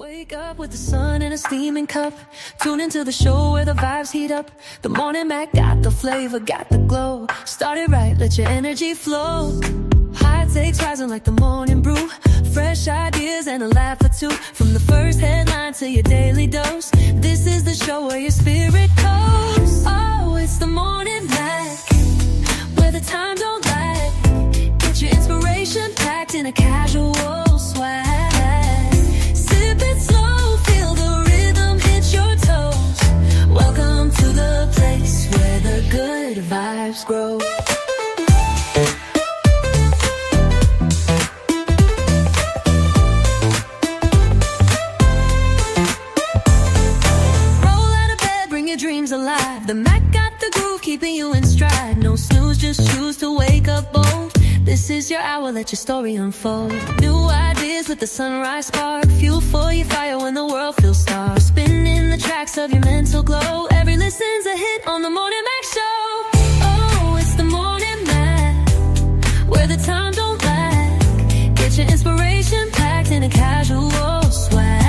Wake up with the sun in a steaming cup. Tune into the show where the vibes heat up. The Morning Mac got the flavor, got the glow. Start it right, let your energy flow. High takes rising like the morning brew. Fresh ideas and a laugh or two. From the first headline to your daily dose. This is the show where your spirit goes. Oh, it's the Morning Mac, where the time don't lag. Get your inspiration packed in a casual swag. Sip it slow, feel the rhythm hit your toes. Welcome to the place where the good vibes grow. Alive. The Mac got the groove, keeping you in stride. No snooze, just choose to wake up bold. This is your hour, let your story unfold. New ideas with the sunrise spark. Fuel for your fire when the world feels stark. Spinning the tracks of your mental glow. Every listen's a hit on the Morning Mac Show. Oh, it's the Morning Mac, where the time don't lag. Get your inspiration packed in a casual swag.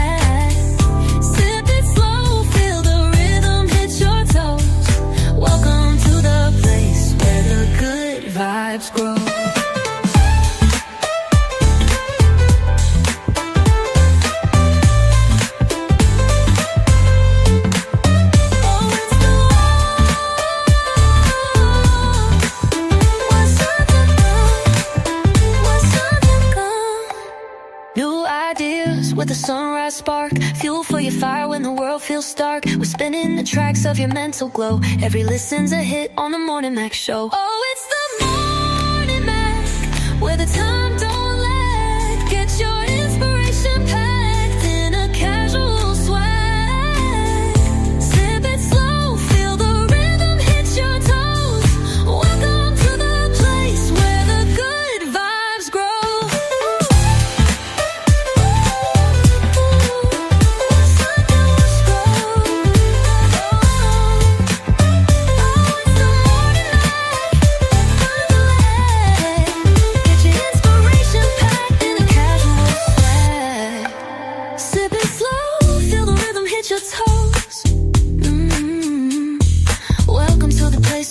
Welcome to the place where the good vibes grow. New ideas with a sunrise spark. Fuel for your fire when the world feels stark. We're spinning the tracks of your mental glow. Every listen's a hit on the Morning Mac Show. Oh, it's the Morning Mac, where the time don't lag. Get your inspiration packed in a casual swag. Sip it slow, feel the rhythm hit your toes. Welcome to the place where the good vibes grow.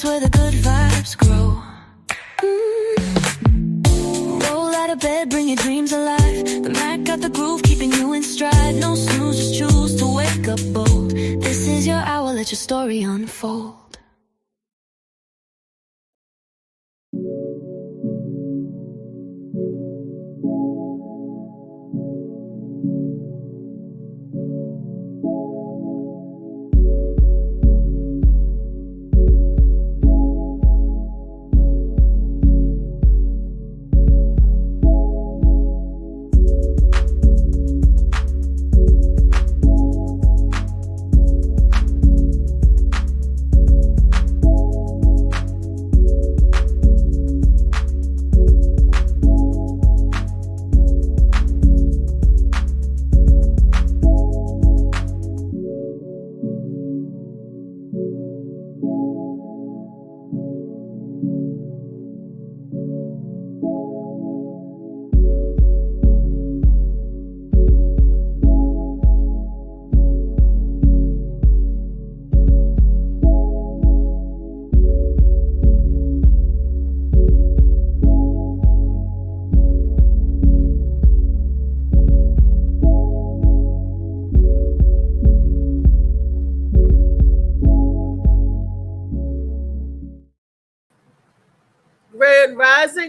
Where the good vibes grow. Roll out of bed, bring your dreams alive. The Mac got the groove, keeping you in stride. No snooze, just choose to wake up bold. This is your hour, let your story unfold.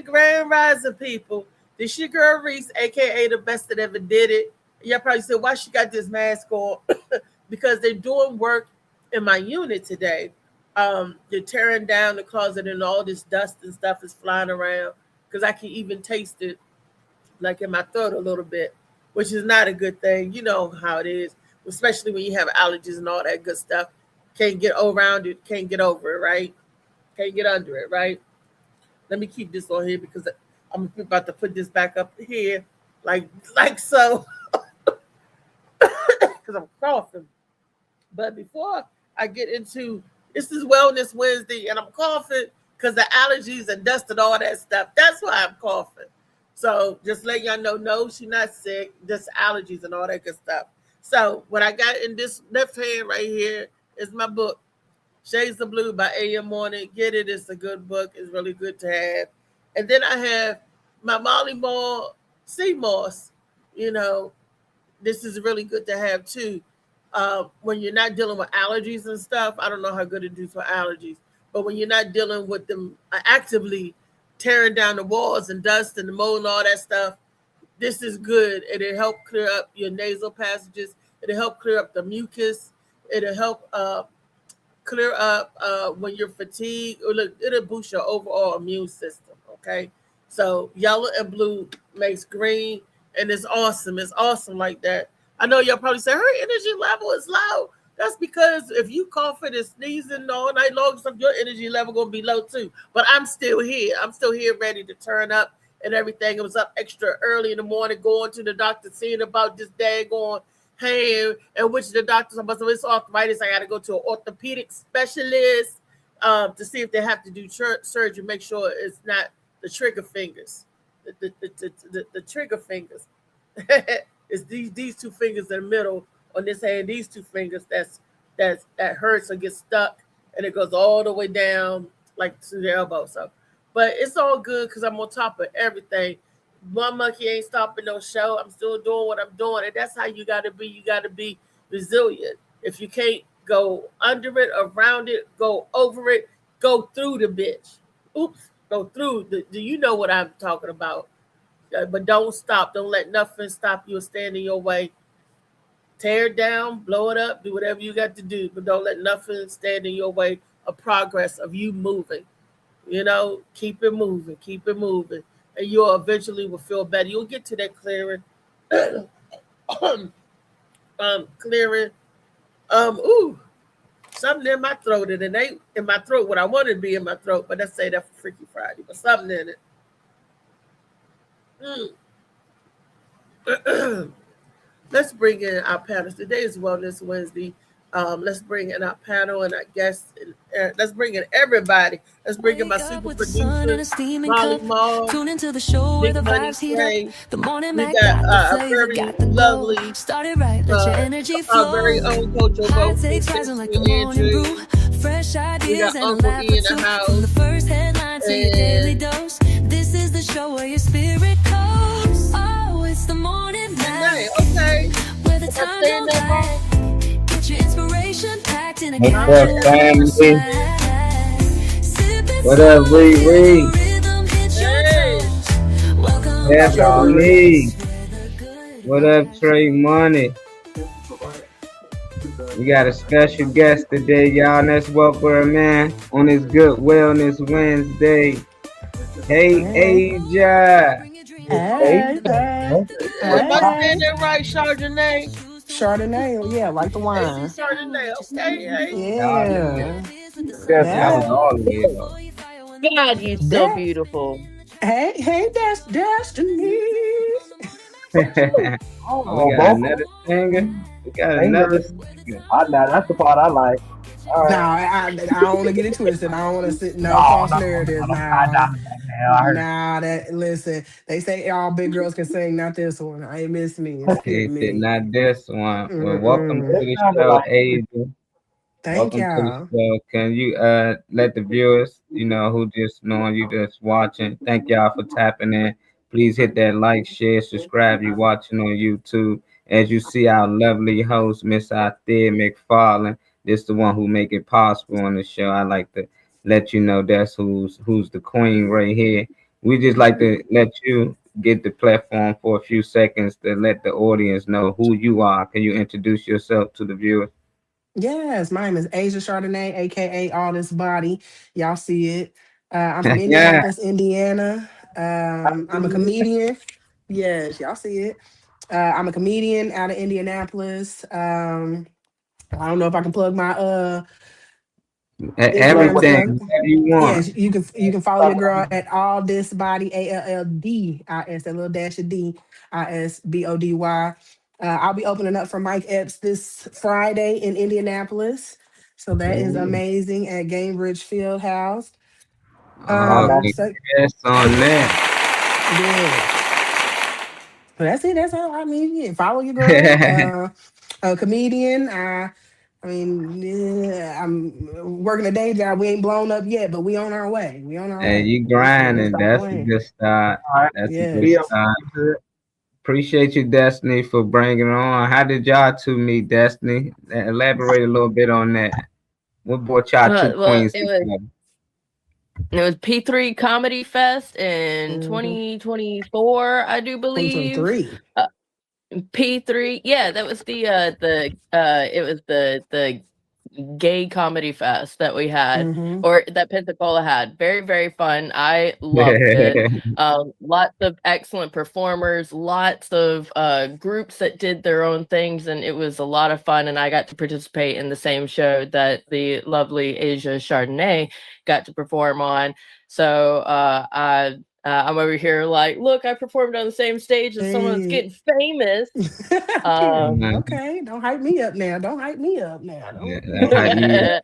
Grand Rising people. This your girl Reese, aka the best that ever did it. Y'all probably said, why she got this mask on? Because they're doing work in my unit today. They're tearing down the closet and all this dust and stuff is flying around. Because I can even taste it like in my throat a little bit, which is not a good thing. You know how it is, especially when you have allergies and all that good stuff. Can't get around it, can't get over it, right? Can't get under it, right? Let me keep this on here because I'm about to put this back up here, like so, because I'm coughing. But before I get into this, is Wellness Wednesday, and I'm coughing because the allergies and dust and all that stuff. That's why I'm coughing. So just let y'all know, no, she's not sick, just allergies and all that good stuff. So what I got in this left hand right here is my book, Shades of Blue by A.M. Morning. Get it. It's a good book. It's really good to have. And then I have my Molly Mall Sea Moss. You know, this is really good to have too. When you're not dealing with allergies and stuff, I don't know how good it is for allergies, but when you're not dealing with them actively tearing down the walls and dust and the mold and all that stuff, this is good. It'll help clear up your nasal passages. It'll help clear up the mucus. It'll help clear up when you're fatigued. It'll boost your overall immune system. Okay, so yellow and blue makes green, and it's awesome. It's awesome like that. I know y'all probably say her energy level is low. That's because if you coughing and sneezing all night long, stuff, your energy level gonna be low too. But I'm still here. I'm still here, ready to turn up and everything. It was up extra early in the morning, going to the doctor, seeing about this daggone hand, and which the doctor's about. So it's arthritis. I got to go to an orthopedic specialist to see if they have to do surgery. Make sure it's not the trigger fingers. The trigger fingers. It's these two fingers in the middle on this hand. These two fingers that hurts or gets stuck, and it goes all the way down like to the elbow. So, but it's all good because I'm on top of everything. One monkey ain't stopping no show. I'm still doing what I'm doing, and that's how you got to be. You got to be resilient. If you can't go under it, around it, go over it, go through the bitch. Oops, go through. Do you know what I'm talking about? But don't stop. Don't let nothing stop you or stand in your way. Tear it down, blow it up, do whatever you got to do, but don't let nothing stand in your way of progress of you moving. You know, keep it moving, and you'll eventually will feel better. You'll get to that clearing, clearing. Ooh, something in my throat, and it ain't in my throat what I wanted to be in my throat, but let's say that for Freaky Friday, but something in it. Let's bring in our panelists. Today is Wellness Wednesday. Let's bring in our panel and our guests. Let's bring in everybody. Let's bring in my super producer, Molly Mall. Tune into the show where the vibes heat up. The morning Mac got the flavor, got the glow. Started right, let your energy flow. Our very own Coach High takes rising like the morning brew. Fresh ideas and a laugh or two. From the first headline to your daily dose. This is the show where your spirit goes. Oh, it's the morning Mac. Okay. Where the time don't lag. Get your inspiration packed in a What's up, family? What up, Ree? That's on me. What up, Trey Money? We got a special guest today, y'all. And let's welcome man on this Good Wellness Wednesday. Hey, Asia. Hey. Am I saying that right, Chardonnay? Chardonnay, yeah, like the wine. Chardonnay, okay. Yeah. That was all of it. God, you're so beautiful. Hey, that's Destiny. We got another singer. We got another singer. That's the part I like. All right. No, I don't want to get it twisted. I don't want to sit false narrative now. Listen, they say all big girls can sing, not this one. I ain't miss me. Not this one. Well, welcome to the show, Asia. Thank y'all. Can you let the viewers, who just knowing you just watching, thank y'all for tapping in. Please hit that like, share, subscribe. You watching on YouTube. As you see our lovely host, Miss Althea McFarland. This is the one who make it possible on the show. I like to let you know that's who's the queen right here. We just like to let you get the platform for a few seconds to let the audience know who you are. Can you introduce yourself to the viewers? Yes, my name is Asia Chardonnay, aka All This Body. Y'all see it. I'm from Indianapolis, Indiana. I'm a comedian. Yes, y'all see it. I'm a comedian out of Indianapolis. I don't know if I can plug my everything you want. Yes, you can follow your girl at All This Body, ALLDIS, that little dash of D, ISBODY. I'll be opening up for Mike Epps this Friday in Indianapolis. So that is amazing at Gamebridge Fieldhouse. Yes, on that. Yeah. So that's it. That's all I mean. Yeah, follow your girl. A comedian. I mean, yeah, I'm working a day job. We ain't blown up yet, but we on our way. We on our Hey, way. you We'll grinding. stop That's a playing. good start. All right. That's a good Be up. Yes. start. Be good. Appreciate you, Destiny, for bringing it on. How did y'all two meet, Destiny? Elaborate a little bit on that. What brought y'all two Well, queens together? it was P3 Comedy Fest in Mm-hmm. 2024, I do believe. 2023. P3, yeah, that was it was the gay comedy fest that we had, Mm-hmm. or that Pensacola had. Very, very fun. I loved it. Lots of excellent performers, lots of groups that did their own things, and it was a lot of fun. And I got to participate in the same show that the lovely Asia Chardonnay got to perform on. So I'm over here like, look, I performed on the same stage as someone that's Hey. getting famous. Period. Okay, don't hype me up now. Don't hype me up now. Yeah, Don't. that hype me up.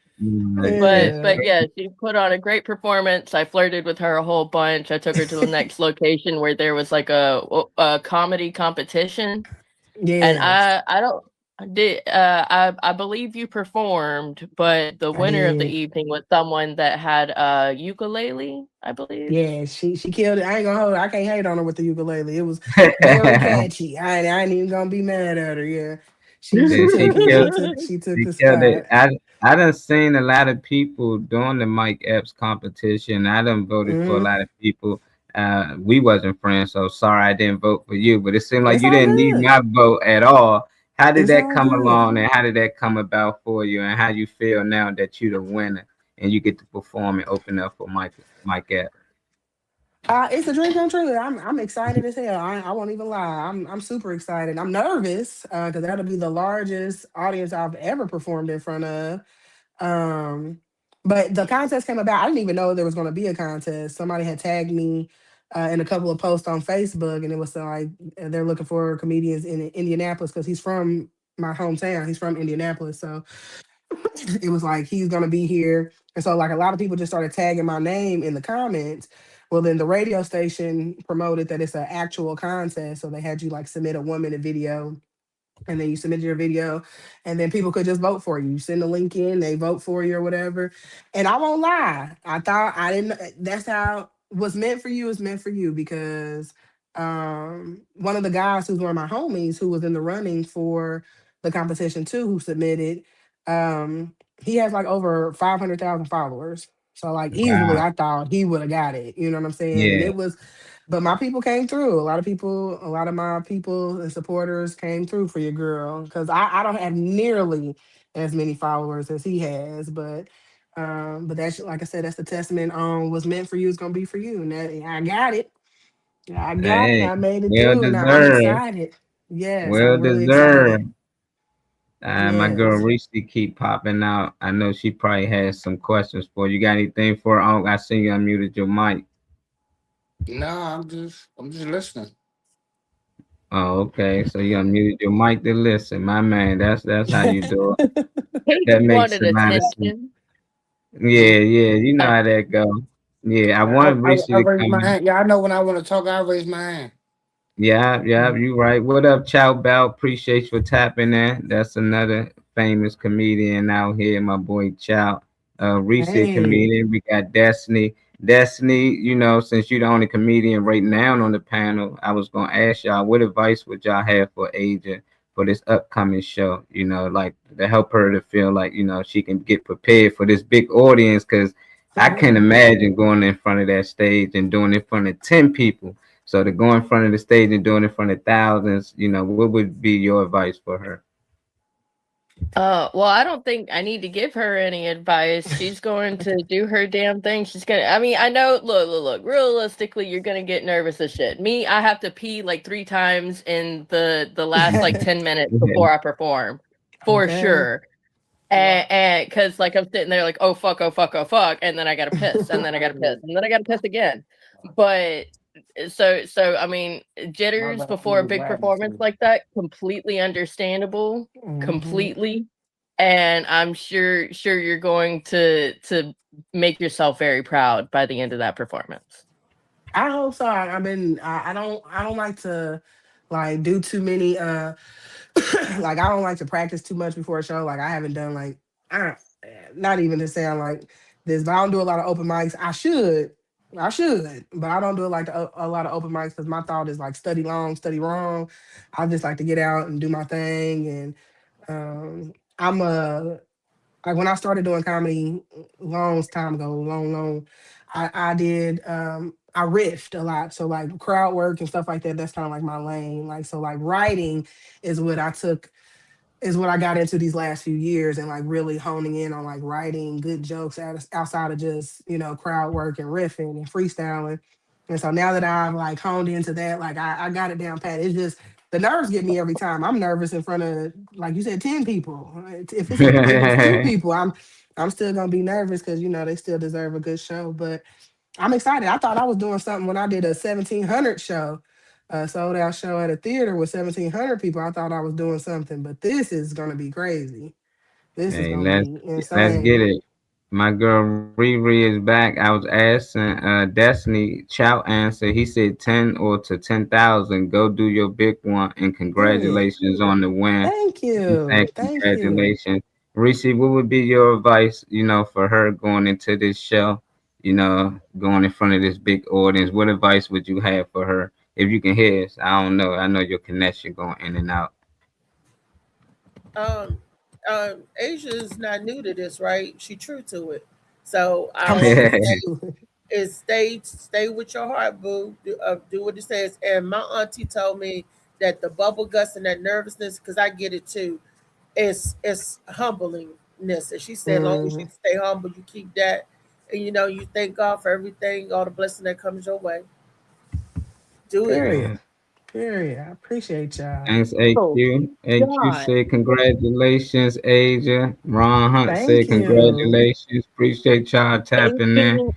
But Yeah. yeah, she put on a great performance. I flirted with her a whole bunch. I took her to the next location where there was like a comedy competition, and Yes, I don't did I believe you performed, but the I winner of the did. evening was someone that had a ukulele, I believe. Yeah, she killed it. I ain't gonna hold her. I can't hate on her with the ukulele. It was very catchy. I ain't even gonna be mad at her. Yeah. She Yeah, took it. She took she the killed it. spot. I done seen a lot of people doing the Mike Epps competition. I done voted for a Hmm. lot of people. We wasn't friends, so sorry I didn't vote for you. But it seemed like It's you all didn't need good. my vote at all. How did It's that all come good. along, and how did that come about for you, and how you feel now that you're the winner and you get to perform and open up for Mike Epps? It's a dream come true. I'm excited as hell. I won't even lie. I'm super excited. I'm nervous because that'll be the largest audience I've ever performed in front of. Um, but the contest came about. I didn't even know there was going to be a contest. Somebody had tagged me in a couple of posts on Facebook, and it was like they're looking for comedians in Indianapolis because he's from my hometown. He's from Indianapolis, so it was like he's going to be here. And so, like, a lot of people just started tagging my name in the comments. Well, then the radio station promoted that it's an actual contest, so they had you like submit a 1 minute video, and then you submit your video, and then people could just vote for you. You send the link in, they vote for you or whatever. And I won't lie, I thought I didn't. That's how what's meant for you is meant for you because one of the guys who's one of my homies who was in the running for the competition too, who submitted, he has like over 500,000 followers. So like easily, Wow. I thought he would have got it. You know what I'm saying? And Yeah. it was but my people came through. A lot of my people and supporters came through for your girl. Cause I don't have nearly as many followers as he has. But that's like I said, that's the testament on what's meant for you is gonna be for you. And that, I got it. I got it. Hey, I made it well through. And I'm deserved. excited. Yes, Well I'm really excited. deserved. My girl Yes. Reese keep popping out. I know she probably has some questions for you. Got anything for her? Oh, I see you unmuted your mic. No, I'm just listening. Oh, okay. So you unmuted your mic to listen, my man. That's how you do it. He That just makes wanted a lot of sense. attention. Yeah, yeah. You know I, how that go. Yeah, I I, want I, Reese I to raise come my in. hand. Yeah, I know when I want to talk, I raise my hand. Yeah, yeah, you right. What up, Chow Bow? Appreciate you for tapping in. That's another famous comedian out here, my boy Chow. Reese, a Hey. comedian. We got Destiny. Destiny, since you're the only comedian right now on the panel, I was gonna ask y'all what advice would y'all have for Asia for this upcoming show? Like to help her to feel like, she can get prepared for this big audience, because I can't Mhm. imagine going in front of that stage and doing it in front of 10 people. So to go in front of the stage and doing it in front of thousands, what would be your advice for her? well, I don't think I need to give her any advice. She's going to do her damn thing. She's gonna. I mean, I know. Look. Realistically, you're gonna get nervous as shit. Me, I have to pee like 3 times in the last like 10 minutes Yeah. before I perform, for Okay. sure. And because like I'm sitting there like, oh fuck, and then I gotta piss, and then I gotta piss, and then I gotta piss again. But so I mean, My jitters bad. before a big performance like that, completely understandable, Mhm. completely. And I'm sure you're going to make yourself very proud by the end of that performance. I hope so. I don't like to like do too many like I don't like to practice too much before a show. Like I haven't done like I, not even to sound like this, but I don't do a lot of open mics. I should, but I don't do like a lot of open mics because my thought is like study long, study wrong. I just like to get out and do my thing, and I'm a like when I started doing comedy long time ago, long, I did I riffed a lot. So like crowd work and stuff like that, that's kind of like my lane. Like so like writing is what I took is what I got into these last few years and like really honing in on like writing good jokes outside of just, crowd work and riffing and freestyling. And so now that I've like honed into that, like I got it down pat. It's just the nerves get me every time. I'm nervous in front of, like you said, 10 people. If it's two people, I'm still gonna be nervous because they still deserve a good show. But I'm excited. I thought I was doing something when I did a 1,700 show, a sold out show at a theater with 1,700 people. I thought I was doing something, but this is gonna be crazy. This is Hey, gonna let's be let's get insane. it. My girl Riri is back. I was asking Destiny Chow answer. He said 10 or to 10,000. Go do your big one and Period. congratulations on the win. Thank He you. said Thank you. congratulations. Reese, what would be your advice, for her going into this show, going in front of this big audience? What advice would you have for her? If you can hear us, I don't know. I know your connection going in and out. Um, Asia is not new to this, right? She true to it. So I I'm always so Yeah. say true. is stay with your heart, boo. Do what it says. And my auntie told me that the bubble guts and that nervousness, because I get it too, it's humblingness. And she said, long as you Mhm. stay humble, you keep that, and you thank God for everything, all the blessing that comes your way. Do it. Period. Yeah. Period. I appreciate y'all. Thanks, Oh AQ. AQ God. said congratulations, Asia. Ron Hunt said Thank you. congratulations. Appreciate y'all tapping in. 18.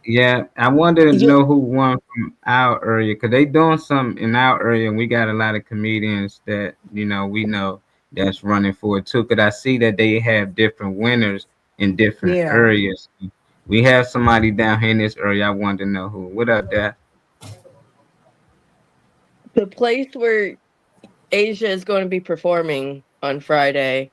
Yeah, I wanted to You, know who won from our area because they doing something in our area, and we got a lot of comedians that we know that's running for it too. Because I see that they have different winners in different Yeah. areas. We have somebody down here in this area. I wanted to know who. What up, Dad? the place where Asia is going to be performing on Friday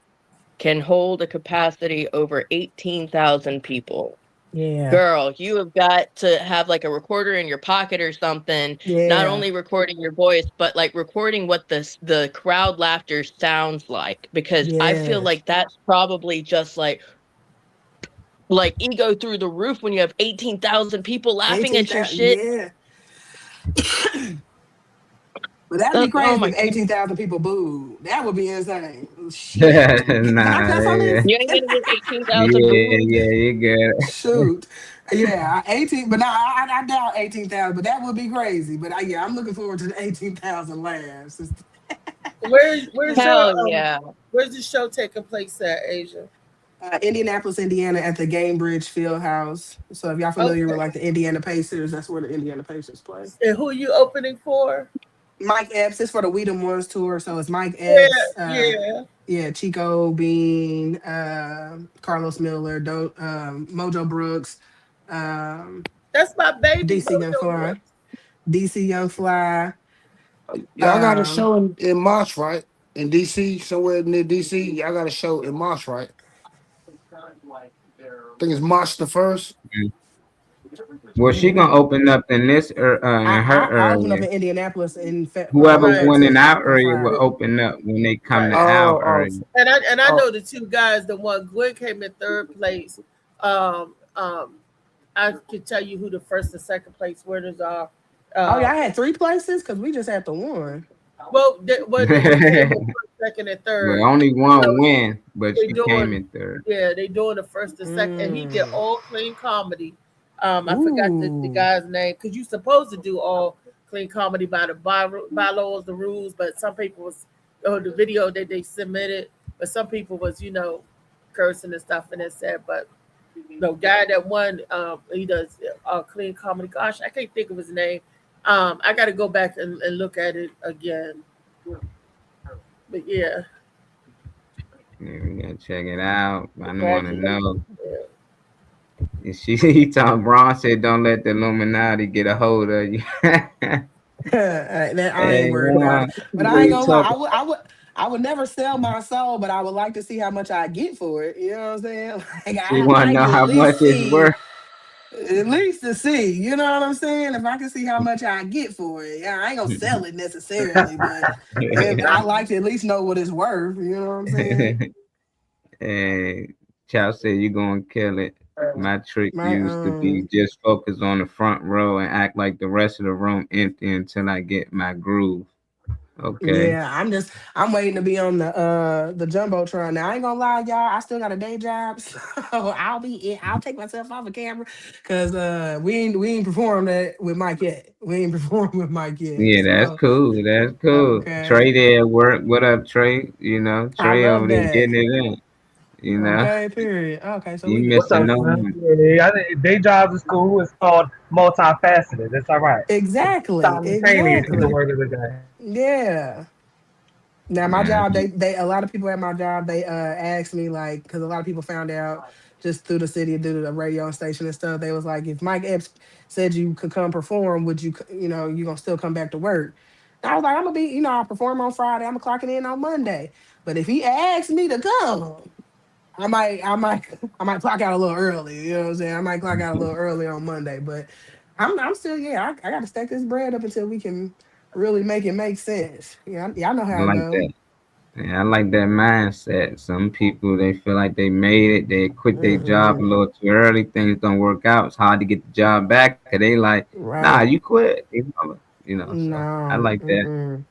can hold a capacity over 18,000 people. Yeah. Girl, you have got to have like a recorder in your pocket or something, not Yeah. only recording your voice, but like recording what the crowd laughter sounds like, because I feel Yes. like that's probably just like ego through the roof when you have 18,000 people laughing at your 18,000. shit. Yeah. But that'd be Oh crazy my if god. 18,000 people booed. That would be insane. Shit. Can I Nah, cuss on yeah, this? You ain't gonna get 18,000 yeah, boos. yeah, you good. Shoot. Yeah, 18, but no, I doubt 18,000, but that would be crazy. But yeah, I'm looking forward to the 18,000 laughs. Hell yeah. Where's the show taking place at, Asia? Indianapolis, Indiana at the Gamebridge Field House. So if y'all familiar with Okay. like the Indiana Pacers, that's where the Indiana Pacers play. And who are you opening for? Mike Epps is for the We Them Ones tour. So it's Mike Yeah, Epps, yeah. yeah, Chico Bean, Carlos Miller, Mojo Brooks, um, That's my baby, DC Young Mojo Fly, Brooks. DC Young Fly. Y'all got a Um, show in March, right? In DC, somewhere near DC. Y'all got a show in March, right? I think it's March the 1st. Well, she mhm. gonna open up in this in her I opened up area. in Indianapolis in Whoever Right, won in February our on area will Friday. open up when they come to right. our Oh, area. And I oh, know the two guys. The one Gwen came in third place. Um, um, I can tell you who the first and second place winners are. Oh yeah, Uh, I had three places because we just had the one. they came in first, second, and third. Well, only one So win, but they she came doing, in third. yeah, they doing the first and second, and he did Mm. all clean comedy. I forgot the Ooh. guy's name because you supposed to do all clean comedy by the bylaws, the rules, but some people was the video that they submitted, but some people was cursing and stuff, and it said, but the guy that won, he does clean comedy. Gosh, I can't think of his name. I got to go back and look at it again. But yeah, Yeah, we gotta check it out. I don't want to know. Congratulations. And he told Braun said, "Don't let the Illuminati get a hold of you." That I ain't Hey, worried about Ron, it. But I ain't we gonna lie. talk. I would. I would never sell my soul, but I would like to see how much I get for it. You know what I'm saying? Like She I want to like know to how much it's worth. at least to see. You know what I'm saying? If I can see how much I get for it, yeah, I ain't gonna sell it necessarily, but if I like to at least know what it's worth. You know what I'm saying? And Chow said you gonna kill it. My trick My used to be just focus on the front row and act like the rest of the room empty until I get my groove. Okay. Yeah, I'm waiting to be on the jumbotron now. I ain't gonna lie, y'all. I still got a day job, so I'll take myself off the camera because we ain't performed that with Mike yet. We ain't performed with Mike yet. Yeah, that's So cool. That's cool. okay. Trey there at work. What up, Trey? You know, I Trey love over there that. getting it in. You know, Okay, period. Okay, so you we What's missing up, no man? one. Yeah, I think day jobs is cool. It's called multifaceted. That's all right. exactly, Simultaneous is the exactly. word of the day. Yeah. Now my Yeah. job, they a lot of people at my job, they asked me like, because a lot of people found out just through the city, due to the radio station and stuff. They was like, if Mike Epps said you could come perform, would you, you gonna still come back to work? And I was like, I'm gonna be, I perform on Friday, I'm clocking in on Monday. But if he asked me to come, I might clock out a little early. You know what I'm saying? I might clock out a little early on Monday, but I'm still, yeah, I got to stack this bread up until we can really make it make sense. Yeah, y'all know I how it like go. that. Yeah, I like that mindset. Some people they feel like they made it. They quit their job a Hmm. little too early. Things don't work out. It's hard to get the job back. Cause they like, nah, Right. you quit. So I No. like that. Mm-mm.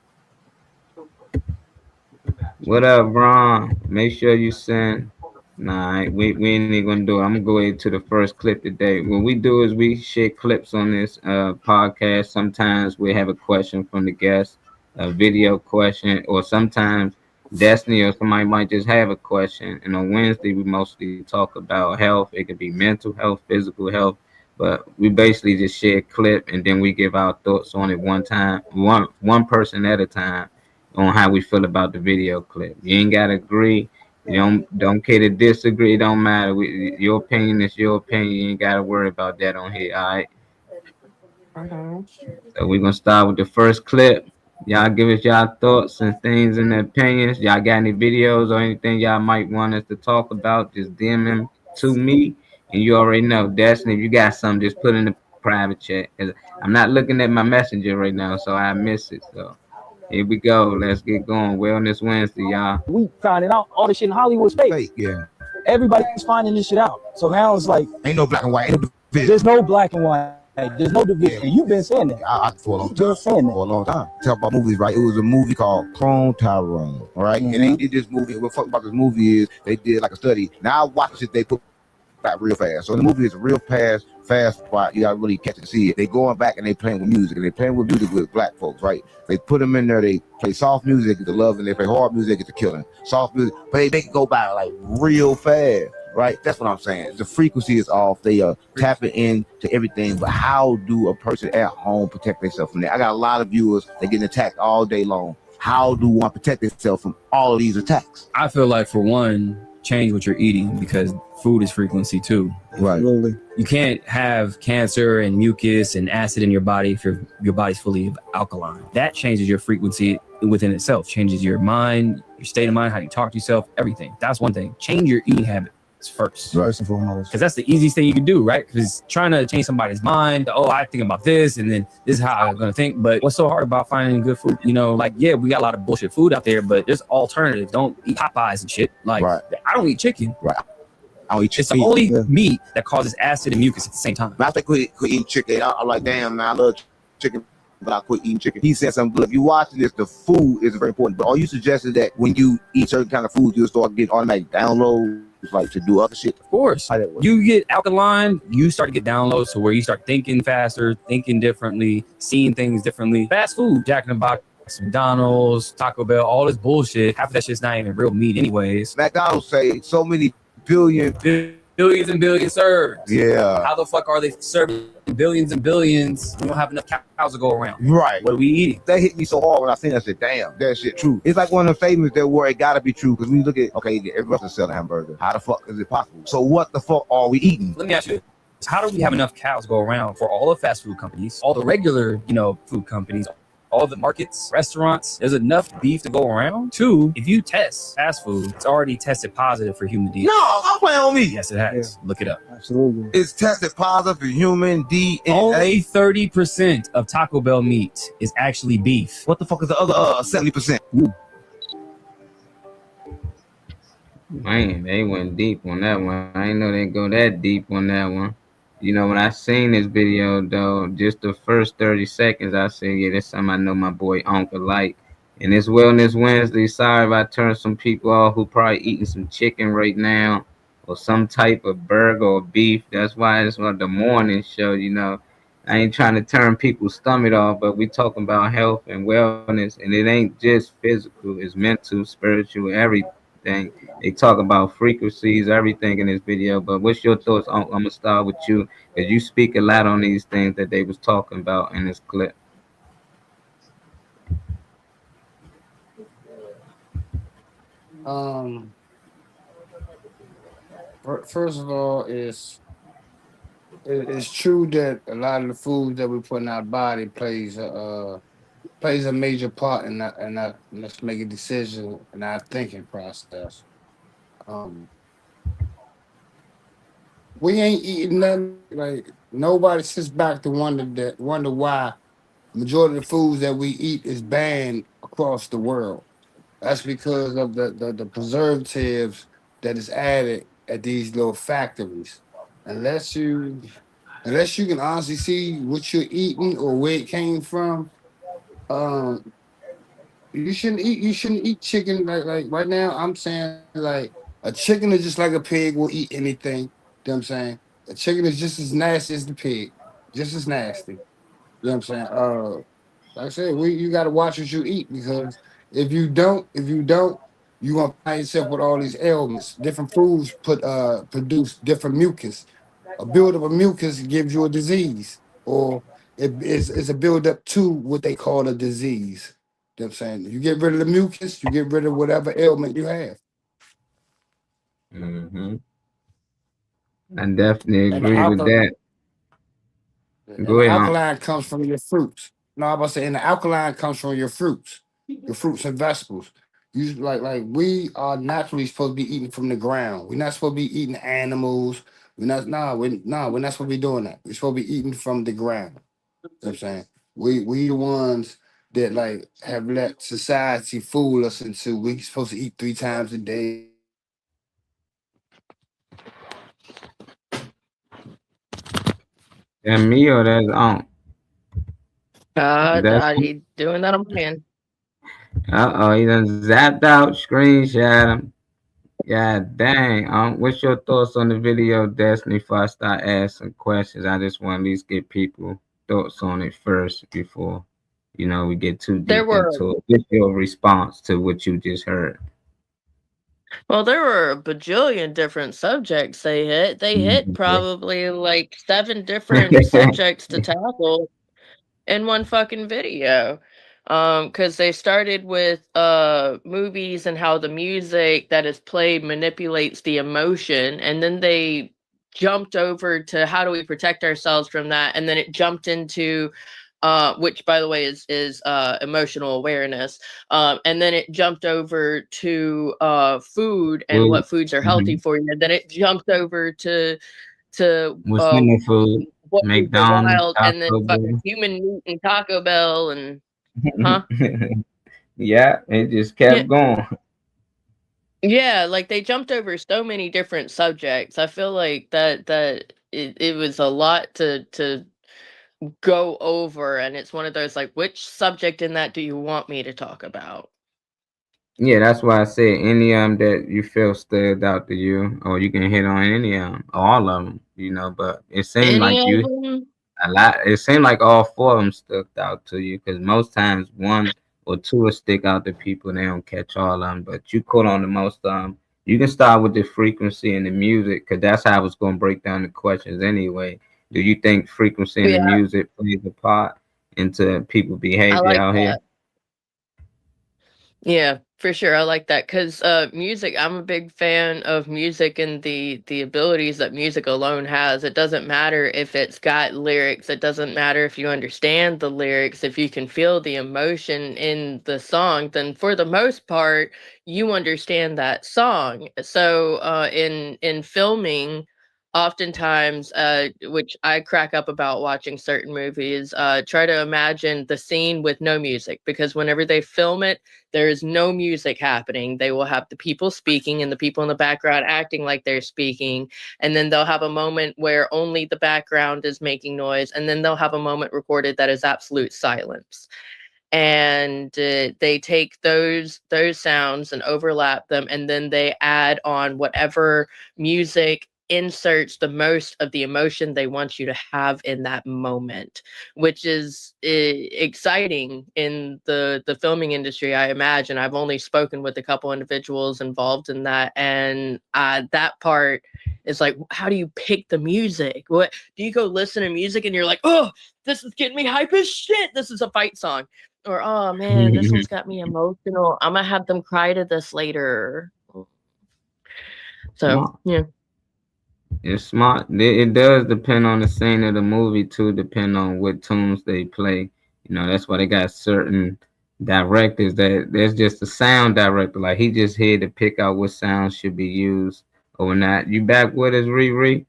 What up, Ron? Make sure you send. Nah, we ain't even gonna do it. I'm gonna go into the first clip today. What we do is we share clips on this podcast. Sometimes we have a question from the guest, a video question, or sometimes Destiny or somebody might just have a question. And on Wednesday, we mostly talk about health. It could be mental health, physical health, but we basically just share a clip and then we give our thoughts on it one person at a time on how we feel about the video clip. You ain't gotta agree. You don't care to disagree. It don't matter. Your opinion is your opinion. You ain't gotta worry about that on here. All right. Okay. So we're gonna start with the first clip. Y'all give us y'all thoughts and things and opinions. Y'all got any videos or anything y'all might want us to talk about? Just DM them to me. And you already know, Destiny, if you got something, just put in the private chat. Cause I'm not looking at my messenger right now, so I miss it. So here we go. Let's get going. Wellness Wednesday, y'all. We finding out all the shit in Hollywood's fake. Yeah. Everybody's finding this shit out. So now it's like Ain't no black and white. Ain't no division. there's no black and white. There's no division. And you've been saying that. For a long You've been time. saying that. For a long time. Talk about movies, right? It was a movie called Clone Tyrone. All right. And they did this movie. What fuck about this movie is they did like a study. Now I watch it, they put back real fast. So the movie is real fast spot. You gotta really catch it to see it. They going back and they playing with music. And they playing with music with black folks, right? They put them in there, they play soft music, get the love, and they play hard music, get the killing. Soft music, but they make it go by like real fast. Right, that's what I'm saying. The frequency is off. They are tapping into everything. But how do a person at home protect themselves from that? I got a lot of viewers that getting attacked all day long. How do one protect themselves from all of these attacks? I feel like for one, change what you're eating because food is frequency too. Right. Absolutely. You can't have cancer and mucus and acid in your body if your body's fully alkaline. That changes your frequency within itself, changes your mind, your state of mind, how you talk to yourself, everything. That's one thing. Change your eating habits first. First and foremost. Because that's the easiest thing you can do, right? Because trying to change somebody's mind, oh, I think about this, and then this is how I'm gonna think. But what's so hard about finding good food? Like, yeah, we got a lot of bullshit food out there, but there's alternatives. Don't eat Popeyes and shit. Like, Right. I don't eat chicken. Right. I don't eat It's the chicken. only meat that causes acid and mucus at the same time. I think quit eating chicken. I'm like, damn, man, I love chicken, but I quit eating chicken. He said something good. If you watching this, the food is very important. But are you suggesting that when you eat certain kind of food, you'll start getting automatic downloads, like to do other shit? Of course. You get alkaline, you start to get downloads to where you start thinking faster, thinking differently, seeing things differently. Fast food, Jack in the Box, McDonald's, Taco Bell, all this bullshit. Half of that shit's not even real meat anyways. McDonald's say so many billion. Billions and billions served. Yeah. How the fuck are they serving billions and billions? We don't have enough cows to go around. Right. What are we eating? That hit me so hard when I seen that. I said, damn, that shit true. It's like one of the statements that where it gotta be true. Because when you look at, okay, everybody's selling hamburger. How the fuck is it possible? So what the fuck are we eating? Let me ask you this. How do we have enough cows to go around for all the fast food companies, all the regular, food companies, all the markets, restaurants, there's enough beef to go around. 2, if you test fast food, it's already tested positive for human DNA. No, I'm playing on me. Yes, it has. Look it up. Absolutely. It's tested positive for human DNA. Only 30% of Taco Bell meat is actually beef. What the fuck is the other 70%? Man, they went deep on that one. I didn't know they'd go that deep on that one. You know, when I seen this video, though, just the first 30 seconds, I said, yeah, that's something I know my boy Uncle like. And it's Wellness Wednesday. Sorry if I turn some people off who probably eating some chicken right now or some type of burger or beef. That's why it's on the morning show, you know. I ain't trying to turn people's stomach off, but we talking about health and wellness, and it ain't just physical. It's mental, spiritual, everything. They talk about frequencies, everything in this video. But what's your thoughts? I'm gonna start with you, because you speak a lot on these things that they was talking about in this clip. First of all, it's true that a lot of the foods that we put in our body plays a major part in that let's make a decision in our thinking process. We ain't eating nothing. Like, nobody sits back to wonder why majority of the foods that we eat is banned across the world. That's because of the preservatives that is added at these little factories. Unless you can honestly see what you're eating or where it came from, you shouldn't eat chicken. Like right now, I'm saying, like, a chicken is just like a pig will eat anything. You know what I'm saying? A chicken is just as nasty as the pig, just as nasty. You know what I'm saying? Like I said, you got to watch what you eat, because if you don't, you're gonna find yourself with all these ailments. Different foods produce different mucus. A buildup of mucus gives you a disease, or it's a buildup to what they call a disease. You know what I'm saying? You get rid of the mucus, you get rid of whatever ailment you have. Mm-hmm. I definitely And agree with that. Go the ahead. alkaline comes from your fruits. No, I'm about to say, and the alkaline comes from your fruits and vegetables. You like we are naturally supposed to be eating from the ground. We're not supposed to be eating animals. We're not supposed to be doing that. We're supposed to be eating from the ground. You know what I'm saying? We the ones that like have let society fool us into we supposed to eat 3 times a day. That me or that's on? That's He doing that on plan. he done zapped out, screenshot him. God dang. What's your thoughts on the video, Destiny? Before I start asking questions, I just want to at least get people thoughts on it first before, you know, we get too deep into it. What's your response to what you just heard? Well, there were a bajillion different subjects they hit. They hit probably like 7 different subjects to tackle in one fucking video. Because they started with movies and how the music that is played manipulates the emotion, and then they jumped over to how do we protect ourselves from that, and then it jumped into which, by the way, is emotional awareness. And then it jumped over to food and what foods are healthy for you. And then it jumped over to food, what McDonald's, wild, and then fucking human meat and Taco Bell and yeah, it just kept going. Yeah, like they jumped over so many different subjects. I feel like that it was a lot to go over, and it's one of those like, which subject in that do you want me to talk about? Yeah, that's why I said any that you feel stood out to you, or you can hit on any of them, all of them, you know. But it seemed like a lot. It seemed like all 4 of them stuck out to you, because most times 1 or 2 will stick out to people. They don't catch all of them, but you caught on the most of them. You can start with the frequency and the music, because that's how I was going to break down the questions anyway. Do you think frequency and the music plays a part into people behavior out here? Yeah, for sure. I like that because music. I'm a big fan of music and the abilities that music alone has. It doesn't matter if it's got lyrics. It doesn't matter if you understand the lyrics. If you can feel the emotion in the song, then for the most part, you understand that song. So in filming, oftentimes, which I crack up about watching certain movies, try to imagine the scene with no music because whenever they film it there is no music happening. They will have the people speaking and the people in the background acting like they're speaking. And then they'll have a moment where only the background is making noise. And then they'll have a moment recorded that is absolute silence. And they take those sounds and overlap them. And then they add on whatever music inserts the most of the emotion they want you to have in that moment, which is exciting in the filming industry. I imagine I've only spoken with a couple individuals involved in that, and that part is like, how do you pick the music? What do you go listen to music and you're like, oh, this is getting me hype as shit, this is a fight song, or oh man, this one's got me emotional, I'm gonna have them cry to this later. So yeah. It's smart. It does depend on the scene of the movie too, depend on what tunes they play. You know, that's why they got certain directors that there's just a sound director. Like he just here to pick out what sounds should be used or not. You back with us, Riri?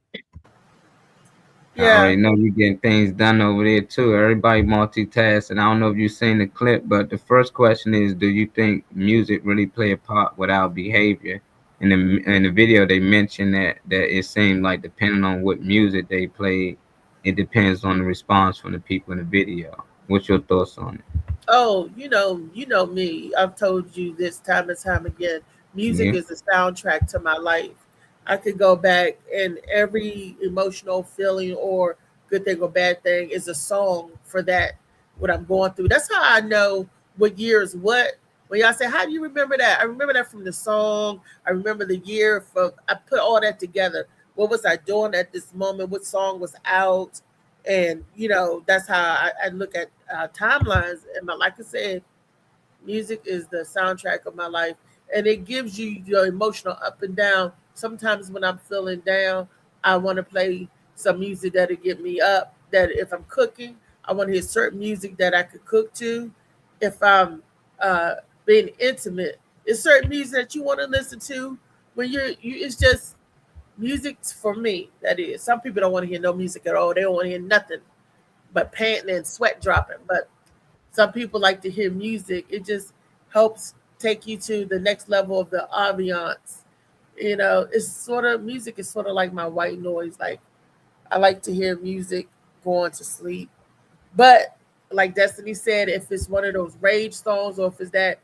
Yeah. I already know you getting things done over there too. Everybody multitask, and I don't know if you've seen the clip, but the first question is, do you think music really play a part without behavior? In the video, they mentioned that it seemed like depending on what music they play, it depends on the response from the people in the video. What's your thoughts on it? Oh, you know me. I've told you this time and time again. Music Yeah. is the soundtrack to my life. I could go back and every emotional feeling or good thing or bad thing is a song for that, what I'm going through. That's how I know what year is what. When y'all say, how do you remember that? I remember that from the song. I remember the year from, I put all that together. What was I doing at this moment? What song was out? And, that's how I look at timelines. And like I said, music is the soundtrack of my life. And it gives you your emotional up and down. Sometimes when I'm feeling down, I want to play some music that'll get me up. That if I'm cooking, I want to hear certain music that I could cook to. If I'm being intimate, it's certain music that you want to listen to when it's just music for me. That is, some people don't want to hear no music at all. They don't want to hear nothing but panting and sweat dropping. But some people like to hear music. It just helps take you to the next level of the ambiance. It's sort of, music is sort of like my white noise. Like, I like to hear music going to sleep. But like Destiny said, if it's one of those rage songs or if it's that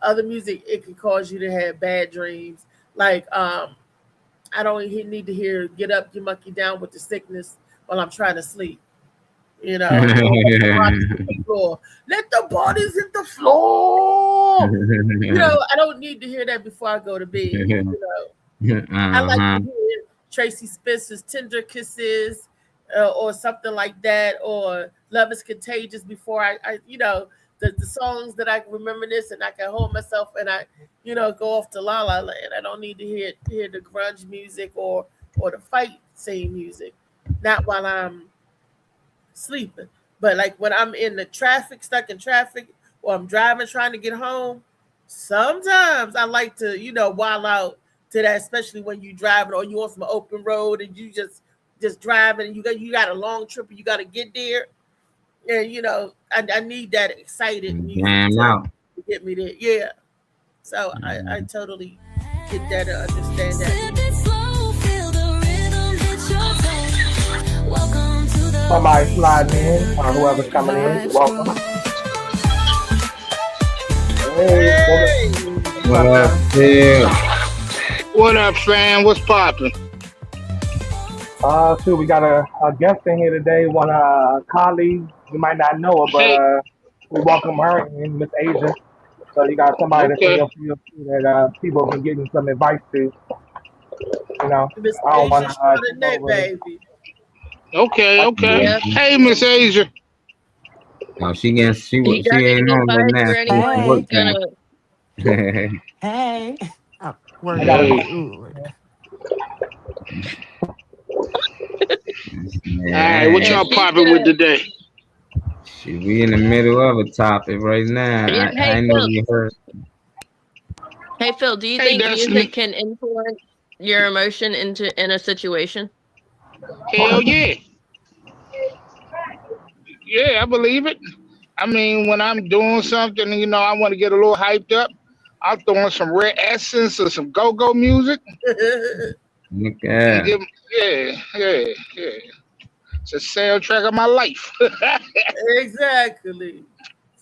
other music, it can cause you to have bad dreams. Like, I don't need to hear "Get Up, You Monkey Down" with the sickness while I'm trying to sleep. Let the bodies hit the floor. I don't need to hear that before I go to bed. I like to hear Tracy Spencer's "Tender Kisses" or something like that, or "Love Is Contagious" before I the songs that I can reminisce and I can hold myself and I go off to La La Land. I don't need to hear the grunge music or the fight scene music, not while I'm sleeping. But like when I'm in the traffic, stuck in traffic, or I'm driving trying to get home, sometimes I like to wild out to that, especially when you driving or you on some open road and you just driving and you got a long trip and you got to get there. And I need that excited music to get me there. Yeah. So I totally get that and understand that. Somebody sliding in, or whoever's coming in, welcome. Hey. What up, Phil? What up, fam? What's poppin'? We got a guest in here today, one colleague. You might not know her, but we welcome her in, Miss Asia. So you got somebody that's in your field that people can get some advice to. Miss I don't want to baby. Okay. Yeah. Hey, Miss Asia. Oh, she ain't on the Hey. Hey. Oh, I working gotta on Hey, it. Ooh. all right, what Yeah, And y'all she's popping with gonna. today? shit, we in the middle of a topic right now. Yeah. I Hey know Phil. you heard. Hey Phil. Do you Hey, think Destiny. music can influence your emotion in a situation? Hell yeah. Yeah, I believe it. I mean, when I'm doing something, I want to get a little hyped up, I'm throwing some Red Essence or some go-go music Look and at. give, yeah, yeah, yeah. It's a soundtrack of my life. exactly.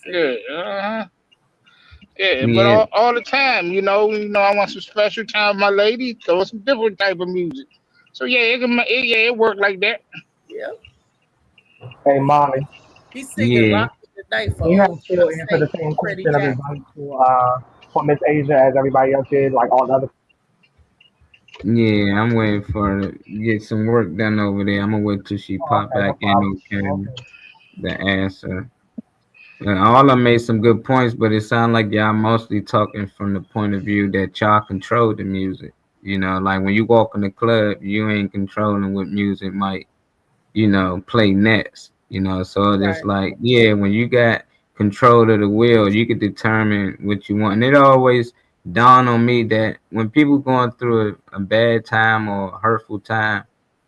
Yeah, See, yeah. But Yeah, all the time, I want some special time with my lady, throw some different type of music. So yeah, it worked like that. yeah. Hey, Molly, He's singing yeah, "Rock the Night" for can you have old Phil answer the State same Freddie question of his Jackson. own for Miss Asia as everybody else did, like all the other? yeah. I'm waiting for her to get some work done over there. I'm gonna wait till she Oh, pop okay, back no in problem. on camera Okay. to answer. All of them made some good points, but it sounded like y'all mostly talking from the point of view that y'all control the music. Like when you walk in the club, you ain't controlling what music might, play next. So it's Right, like, yeah, when you got control of the wheel, you can determine what you want. And it always dawned on me that when people going through a bad time or a hurtful time,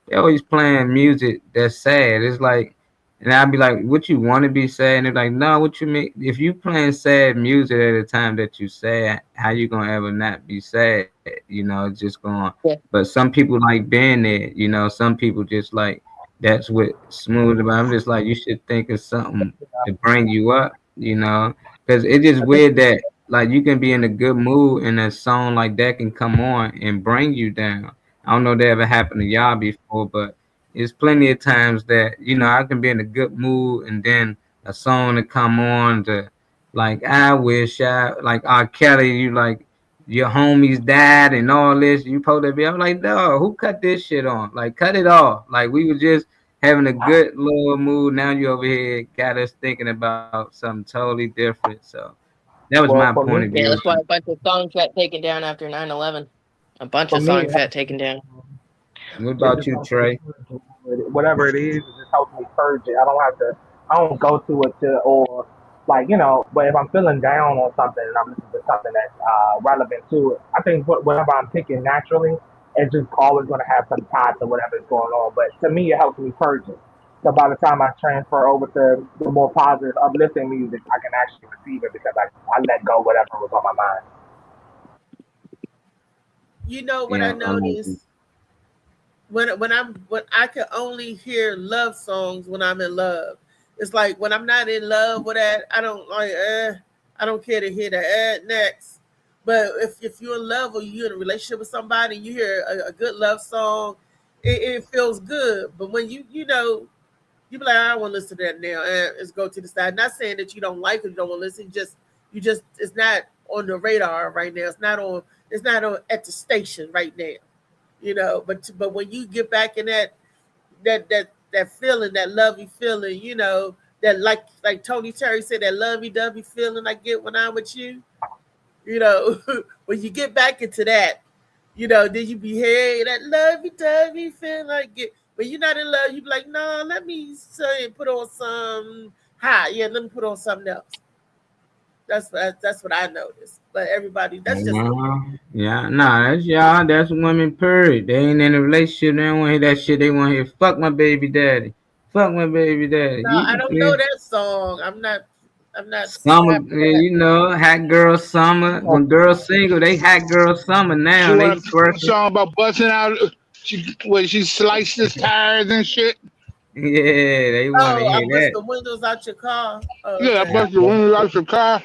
they always playing music that's sad. It's like, and I'd be like, "What you want to be sad?" And they're like, "No, what you mean? If you playing sad music at a time that you sad, how you gonna ever not be sad? It's just going." Yeah. But some people like being there. Some people just like that's what smooth about. I'm just like, you should think of something to bring you up. Because it's just I think weird that like you can be in a good mood and a song like that can come on and bring you down. I don't know if that ever happened to y'all before, but it's plenty of times that I can be in a good mood and then a song to come on to like I wish I like R. Kelly, you like your homies died and all this. You supposed to be. I'm like, dog, who cut this shit on? Like, cut it off. Like we were just having a good little mood. Now you over here got us thinking about something totally different. So that was my well for point me, of Yeah, view. that's why a bunch of songs got taken down after 9/11. A bunch for of me, songs got taken down. What it about just you, helps me Trey? purge it. Whatever it is, it just helps me purge it. I don't have to. I don't go to it to or like But if I'm feeling down on something and I'm listening to something that's relevant to it, I think whatever I'm picking naturally, it's just always going to have some tie to whatever's going on. But to me, it helps me purge it. So by the time I transfer over to the more positive, uplifting music, I can actually receive it because I let go whatever was on my mind. you know what I Yeah, I'm noticed when I can only hear love songs when I'm in love. It's like when I'm not in love with that, I don't like. I don't care to hear that. Next, but if you're in love or you're in a relationship with somebody, you hear a good love song, it feels good. But when you be like, I don't want to listen to that now. Let's go to the side. Not saying that you don't like it, you don't want to listen. You just it's not on the radar right now. It's not on at the station right now. But when you get back in that feeling, that lovey feeling, that like Tony Terry said, that lovey dovey feeling I get when I'm with you, you know, when you get back into that, then you be hey that lovey dovey feeling like it. When you're not in love, you be like, no, let me say put on some high, yeah, let me put on something else. That's what I noticed. But everybody, that's just me. Yeah, nah, that's y'all. That's women. Period. They ain't in a relationship. They don't want to hear that shit. They want to hear "fuck my baby daddy." Fuck my baby daddy. No, I You don't know can that song. I'm not summer, strapped for that. hot girl summer. When girls single, they hot girl summer She now. They want a twerking. song about busting out. When she sliced his tires and shit. Yeah, they want to Oh, I hear bust that. the windows out your car. Oh, Yeah, I okay. busted the window out your car.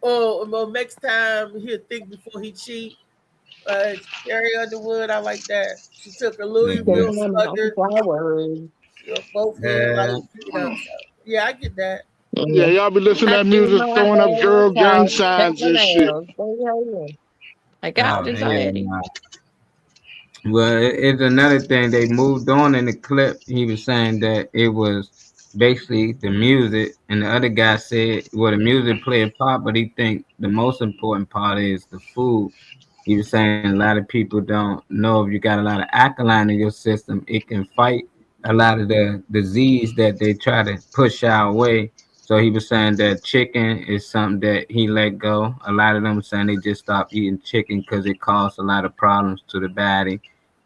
Oh, well, next time he'll think before he cheat. Carrie Underwood, I like that. She took a Louisville Mhm. Taking them slugger, flowers. both hands Yeah, So yeah, I get that. Yeah, Yeah. y'all be listening to I that do music, my throwing up hair girl gang tight, check signs my and shit. nails. Yeah. I got oh hell anxiety. no. Well, it's another thing. They moved on in the clip. He was saying that it was basically the music, and the other guy said, well, the music play a part, but he think the most important part is the food. He was saying a lot of people don't know if you got a lot of alkaline in your system, it can fight a lot of the disease that they try to push our way. So he was saying that chicken is something that he let go. A lot of them saying they just stopped eating chicken because it caused a lot of problems to the body.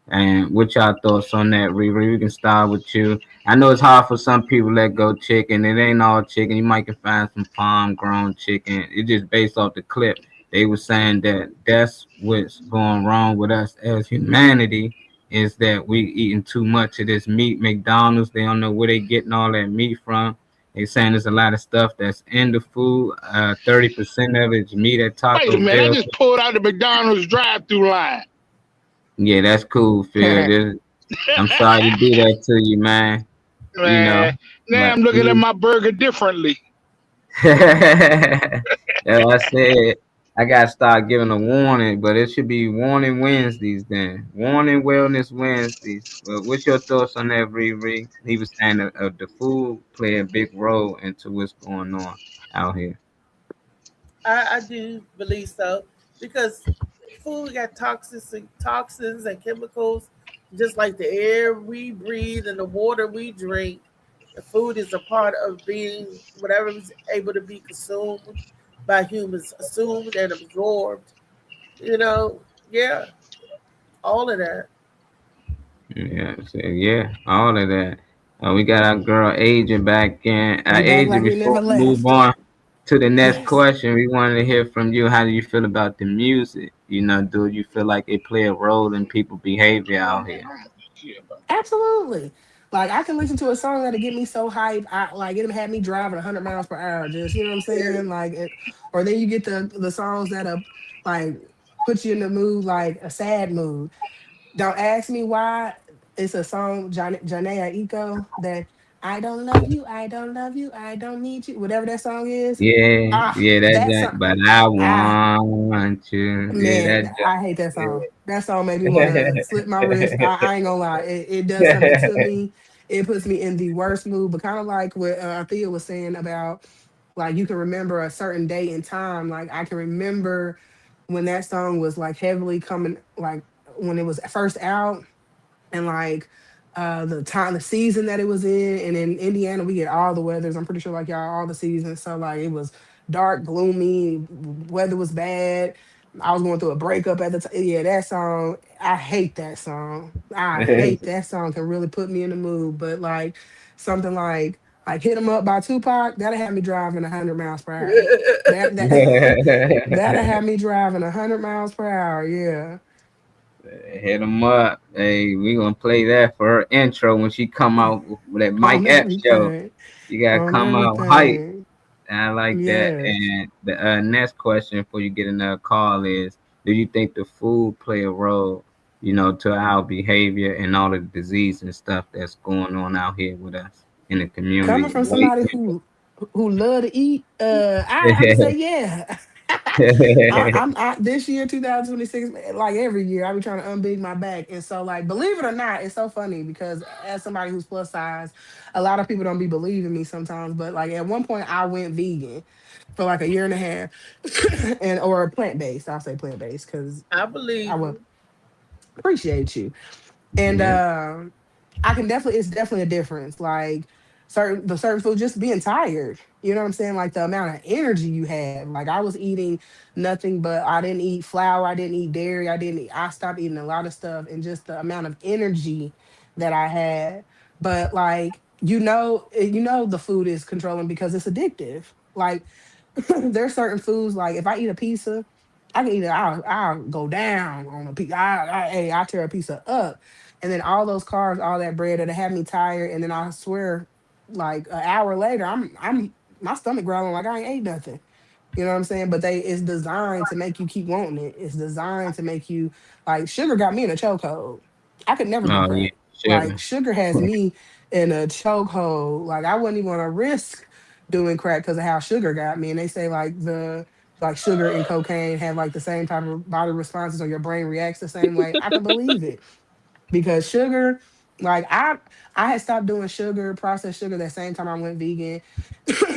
And what y'all thoughts on that, Riri? We can start with you. I know it's hard for some people to let go chicken. It ain't all chicken. You might can find some farm grown chicken. It's just based off the clip. They were saying that that's what's going wrong with us as humanity is that we eating too much of this meat. McDonald's, they don't know where they getting all that meat from. They saying there's a lot of stuff that's in the food. 30% of it is meat at Wait a Taco minute, I Bell. just pulled out the McDonald's drive-through line. Yeah, that's cool, Phil. I'm sorry to do that to you, man. You know, Man, now but I'm looking at my burger differently. yeah, I said I gotta start giving a warning, but it should be warning Wednesdays then. Warning Wellness Wednesdays. Well, what's your thoughts on that, Riri? He was saying that the food play a big role into what's going on out here. I do believe so because food got toxins and chemicals, just like the air we breathe and the water we drink. The food is a part of being whatever is able to be consumed by humans, assumed and absorbed. You know, yeah, all of that. Yeah, so yeah, all of that. We got our girl Asia back in. We back Asia, like we before never we move left. on to the next Yes. question, we wanted to hear from you. How do you feel about the music? You know, do you feel like it play a role in people behavior out here? Absolutely. Like I can listen to a song that'll get me so hype. I like it'll have me driving 100 miles per hour. Just you know what I'm saying. Like it, or then you get the songs that are like put you in the mood, like a sad mood. Don't ask me why. It's a song, Janae Eco, that I don't love you, I don't love you, I don't need you. Whatever that song is. Yeah, Ah, yeah, that that joint, song. but I Ah, want you. Yeah, man, that I hate that song. That song made me want to slip my wrist. joint. I ain't gonna lie. It does something to me. It puts me in the worst mood, but kind of like what Thea was saying about like you can remember a certain day and time. Like I can remember when that song was like heavily coming, like when it was first out and like the time the season that it was in, and in Indiana we get all the weathers. I'm pretty sure like y'all all the seasons, so like it was dark, gloomy, weather was bad. I was going through a breakup at the time. Yeah, that song, I hate that song. I hate that song, can really put me in the mood. But like something like Hit 'em Up by Tupac, that'll have me driving 100 miles per hour. That that'll have me driving 100 miles per hour. Yeah. Hit 'em up. Hey, we gonna play that for her intro when she come out with that On Mike Epps show. everything. You gotta On come out hype. everything. I like that. Yes. And the next question before you get another call is: do you think the food play a role, you know, to our behavior and all the disease and stuff that's going on out here with us in the Coming community? from White somebody who love to eat, I'm people. say yeah. I this year 2026, like every year, I be trying to unbig my back, and so like believe it or not, it's so funny because as somebody who's plus size, a lot of people don't be believing me sometimes. But like at one point, I went vegan for like a year and a half, and or plant based. I'll say plant based because I I believe would you. appreciate you. And Yeah. I can definitely, it's definitely a difference. Like certain food, just being tired. You know what I'm saying? Like the amount of energy you have. Like I was eating nothing but I didn't eat flour, I didn't eat dairy, I stopped eating a lot of stuff, and just the amount of energy that I had. But like you know the food is controlling because it's addictive. Like there's certain foods like if I eat a pizza, I can eat it. I'll go down on a pizza. Hey, I tear a pizza up, and then all those carbs, all that bread that had me tired, and then I swear, like an hour later, I'm my stomach growling like I ain't ate nothing. You know what I'm saying? But it's designed to make you keep wanting it. It's designed to make you like sugar got me in a chokehold. I could never do Oh yeah, crack. Like sugar. sugar has me in a chokehold. Like I wouldn't even want to risk doing crack because of how sugar got me. And they say like sugar and cocaine have like the same type of body responses or your brain reacts the same way. I can believe it because sugar Like I had stopped doing sugar, processed sugar that same time I went vegan.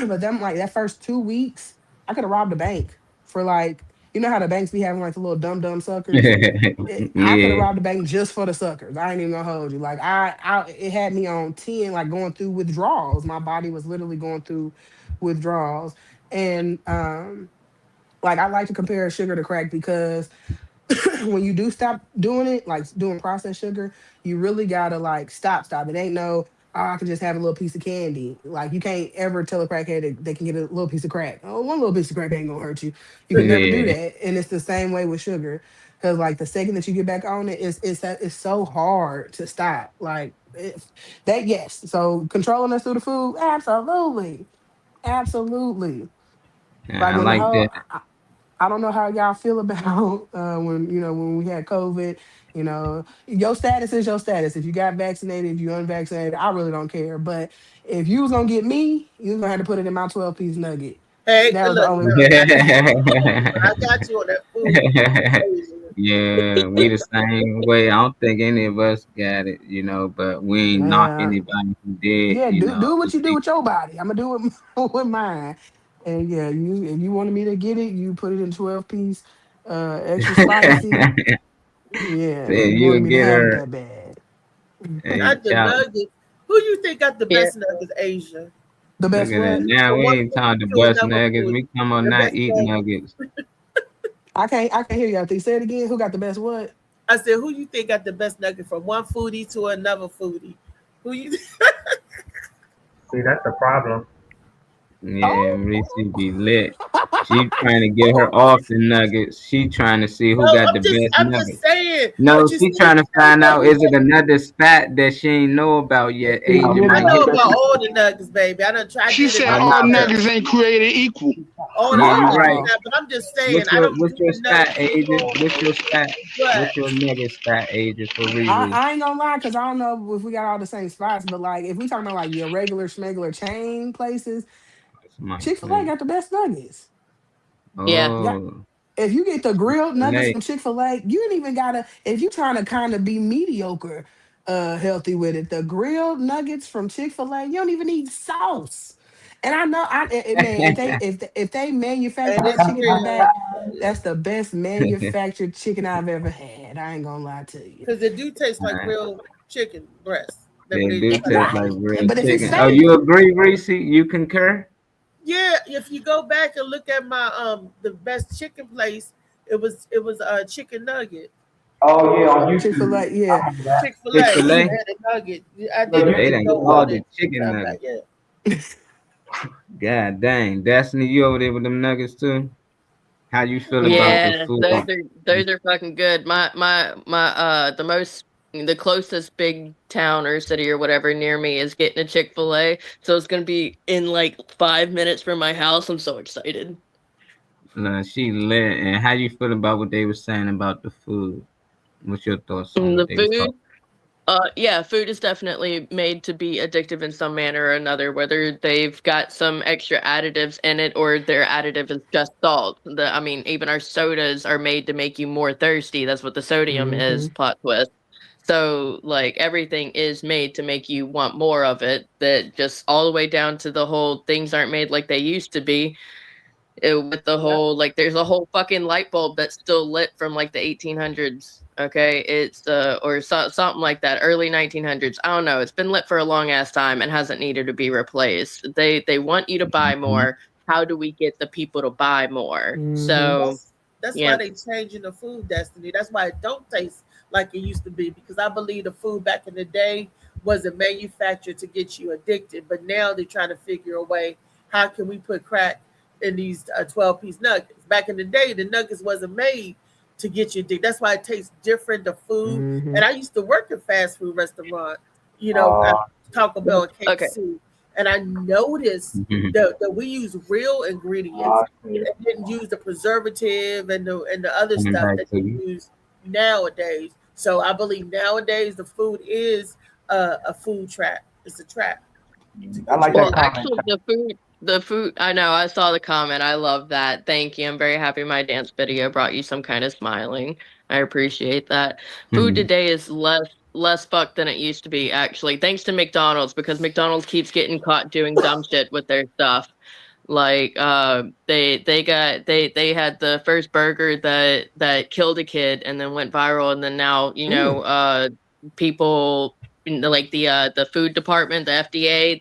But then like that first 2 weeks, I could have robbed a bank for like, you know how the banks be having like the little dumb suckers. I could have Yeah. robbed the bank just for the suckers. I ain't even gonna hold you. Like it had me on 10, like going through withdrawals. My body was literally going through withdrawals. And like I like to compare sugar to crack because when you do stop doing it, like doing processed sugar, you really gotta like stop. It ain't no, oh, I can just have a little piece of candy. Like you can't ever tell a crackhead that they can get a little piece of crack. Oh, one little piece of crack ain't gonna hurt you. You can never do Yeah. that. And it's the same way with sugar. Cause like the second that you get back on it, it's so hard to stop. Like that, yes. So controlling us through the food, absolutely. Absolutely. Like I when the like whole that. I don't know how y'all feel about when when we had COVID. Your status is your status. If you got vaccinated, if you unvaccinated, I really don't care. But if you was gonna get me, you was gonna have to put it in my 12-piece nugget. Hey, That was the look, only. I got you on that food. Yeah, we the same way. I don't think any of us got it, but we ain't knock Yeah, anybody who did, yeah. Do what you do with your body. I'm gonna do it with mine. And yeah, if you wanted me to get it, you put it in 12-piece, extra spicy. Yeah, Say if you you'll wanted me to get have it her that bad. a Not the couch. nuggets. Who you think got the Yeah. best nuggets, Asia? The Look best at that. what? Now From we one ain't food talking to to bust another nuggets. food. We come on The not best eat nuggets. nuggets. I can't hear y'all. Say it again. Who got the best what? I said, who you think got the best nugget from one foodie to another foodie? Who you? See, that's the problem. Yeah, Oh, Reese be lit. She trying to get her off the nuggets. She trying to see who No, got the best I'm just nuggets. saying. No, But you she see, trying to find out is everybody. it another spot that she ain't know about yet. See, Asia I might know hit about you. all the nuggets, baby. I done try. I She did it said Oh all all no, myself. nuggets ain't created equal. All the yeah, you I right. get oh. that, but I'm just saying I don't What's do your the nugget spot, Asia? What's your spot? but What's your nugget spot, Asia, for I, Riri? I ain't gonna lie, because I don't know if we got all the same spots, but like if we talking about like your regular schmegular chain places, That's my Chick-fil-A play. got the best nuggets. Yeah. Yeah. Oh, If you get the grilled nuggets Chick-fil-A. from Chick-fil-A, you ain't even gotta, if you trying to kind of be mediocre healthy with it, the grilled nuggets from Chick-fil-A, you don't even need sauce. And I know man, if they manufacture and that it's chicken in the real back, that's the best manufactured chicken I've ever had. I ain't gonna lie to you. because it do taste like Alright. real chicken breast. They do That's how taste they like do. Right. real But if it's chicken. Oh, fake, you agree, Reese? You concur? Yeah, if you go back and look at my the best chicken place, it was a chicken nugget. Oh yeah, on YouTube. Chick-fil-A, yeah. I remember that. Chick Fil A. Chick-fil-A? I had a nugget. I So did a They you, done video on called it it chicken sometime back. nugget. Yeah. God dang. Destiny, you over there with them nuggets too? How you feel about the Yeah, food? those are fucking good. The closest big town or city or whatever near me is getting a Chick-fil-A. So it's gonna be in like 5 minutes from my house. I'm so excited. She lit. And how you feel about what they were saying about the food? What's your thoughts on what The they was food, talking? yeah, food is definitely made to be addictive in some manner or another, whether they've got some extra additives in it or their additive is just salt. I mean, even our sodas are made to make you more thirsty. That's what the sodium Hmm. is, plot twist. So, like, everything is made to make you want more of it. That just all the way down to the whole things aren't made like they used to be. With the whole like there's a whole fucking light bulb that's still lit from like the 1800s. Okay, it's something like that, early 1900s. I don't know, it's been lit for a long ass time and hasn't needed to be replaced. They want you to buy Mhm. more. How do we get the people to buy more? Hmm. So That's why yeah. they changing the food destiny. That's why it don't taste like it used to be because I believe the food back in the day wasn't manufactured to get you addicted, but now they're trying to figure a way how can we put crack in these 12-piece nuggets. Back in the day, the nuggets wasn't made to get you addicted. That's why it tastes different. The food, Hmm. and I used to work at fast food restaurant, at uh, Taco Bell and Okay. KFC, and I noticed Mhm. that we use real ingredients shit. and didn't use the preservative and the other Coming stuff back that to they you. use nowadays. So I believe nowadays the food is a food trap. It's a trap to I get like you Well, that addicted. comment. actually, the food. I know. I saw the comment. I love that. Thank you. I'm very happy my dance video brought you some kind of smiling. I appreciate that. Food Mhm. today is less. less fucked than it used to be, actually, thanks to McDonald's, because McDonald's keeps getting caught doing dumb shit with their stuff. Like they had the first burger that killed a kid and then went viral, and then now people like the food department, the FDA,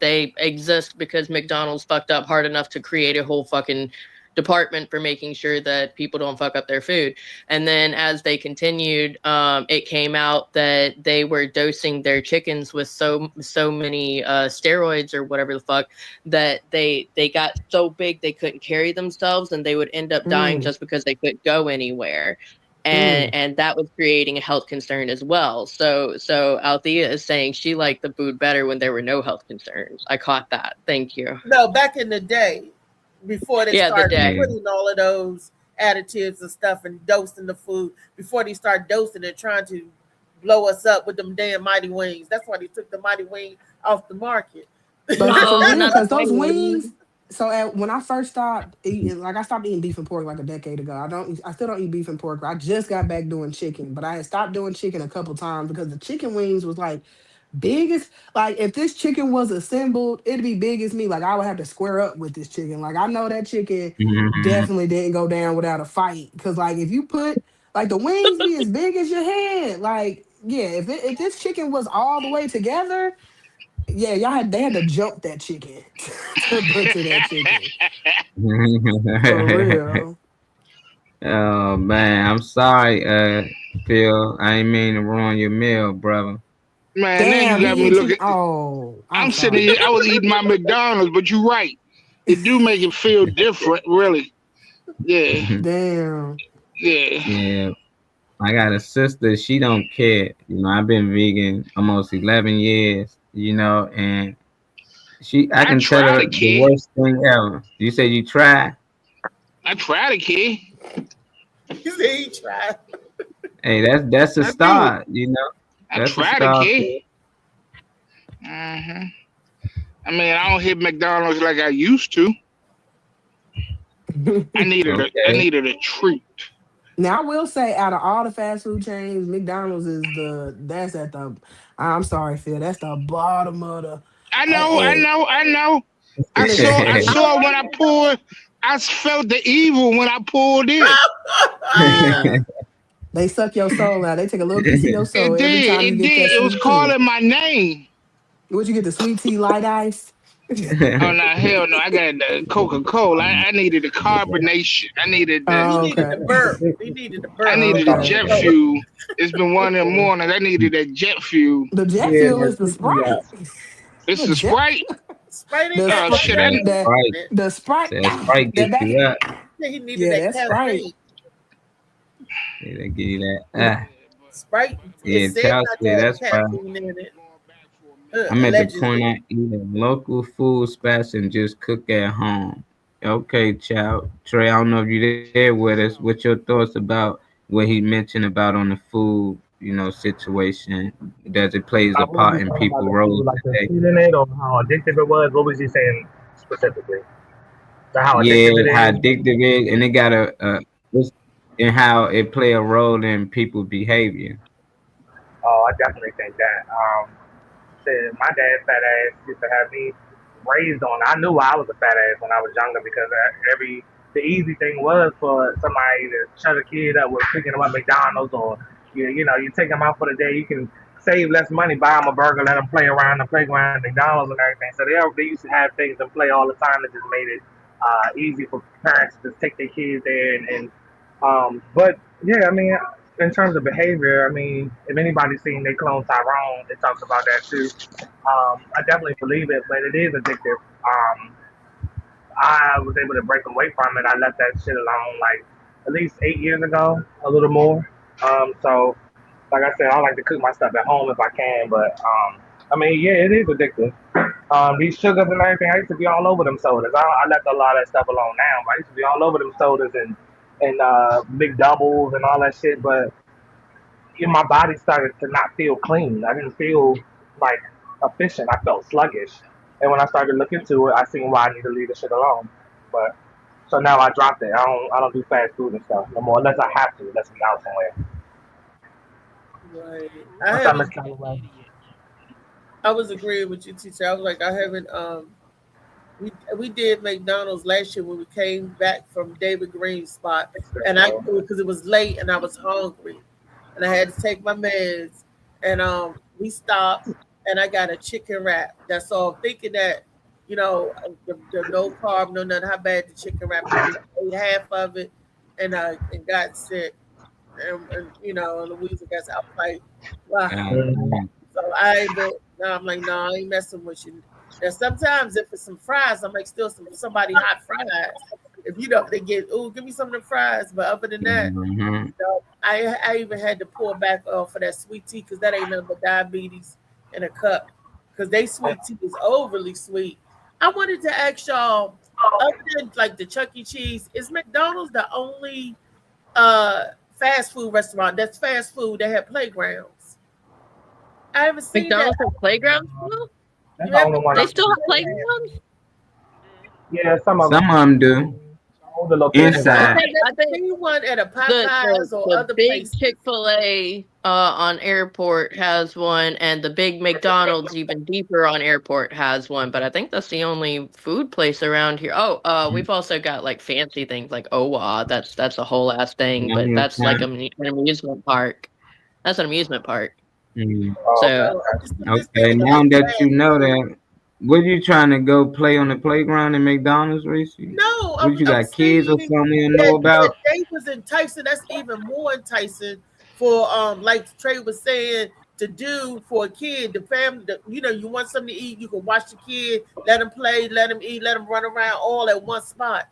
they exist because McDonald's fucked up hard enough to create a whole fucking department for making sure that people don't fuck up their food. And then as they continued, it came out that they were dosing their chickens with so many steroids or whatever the fuck, that they got so big they couldn't carry themselves, and they would end up dying just because they couldn't go anywhere. And that was creating a health concern as well. So Althea is saying she liked the food better when there were no health concerns. I caught that. Thank you. No, back in the day, before they started putting all of those additives and stuff and dosing the food, before they start dosing and trying to blow us up with them damn Mighty Wings. That's why they took the Mighty Wing off the market. Because those wings. So when I first stopped eating, like I stopped eating beef and pork like a decade ago. I still don't eat beef and pork. I just got back doing chicken, but I had stopped doing chicken a couple times because the chicken wings was like biggest. Like if this chicken was assembled, it'd be big as me. Like I would have to square up with this chicken. Like I know that chicken definitely didn't go down without a fight. Because like if you put like the wings be as big as your head. Like yeah, if this chicken was all the way together. Yeah, they had to jump that chicken to butcher that chicken. For real. Oh man, I'm sorry, Phil. I ain't mean to ruin your meal, brother. Man, now you got me looking. I'm sitting here. I was eating my McDonald's, but you're right. It do make it feel different, really. Yeah. Damn. Yeah. I got a sister. She don't care. I've been vegan almost 11 years. And I can tell her the worst thing ever. You say you tried? I tried it, kid. You say you tried. Hey, that's a start, I tried it, kid. I mean, I don't hit McDonald's like I used to. I needed a treat. Now I will say, out of all the fast food chains, McDonald's is I'm sorry, Phil, that's the bottom of the. I know. I saw when I pulled. I felt the evil when I pulled in. They suck your soul out. They take a little piece of your soul every time you get that. It was calling my name. Would you get the sweet tea light ice? Oh no, hell no! I got the Coca-Cola. I needed the carbonation. I needed the. He needed the burp. I needed the jet fuel. It's been 1 in the morning. I needed that jet fuel. The jet fuel is the Sprite. It's the Sprite. Sprite. Oh shit! The Sprite. That Sprite gets you up. He needed that Sprite. Yeah, they give you that. Sprite. Yeah, Chelsea, that's fine. I'm at the point I eat at local food spots and just cook at home. Okay, child. Trey, I don't know if you're there with us. What's your thoughts about what he mentioned about on the food, situation? Does it plays a part in people's roles today? Or how addictive it was? What was he saying specifically? How addictive it is, and it got and how it play a role in people's behavior. Oh, I definitely think that. My dad fat ass used to have me raised on. I knew I was a fat ass when I was younger because the easy thing was for somebody to shut a kid up with picking them up McDonald's, or you take them out for the day. You can save less money, buy them a burger, let them play around the playground, McDonald's and everything. So they used to have things in play all the time that just made it easy for parents to just take their kids there. But yeah, I mean, in terms of behavior, I mean, if anybody's seen They Clone Tyrone, it talks about that too. I definitely believe it, but it is addictive. I was able to break away from it. I left that shit alone like at least 8 years ago, a little more. So, like I said, I like to cook my stuff at home if I can, but I mean, yeah, it is addictive. These sugars and everything, I used to be all over them sodas. I left a lot of that stuff alone now, but I used to be all over them sodas and big doubles and all that shit, but my body started to not feel clean. I didn't feel like efficient. I felt sluggish, and when I started looking into it, I seen why I need to leave the shit alone. But so now I dropped it. I don't do fast food and stuff no more unless I have to. Let's be out somewhere. Right. What's up, Miss Calloway? I was agreeing with you, teacher. I was like, I haven't we did McDonald's last year when we came back from David Green's spot, and I because it was late and I was hungry, and I had to take my meds, and we stopped, and I got a chicken wrap. That's all, thinking that the no carb, no nothing. How bad the chicken wrap? I ate half of it, and got sick, and Louisa got sick. I was like, wow. So now I'm like, no, I ain't messing with you. And sometimes if it's some fries, I make still somebody hot fries. If they get, give me some of the fries. But other than that, I even had to pull back for that sweet tea because that ain't nothing but diabetes in a cup. Because they sweet tea is overly sweet. I wanted to ask y'all, other than like the Chuck E. Cheese, is McDonald's the only fast food restaurant that's fast food that have playgrounds? I haven't seen McDonald's that. have playgrounds still? That's the only one. They still have playgrounds? Yeah, some of them do. Older locations. Inside. I think one at a Popeyes or the other big places. Chick-fil-A on Airport has one, and the big McDonald's even deeper on Airport has one. But I think that's the only food place around here. We've also got like fancy things like Owa. That's a whole ass thing, but that's like an amusement park. That's an amusement park. So okay, now that you know that, what you trying to go play on the playground in McDonald's, Reese? No, what you got kids or something you know about? They was enticing. That's even more enticing for like Trey was saying, to do for a kid, the family. You want something to eat, you can watch the kid, let them play, let them eat, let them run around all at one spot.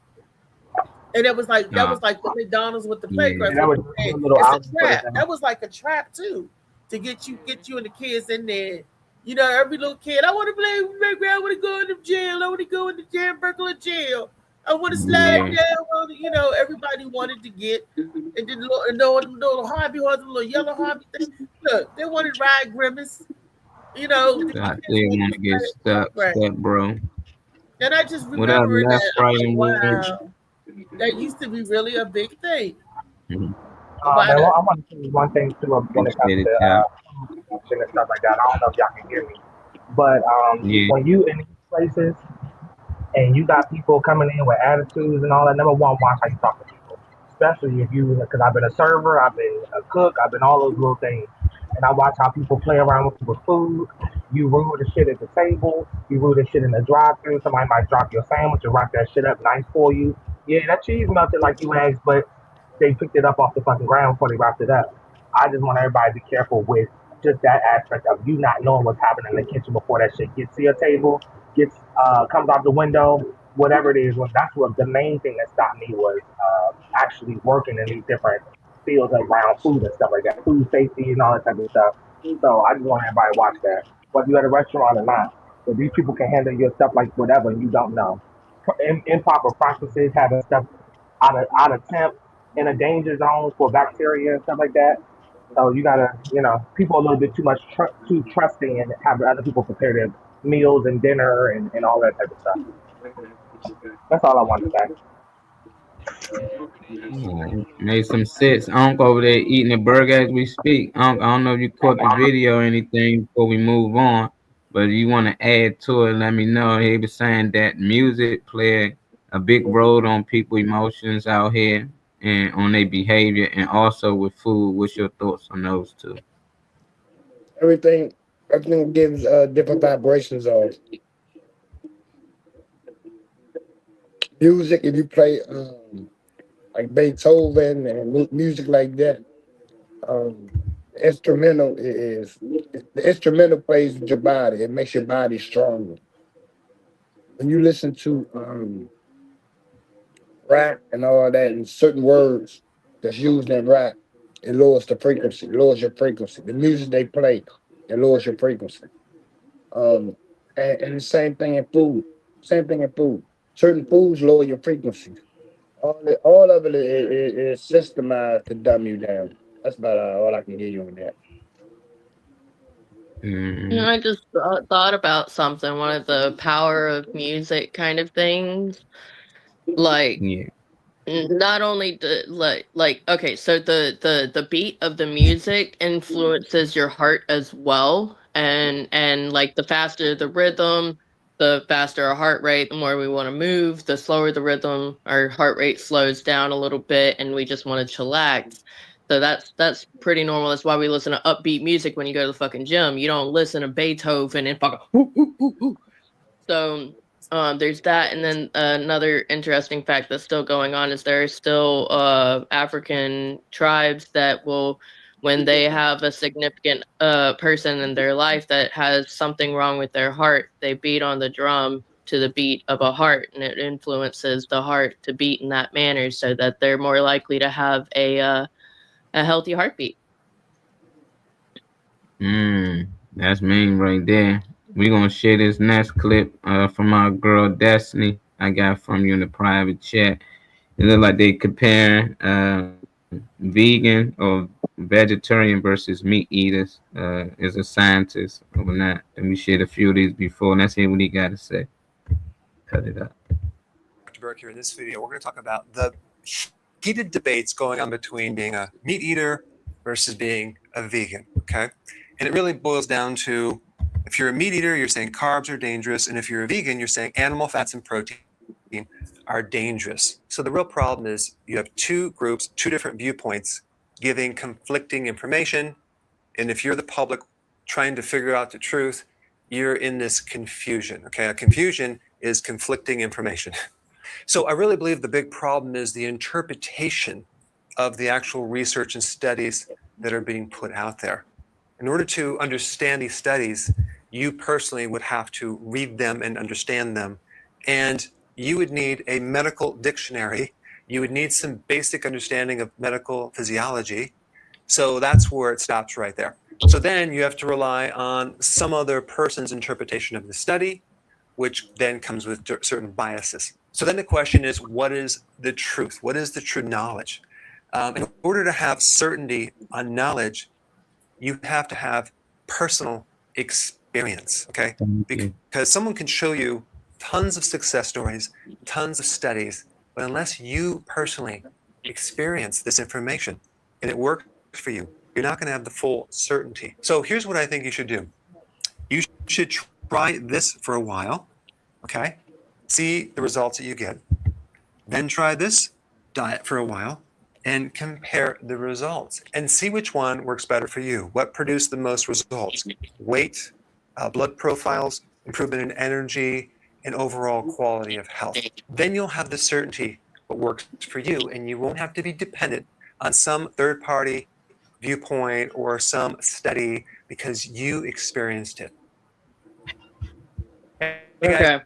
And it was like that was like the McDonald's with the playground. That was it's a trap. That was like a trap too, to get you and the kids in there. Every little kid, I want to play with my playground. I want to go into jail. I want to go into burglar jail. I want to slide down. Everybody wanted to get, and then little Harvey horse, little yellow Harvey thing. Look, they wanted to ride Grimace. They want to get stuck, bro. And I just remember that. That used to be really a big thing. I want to say one thing too when it comes to and stuff like that. I don't know if y'all can hear me, but when you in these places and you got people coming in with attitudes and all that, number one, watch how you talk to people, especially if because I've been a server, I've been a cook, I've been all those little things, and I watch how people play around with people's food. You rude the shit at the table, you rude the shit in the drive-thru. Somebody might drop your sandwich and wrap that shit up nice for you. Yeah, that cheese melted like you asked, but they picked it up off the fucking ground before they wrapped it up. I just want everybody to be careful with just that aspect of you not knowing what's happening in the kitchen before that shit gets to your table, comes out the window, whatever it is. That's what the main thing that stopped me was actually working in these different fields around food and stuff like that, food safety and all that type of stuff. So I just want everybody to watch that, whether you're at a restaurant or not. But these people can handle your stuff like whatever, and you don't know. Improper practices, having stuff out of temp in a danger zone for bacteria and stuff like that. So you gotta, people are a little bit too trusting and have other people prepare their meals and dinner and all that type of stuff. That's all I wanted to say. Made some sense. Unc over there eating a burger as we speak. Unc, I don't know if you caught the video or anything before we move on, but if you want to add to it, let me know. He was saying that music played a big role on people's emotions out here and on their behavior, and also with food. What's your thoughts on those two? Everything gives different vibrations of music. If you play like Beethoven and music like that, the instrumental plays with your body. It makes your body stronger. When you listen to rap and all that, and certain words that's used in rap, it lowers the frequency, lowers your frequency. The music they play, it lowers your frequency. And the same thing in food. Certain foods lower your frequency. All of it is systemized to dumb you down. That's about all I can give you on that. I just thought about something. One of the power of music kind of things, like Not only like okay, so the beat of the music influences your heart as well, and like the faster the rhythm, the faster our heart rate, the more we want to move. The slower the rhythm, our heart rate slows down a little bit, and we just want to chillax. So that's pretty normal. That's why we listen to upbeat music when you go to the fucking gym. You don't listen to Beethoven and fucking whoo, whoo, whoo, whoo. So there's that, and then another interesting fact that's still going on is there are still African tribes that will, when they have a significant person in their life that has something wrong with their heart, they beat on the drum to the beat of a heart, and it influences the heart to beat in that manner, so that they're more likely to have a healthy heartbeat. That's mean right there. We're gonna share this next clip from our girl Destiny. I got from you in the private chat. It look like they comparing vegan or vegetarian versus meat eaters. As a scientist on that. And we shared a few of these before. Let's hear what he got to say. Cut it up. Dr. Burke here in this video. We're going to talk about the heated debates going on between being a meat eater versus being a vegan. Okay. And it really boils down to, if you're a meat eater, you're saying carbs are dangerous. And if you're a vegan, you're saying animal fats and protein are dangerous. So the real problem is you have two groups, two different viewpoints giving conflicting information. And if you're the public trying to figure out the truth, you're in this confusion. Okay. A confusion is conflicting information. So I really believe the big problem is the interpretation of the actual research and studies that are being put out there. In order to understand these studies, you personally would have to read them and understand them. And you would need a medical dictionary. You would need some basic understanding of medical physiology. So that's where it stops right there. So then you have to rely on some other person's interpretation of the study, which then comes with certain biases. So then the question is, what is the truth? What is the true knowledge? In order to have certainty on knowledge, you have to have personal experience, okay? Because someone can show you tons of success stories, tons of studies, but unless you personally experience this information and it works for you, you're not going to have the full certainty. So here's what I think you should do. You should try this for a while, okay? See the results that you get. Then try this diet for a while and compare the results and see which one works better for you. What produced the most results? Weight, blood profiles, improvement in energy, and overall quality of health. Then you'll have the certainty what works for you, and you won't have to be dependent on some third-party viewpoint or some study because you experienced it. Hey guys. Okay.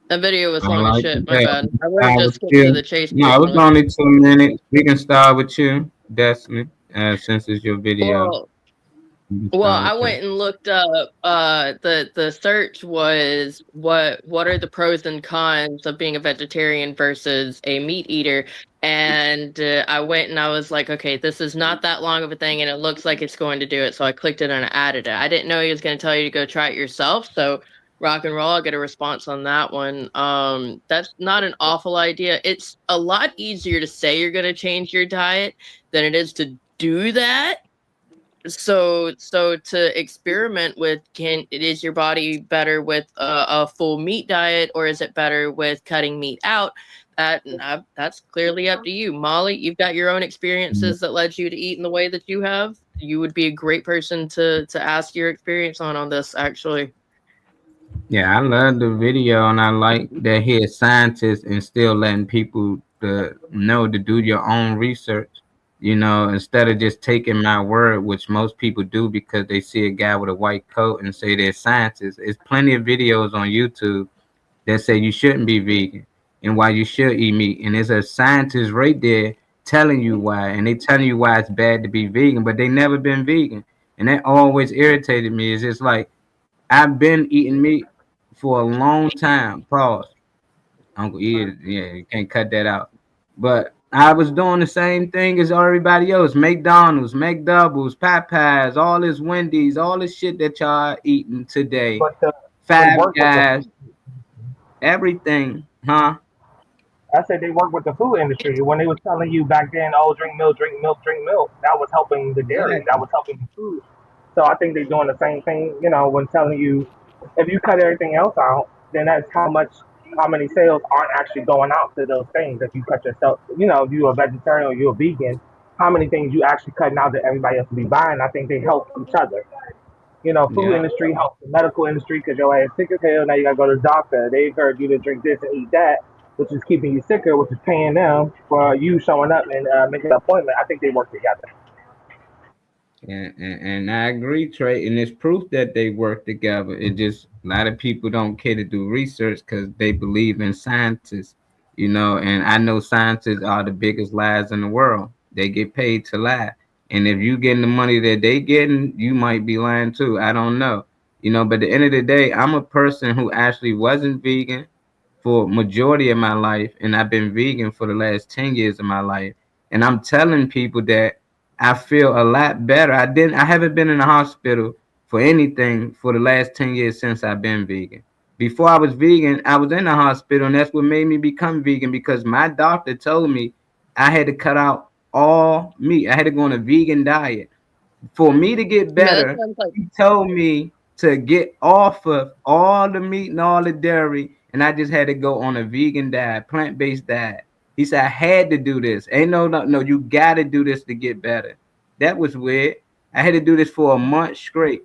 That video was long as shit. My bad. I would Start have with just skipped you. to the chase. No, it was only 2 minutes. We can start with you, Destiny, since it's your video. Well, I went and looked up. The search was what are the pros and cons of being a vegetarian versus a meat eater, and I went and I was like, okay, this is not that long of a thing, and it looks like it's going to do it. So I clicked it and I added it. I didn't know he was going to tell you to go try it yourself. So rock and roll, I'll get a response on that one. That's not an awful idea. It's a lot easier to say you're going to change your diet than it is to do that. So to experiment with, is your body better with a full meat diet, or is it better with cutting meat out? That's clearly up to you. Molly, you've got your own experiences that led you to eat in the way that you have. You would be a great person to ask your experience on this, actually. Yeah, I love the video, and I like that he is scientist and still letting people know to do your own research. You know, instead of just taking my word, which most people do because they see a guy with a white coat and say they're scientists. There's plenty of videos on YouTube that say you shouldn't be vegan and why you should eat meat. And there's a scientist right there telling you why, and they telling you why it's bad to be vegan, but they never been vegan. And that always irritated me. Is just like, I've been eating meat for a long time. Pause. Uncle E, yeah, you can't cut that out. But I was doing the same thing as everybody else. McDonald's, McDoubles, Popeyes, all this Wendy's, all this shit that y'all eating today. Five Guys, everything, huh? I said they work with the food industry. When they was telling you back then, oh, drink milk, drink milk, drink milk, that was helping the dairy. That Exactly. was helping the food. So I think they're doing the same thing, when telling you if you cut everything else out, then that's how many sales aren't actually going out to those things. If you cut yourself, if you're a vegetarian or you're a vegan, how many things you actually cutting out that everybody else will be buying? I think they help each other. Food Yeah. industry helps the medical industry because your ass sick as hell. Now you gotta go to the doctor. They encourage you to drink this and eat that, which is keeping you sicker, which is paying them for you showing up and making an appointment. I think they work together. And I agree, Trey, and it's proof that they work together. It just a lot of people don't care to do research because they believe in scientists, and I know scientists are the biggest liars in the world. They get paid to lie. And if you getting the money that they getting, you might be lying too. I don't know. But at the end of the day, I'm a person who actually wasn't vegan for majority of my life, and I've been vegan for the last 10 years of my life. And I'm telling people that I feel a lot better. I haven't been in the hospital for anything for the last 10 years since I've been vegan. Before I was vegan, I was in the hospital, and that's what made me become vegan because my doctor told me I had to cut out all meat. I had to go on a vegan diet. For me to get Yeah, that better, sounds like he told me to get off of all the meat and all the dairy, and I just had to go on a vegan diet, plant-based diet. He said I had to do this. Ain't no, you gotta do this to get better. That was weird. I had to do this for a month straight.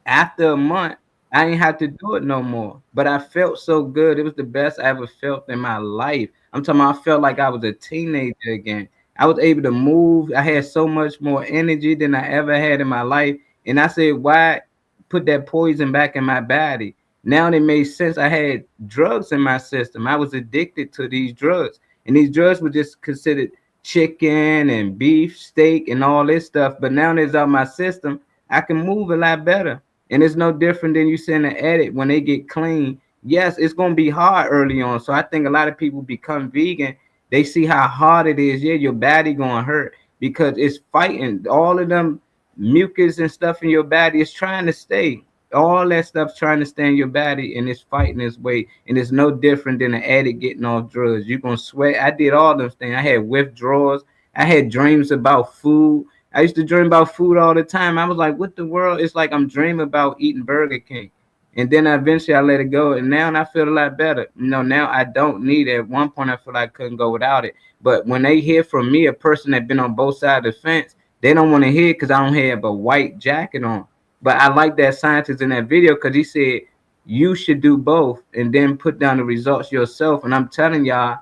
After a month, I ain't have to do it no more. But I felt so good. It was the best I ever felt in my life. I'm talking about I felt like I was a teenager again. I was able to move. I had so much more energy than I ever had in my life. And I said, why put that poison back in my body? Now it made sense. I had drugs in my system. I was addicted to these drugs. And these drugs were just considered chicken and beef, steak, and all this stuff. But now that it's out my system, I can move a lot better. And it's no different than you send an edit when they get clean. Yes, it's going to be hard early on. So I think a lot of people become vegan. They see how hard it is. Yeah, your body going to hurt because it's fighting. All of them mucus and stuff in your body is trying to stay. All that stuff's trying to stay in your body and it's fighting its way. And it's no different than an addict getting off drugs. You're going to sweat. I did all those things. I had withdrawals. I had dreams about food. I used to dream about food all the time. I was like, what the world? It's like I'm dreaming about eating Burger King. And then eventually I let it go. And now I feel a lot better. Now I don't need it. At one point, I feel like I couldn't go without it. But when they hear from me, a person that's been on both sides of the fence, they don't want to hear it because I don't have a white jacket on. But I like that scientist in that video because he said, you should do both and then put down the results yourself. And I'm telling y'all,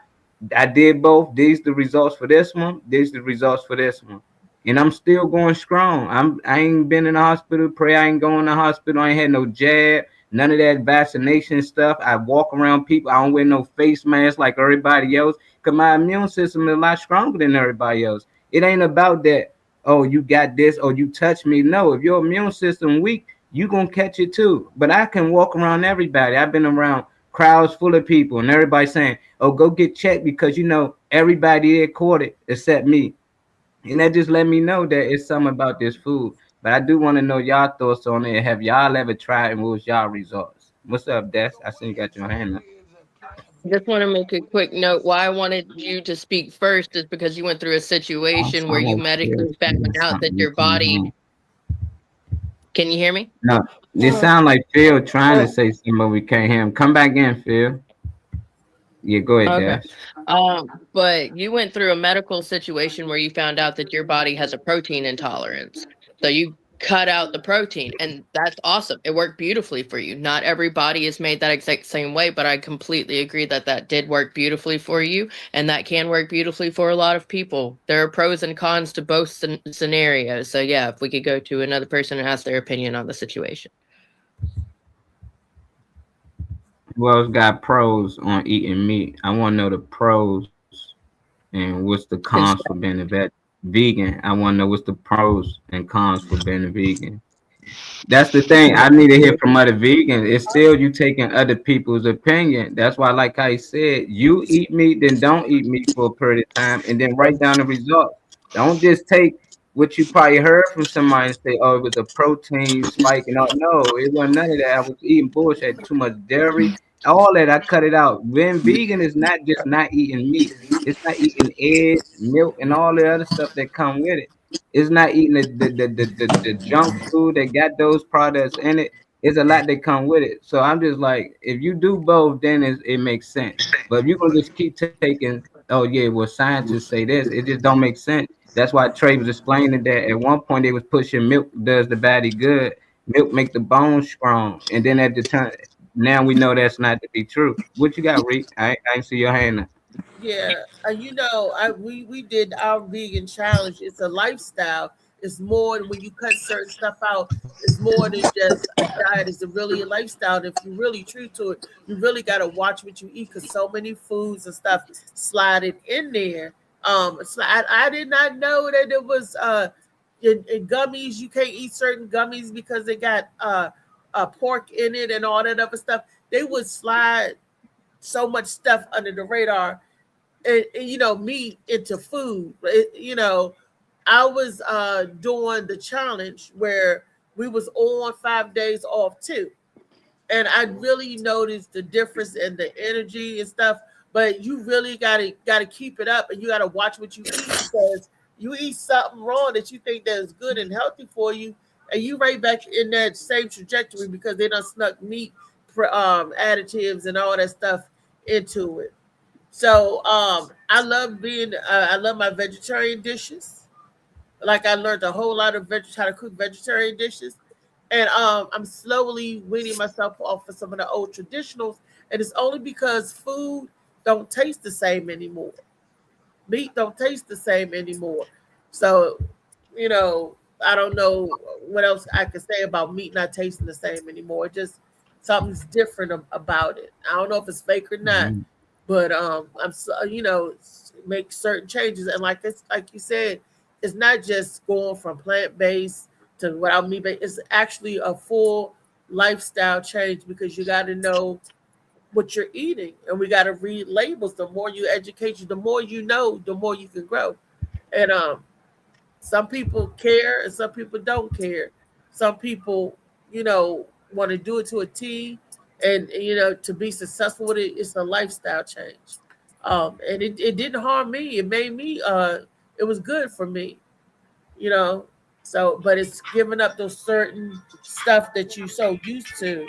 I did both. These the results for this one. These the results for this one. And I'm still going strong. I ain't been in the hospital. Pray I ain't going to the hospital. I ain't had no jab, none of that vaccination stuff. I walk around people. I don't wear no face mask like everybody else because my immune system is a lot stronger than everybody else. It ain't about that, oh, you got this or you touch me. No, if your immune system weak, you going to catch it too. But I can walk around everybody. I've been around crowds full of people and everybody saying, oh, go get checked because, everybody there caught it except me. And that just let me know that it's something about this food. But I do want to know y'all thoughts on it. Have y'all ever tried and what was y'all results? What's up, Des? I see you got your hand up. Just want to make a quick note. Why I wanted you to speak first is because you went through a situation where you medically found out that your body. Can you hear me? No, it sounds like Phil trying to say something, but we can't hear him. Come back in, Phil. Yeah, go ahead, Okay. Dash. But you went through a medical situation where you found out that your body has a protein intolerance. So you cut out the protein, and that's awesome. It worked beautifully for you. Not every body is made that exact same way, but I completely agree that that did work beautifully for you, and that can work beautifully for a lot of people. There are pros and cons to both scenarios. So yeah, if we could go to another person and ask their opinion on the situation. Who else got pros on eating meat? I want to know the pros and what's the cons for being a vegan. I want to know what's the pros and cons for being a vegan. That's the thing. I need to hear from other vegans. It's still you taking other people's opinion. That's why, like I said, you eat meat, then don't eat meat for a period of time, and then write down the results. Don't just take what you probably heard from somebody and say, oh, it was a protein spike. And all. No, it wasn't none of that. I was eating bullshit, too much dairy. all that. I cut it out. Being vegan is not just not eating meat. It's not eating eggs, milk, and all the other stuff that come with it. It's not eating the junk food that got those products in it. It's a lot that come with it. So I'm just like, if you do both, then it makes sense. But if you're gonna just keep taking, oh yeah, well scientists say this, it just don't make sense. That's why Trey was explaining that at one point they was pushing milk does the body good, milk make the bones strong, and then at the time now we know that's not to be true. What you got, Reek? I ain't see your hand up. Yeah, you know, we did our vegan challenge. It's a lifestyle. It's more when you cut certain stuff out. It's more than just a diet. It's really a lifestyle. And if you're really true to it, you really got to watch what you eat because so many foods and stuff slided in there. So I did not know that it was in gummies. You can't eat certain gummies because they got pork in it and all that other stuff. They would slide so much stuff under the radar and you know, meat into food. You know, I was doing the challenge where we was on 5 days off too. And I really noticed the difference in the energy and stuff. But you really gotta keep it up and you gotta watch what you eat because you eat something wrong that you think that is good and healthy for you, and you right back in that same trajectory because they done snuck meat additives and all that stuff into it. So I love my vegetarian dishes. Like I learned a whole lot of how to cook vegetarian dishes, and I'm slowly weaning myself off of some of the old traditionals. And it's only because food don't taste the same anymore. Meat don't taste the same anymore. So, you know, I don't know what else I can say about meat not tasting the same anymore. It just something's different about it. I don't know if it's fake or not, Mhm. but I'm so, you know, make certain changes. And like it's like you said, it's not just going from plant based to without meat based. It's actually a full lifestyle change because you got to know what you're eating, and we got to read labels. The more you educate you, the more you know, the more you can grow. And some people care, and some people don't care. Some people, you know, want to do it to a T, and you know, to be successful with it, it's a lifestyle change. And it didn't harm me. It made me. It was good for me, you know. So, but it's giving up those certain stuff that you so used to.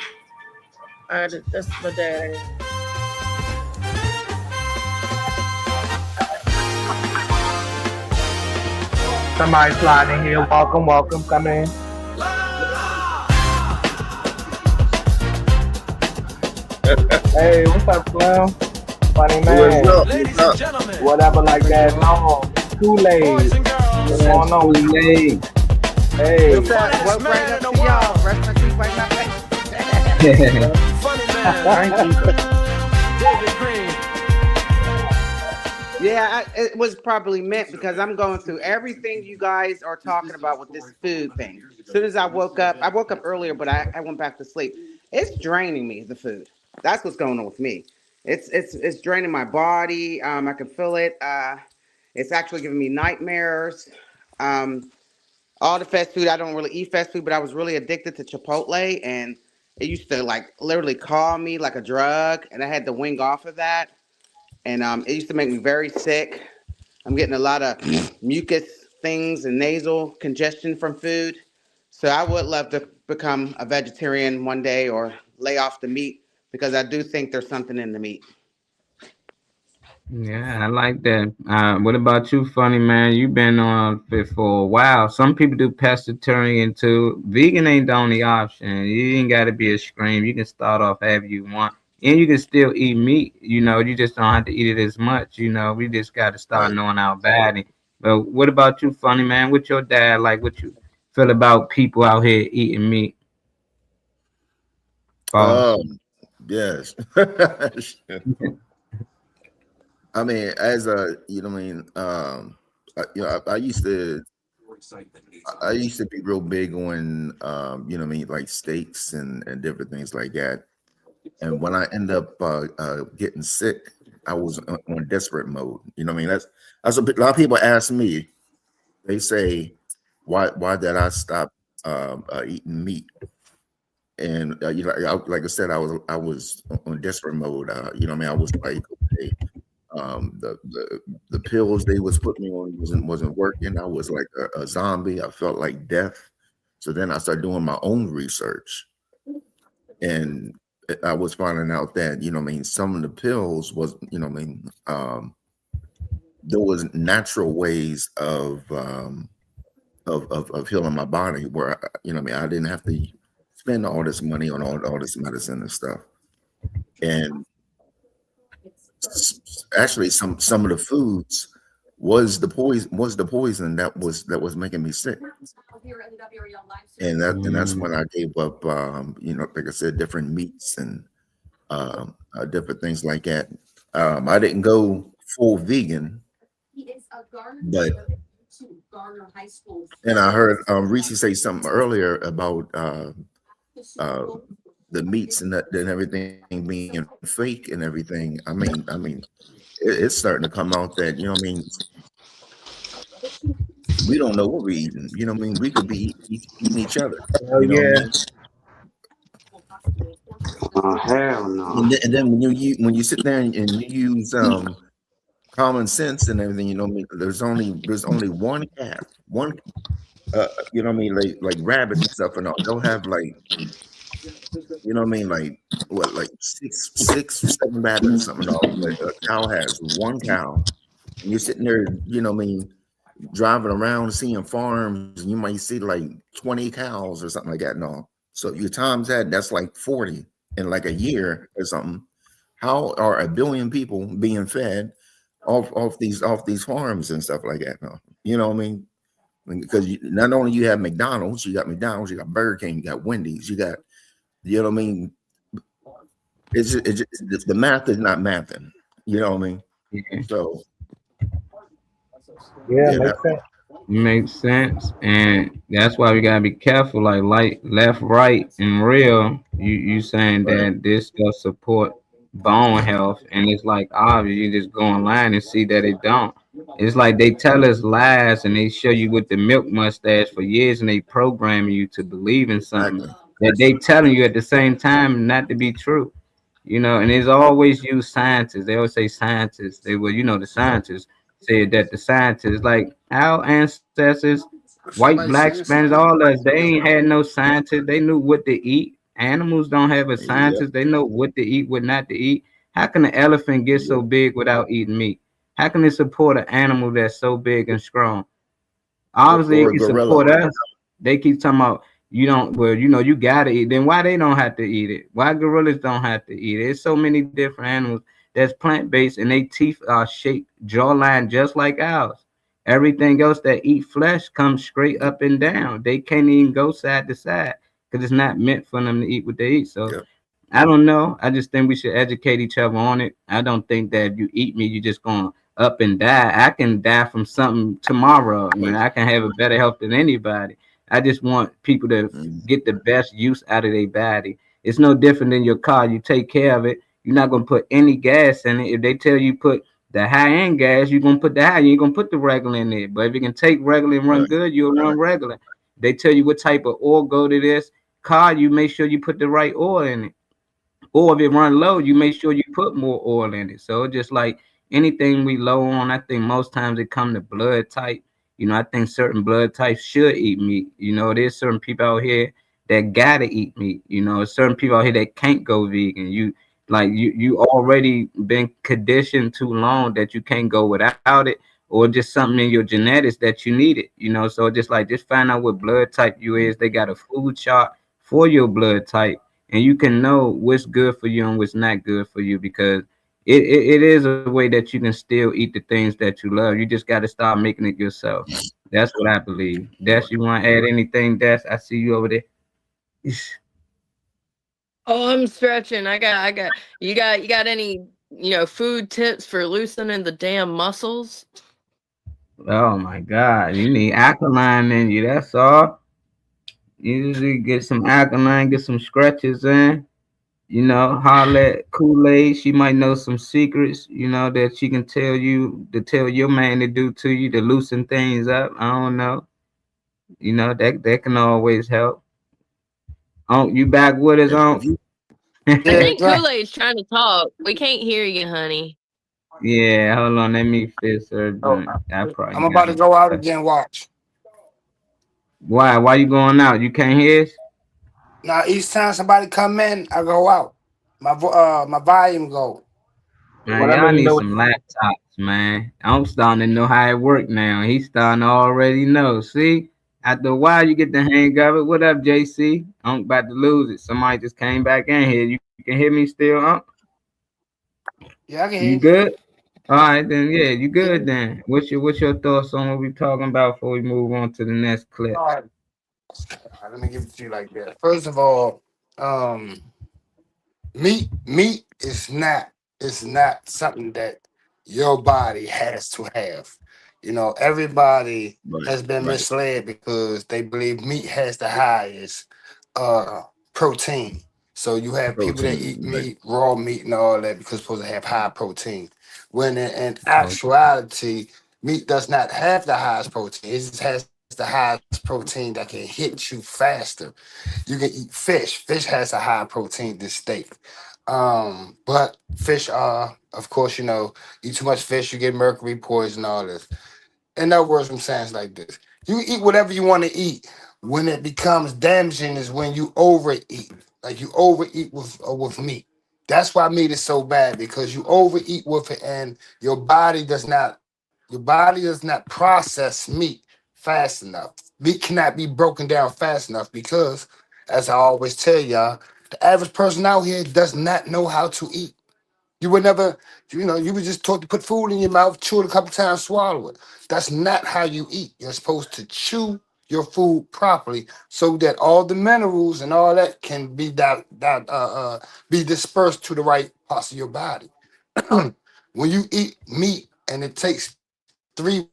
That's my dad. Somebody sliding in here. Welcome, welcome. Come in. Hey, what's up, Slim? Funny man. What's up? Whatever like that. No. Kool-Aid. What's going on? Kool-Aid. Hey. What's up? What right up to y'all? Rest my teeth like my face. Thank you. Yeah, it was probably meant because I'm going through everything you guys are talking about with this food thing. As soon as I woke up earlier, but I went back to sleep. It's draining me, the food. That's what's going on with me. It's draining my body. I can feel it. It's actually giving me nightmares. All the fast food, I don't really eat fast food, but I was really addicted to Chipotle, and it used to like literally call me like a drug, and I had to wing off of that. And it used to make me very sick. I'm getting a lot of mucus things and nasal congestion from food. So I would love to become a vegetarian one day or lay off the meat because I do think there's something in the meat. Yeah, I like that. What about you, funny man? You've been on it for a while. Some people do pescatarian too. Vegan ain't the only option. You ain't got to be a scream. You can start off however you want, and you can still eat meat. You know, you just don't have to eat it as much. You know, we just got to start knowing our body. But what about you, funny man? What's your dad like? What you feel about people out here eating meat? Pause. Yes. I mean, as a, you know, what I mean, you know, I used to be real big on, you know, what I mean, like steaks and different things like that. And when I end up getting sick, I was on desperate mode. You know, what I mean, that's a lot of people ask me. They say, why did I stop eating meat? and you know, like I said, I was on desperate mode. You know, what I mean, I was like, okay, the pills they was putting me on wasn't working. I was like a zombie. I felt like death. So then I started doing my own research, and I was finding out that, you know, what I mean, some of the pills was, you know, what I mean, there was natural ways of healing my body where, you know, what I mean, I didn't have to spend all this money on all this medicine and stuff. And actually, some of the foods was the poison that was making me sick. And that's when I gave up, you know, like I said, different meats and different things like that. I didn't go full vegan, but and I heard Reese say something earlier about the meats and everything being fake and everything. I mean, it's starting to come out that, you know what I mean, we don't know what we're eating. You know what I mean? We could be eating each other. Oh, You know yeah. what I mean? Oh, hell no. And then when you sit there and you use common sense and everything, you know what I mean, there's only one calf, one you know what I mean, like rabbits and stuff, and all they'll have like, you know what I mean, like what, like six, 7 rabbits, something all. But a cow has one cow, and you're sitting there, you know what I mean, driving around seeing farms, and you might see like 20 cows or something like that. No, so you times that's like 40 in like a year or something. How are 1 billion people being fed off these farms and stuff like that? No, you know what I mean? Because not only you have McDonald's, you got Burger King, you got Wendy's, you got, you know what I mean? It's just, the math is not mathing. You know what I mean? Yeah. So Yeah, makes sense. Makes sense, and that's why we gotta be careful. Like left, right, and real. You saying that this stuff support bone health, and it's like obvious. You just go online and see that it don't. It's like they tell us lies, and they show you with the milk mustache for years, and they program you to believe in something that they telling you at the same time not to be true. You know, and it's always use scientists. They always say scientists. They will, you know, the scientists said that the scientists, like our ancestors, white, black, Spanish, all us, they ain't had no scientists. They knew what to eat. Animals don't have a scientist. They know what to eat, what not to eat. How can an elephant get so big without eating meat? How can it support an animal that's so big and strong? Obviously, it can support us. They keep talking about you don't, well, you know, you gotta eat. Then why they don't have to eat it? Why gorillas don't have to eat it? There's so many different animals that's plant-based, and their teeth are shaped, jawline just like ours. Everything else that eat flesh comes straight up and down. They can't even go side to side because it's not meant for them to eat what they eat. So I don't know. I just think we should educate each other on it. I don't think that if you eat me, you're just going up and die. I can die from something tomorrow. I mean, I can have a better health than anybody. I just want people to get the best use out of their body. It's no different than your car. You take care of it. You're not going to put any gas in it. If they tell you put the high-end gas, you're going to put the high. You ain't going to put the regular in there. But if you can take regular and run good, you'll run regular. They tell you what type of oil go to this car, you make sure you put the right oil in it. Or if it run low, you make sure you put more oil in it. So just like anything we low on, I think most times it come to blood type. You know, I think certain blood types should eat meat. You know, there's certain people out here that gotta eat meat. You know, certain people out here that can't go vegan. You already been conditioned too long that you can't go without it, or just something in your genetics that you need it. You know, so just find out what blood type you is. They got a food chart for your blood type, and you can know what's good for you and what's not good for you, because it is a way that you can still eat the things that you love. You just got to start making it yourself. That's what I believe. Des, you want to add anything, Des? I see you over there. Oh, I'm stretching. I got you got any, you know, food tips for loosening the damn muscles? Oh my God, you need alkaline in you. That's all. You just get some alkaline, get some stretches in. You know, holler at Kool-Aid. She might know some secrets, you know, that she can tell you, to tell your man to do to you to loosen things up. I don't know. You know, that can always help. You back with us, I think Kool-Aid's trying to talk. We can't hear you, honey. Yeah, hold on. Let me fix her. I'm about to go out again. Watch. Why? Why you going out? You can't hear us? Now each time somebody come in, I go out. My volume go. Man, y'all need some laptops, man. I'm starting to know how it works now. He's starting to already know. See? After a while, you get the hang of it. What up, JC? I'm about to lose it. Somebody just came back in here. You can hear me still, huh? Yeah, I can hear you. Good? All right, then. Yeah, you good then. What's your thoughts on what we talking about before we move on to the next clip? All right, let me give it to you like that. First of all, meat is not something that your body has to have. You know, everybody has been misled because they believe meat has the highest protein. So you have people that eat meat, raw meat, and all that because it's supposed to have high protein. When in actuality, meat does not have the highest protein. It just has the highest protein that can hit you faster. You can eat fish. Fish has a higher protein than steak. But fish are, of course, you know, eat too much fish, you get mercury poison, all this. In other words, I'm saying it's like this. You eat whatever you want to eat. When it becomes damaging is when you overeat. Like you overeat with meat. That's why meat is so bad, because you overeat with it and your body does not process meat fast enough. Meat cannot be broken down fast enough because, as I always tell y'all, the average person out here does not know how to eat. You would never, you would just taught to put food in your mouth, chew it a couple times, swallow it. That's not how you eat. You're supposed to chew your food properly so that all the minerals and all that can be be dispersed to the right parts of your body. When you eat meat and it takes 3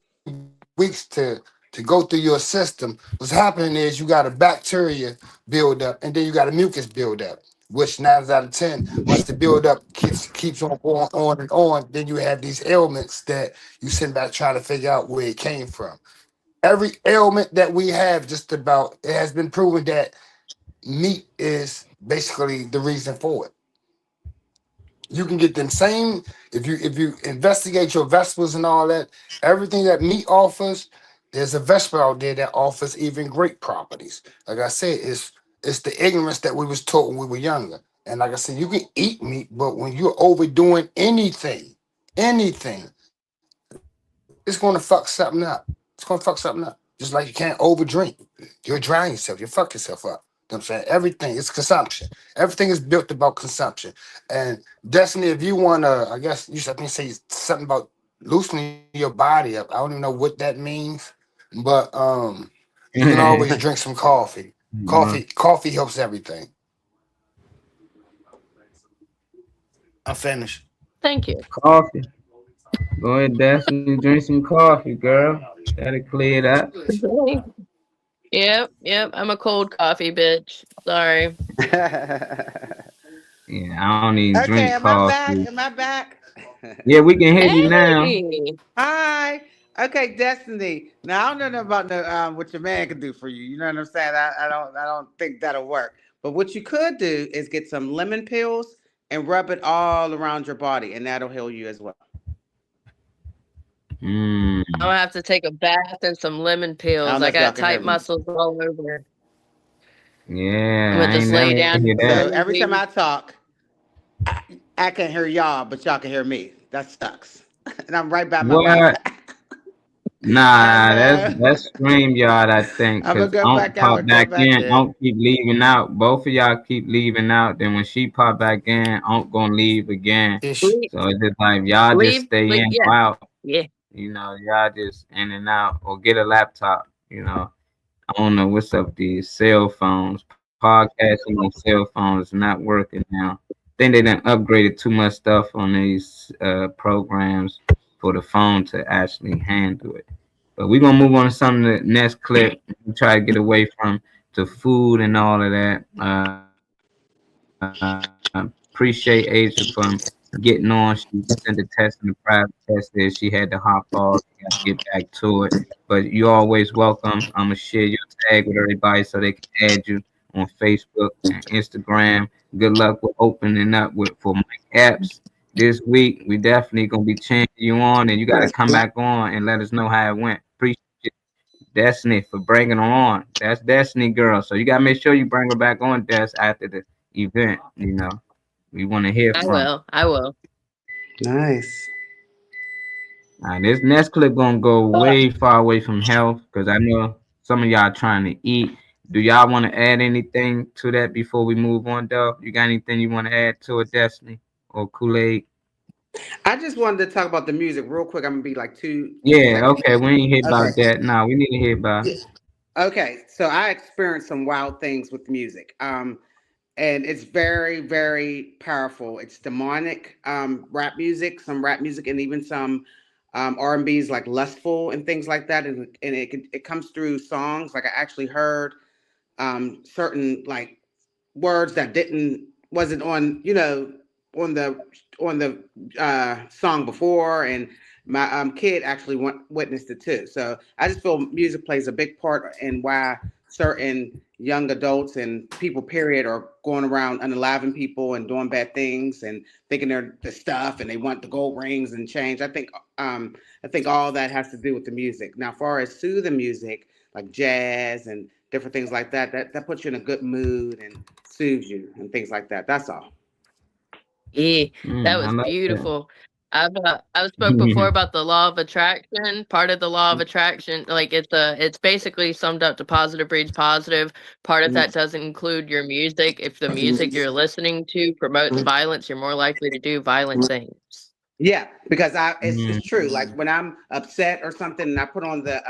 weeks to go through your system, what's happening is you got a bacteria build up and then you got a mucus build up, which 9 out of 10, once the build up keeps on and on, then you have these ailments that you sit back trying to figure out where it came from. Every ailment that we have, just about, it has been proven that meat is basically the reason for it. You can get them same if you investigate your vegetables and all that, everything that meat offers, there's a vegetable out there that offers even great properties. Like I said, it's the ignorance that we was taught when we were younger. And like I said, you can eat meat, but when you're overdoing anything, it's going to fuck something up. It's going to fuck something up. Just like you can't overdrink. You'll drown yourself. You fuck yourself up. You know what I'm saying? Everything is consumption. Everything is built about consumption. And Destiny, if you want to, I guess you should say something about loosening your body up. I don't even know what that means, but you can always drink some coffee. Coffee helps everything. I'm finished. Thank you. Coffee. Go ahead, Destiny, drink some coffee, girl. That'll clear it up. Yep. I'm a cold coffee bitch. Sorry. Yeah, I don't even drink coffee. Am I back? Yeah, we can hear you now. Hi. Okay, Destiny. Now I don't know about what your man can do for you. You know what I'm saying? I don't think that'll work. But what you could do is get some lemon pills and rub it all around your body, and that'll heal you as well. I'm gonna have to take a bath and some lemon pills. I got tight muscles all over. Yeah, I'm gonna just lay down. So every time I talk, I can hear y'all, but y'all can hear me. That sucks. And I'm right by my mic. Nah, that's StreamYard, I think. I'm gonna go back pop out. back in. Don't keep leaving out. Both of y'all keep leaving out. Then when she pop back in, I'm gonna leave again. So it's just like y'all just stay in or out. Yeah. You know, y'all just in and out, or get a laptop. You know, I don't know what's up with these cell phones. Podcasting on cell phones is not working now. I think they done upgraded too much stuff on these programs for the phone to actually handle it. But we're gonna move on to some of the next clip. We try to get away from the food and all of that. Appreciate Asia from getting on. She sent the test and the private test there. She had to hop off. Got to get back to it. But you're always welcome. I'm gonna share your tag with everybody so they can add you on Facebook and Instagram. Good luck with opening up for Mike Epps this week. We definitely gonna be changing you on, and you got to come back on and let us know how it went. Appreciate you, Destiny, for bringing her on. That's Destiny girl. So you gotta make sure you bring her back on, Des, after the event. You know, we want to hear from her. I will. Nice. This next clip gonna go way far away from health because I know some of y'all trying to eat. Do y'all want to add anything to that before we move on, though? You got anything you want to add to it, Destiny or Kool-Aid? I just wanted to talk about the music real quick. I'm gonna be like 2 Yeah, seconds. okay. We ain't hear about that. No, we need to hear about it. Okay, so I experienced some wild things with music. And it's very, very powerful. It's demonic rap music, some rap music, and even some R&B's like lustful and things like that. And it comes through songs. Like I actually heard certain like words that wasn't on, on the song before, and my kid actually witnessed it too. So I just feel music plays a big part in why certain young adults and people period are going around unaliving people and doing bad things and thinking they're the stuff and they want the gold rings and change. I think all that has to do with the music. Now, as far as soothing music like jazz and different things like that, that puts you in a good mood and soothes you and things like that. That's all. Yeah, that was like beautiful. I've spoke before about the law of attraction. Part of the law of attraction, like it's basically summed up to positive breeds positive. Part of that doesn't include your music. If the music you're listening to promotes violence, you're more likely to do violent things. Yeah, because it's true. Like when I'm upset or something and I put on the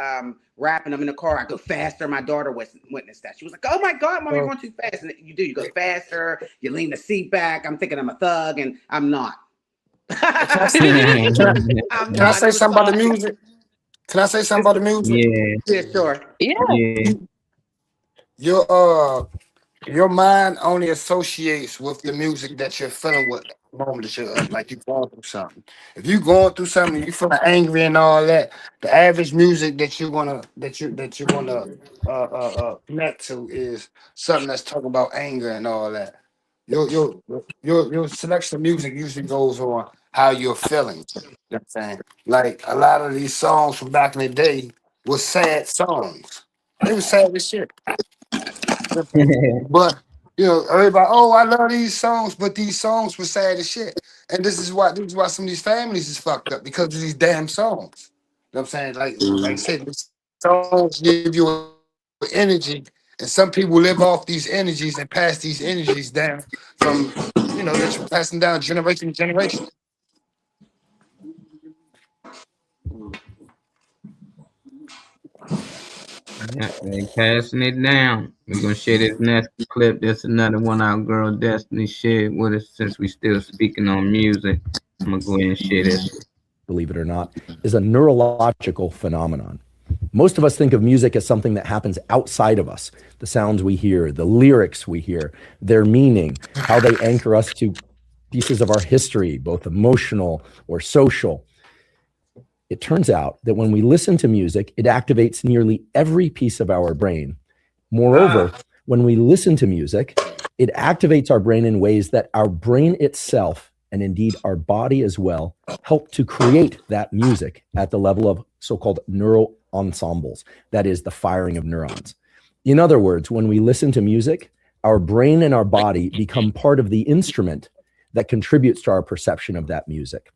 rap and I'm in the car, I go faster. My daughter witnessed that. She was like, "Oh my God, Mom, you're going too fast." And you go faster. You lean the seat back. I'm thinking I'm a thug, and I'm not. Can I say something about the music? Can I say something about the music? Yeah, sure. Yeah. Your mind only associates with the music that you're feeling with the moment that you're like you're going through something. If you're going through something, you feeling angry and all that, the average music that you're gonna connect to is something that's talking about anger and all that. Your selection of music usually goes on how you're feeling. You know what I'm saying? Like a lot of these songs from back in the day were sad songs. They were sad as shit. But everybody, I love these songs, but these songs were sad as shit. And this is why some of these families is fucked up because of these damn songs. You know what I'm saying? Like I said, these songs give you energy, and some people live off these energies and pass these energies down from that you're passing down generation to generation. Yeah, they passing it down. We're gonna share this next clip. That's another one our girl Destiny shared with us since we still speaking on music. I'm gonna go ahead and share this. Believe it or not, is a neurological phenomenon. Most of us think of music as something that happens outside of us. The sounds we hear, the lyrics we hear, their meaning, how they anchor us to pieces of our history, both emotional or social. It turns out that when we listen to music, it activates nearly every piece of our brain. Moreover, when we listen to music, it activates our brain in ways that our brain itself, and indeed our body as well, help to create that music at the level of so-called neural ensembles. That is the firing of neurons. In other words, when we listen to music, our brain and our body become part of the instrument that contributes to our perception of that music.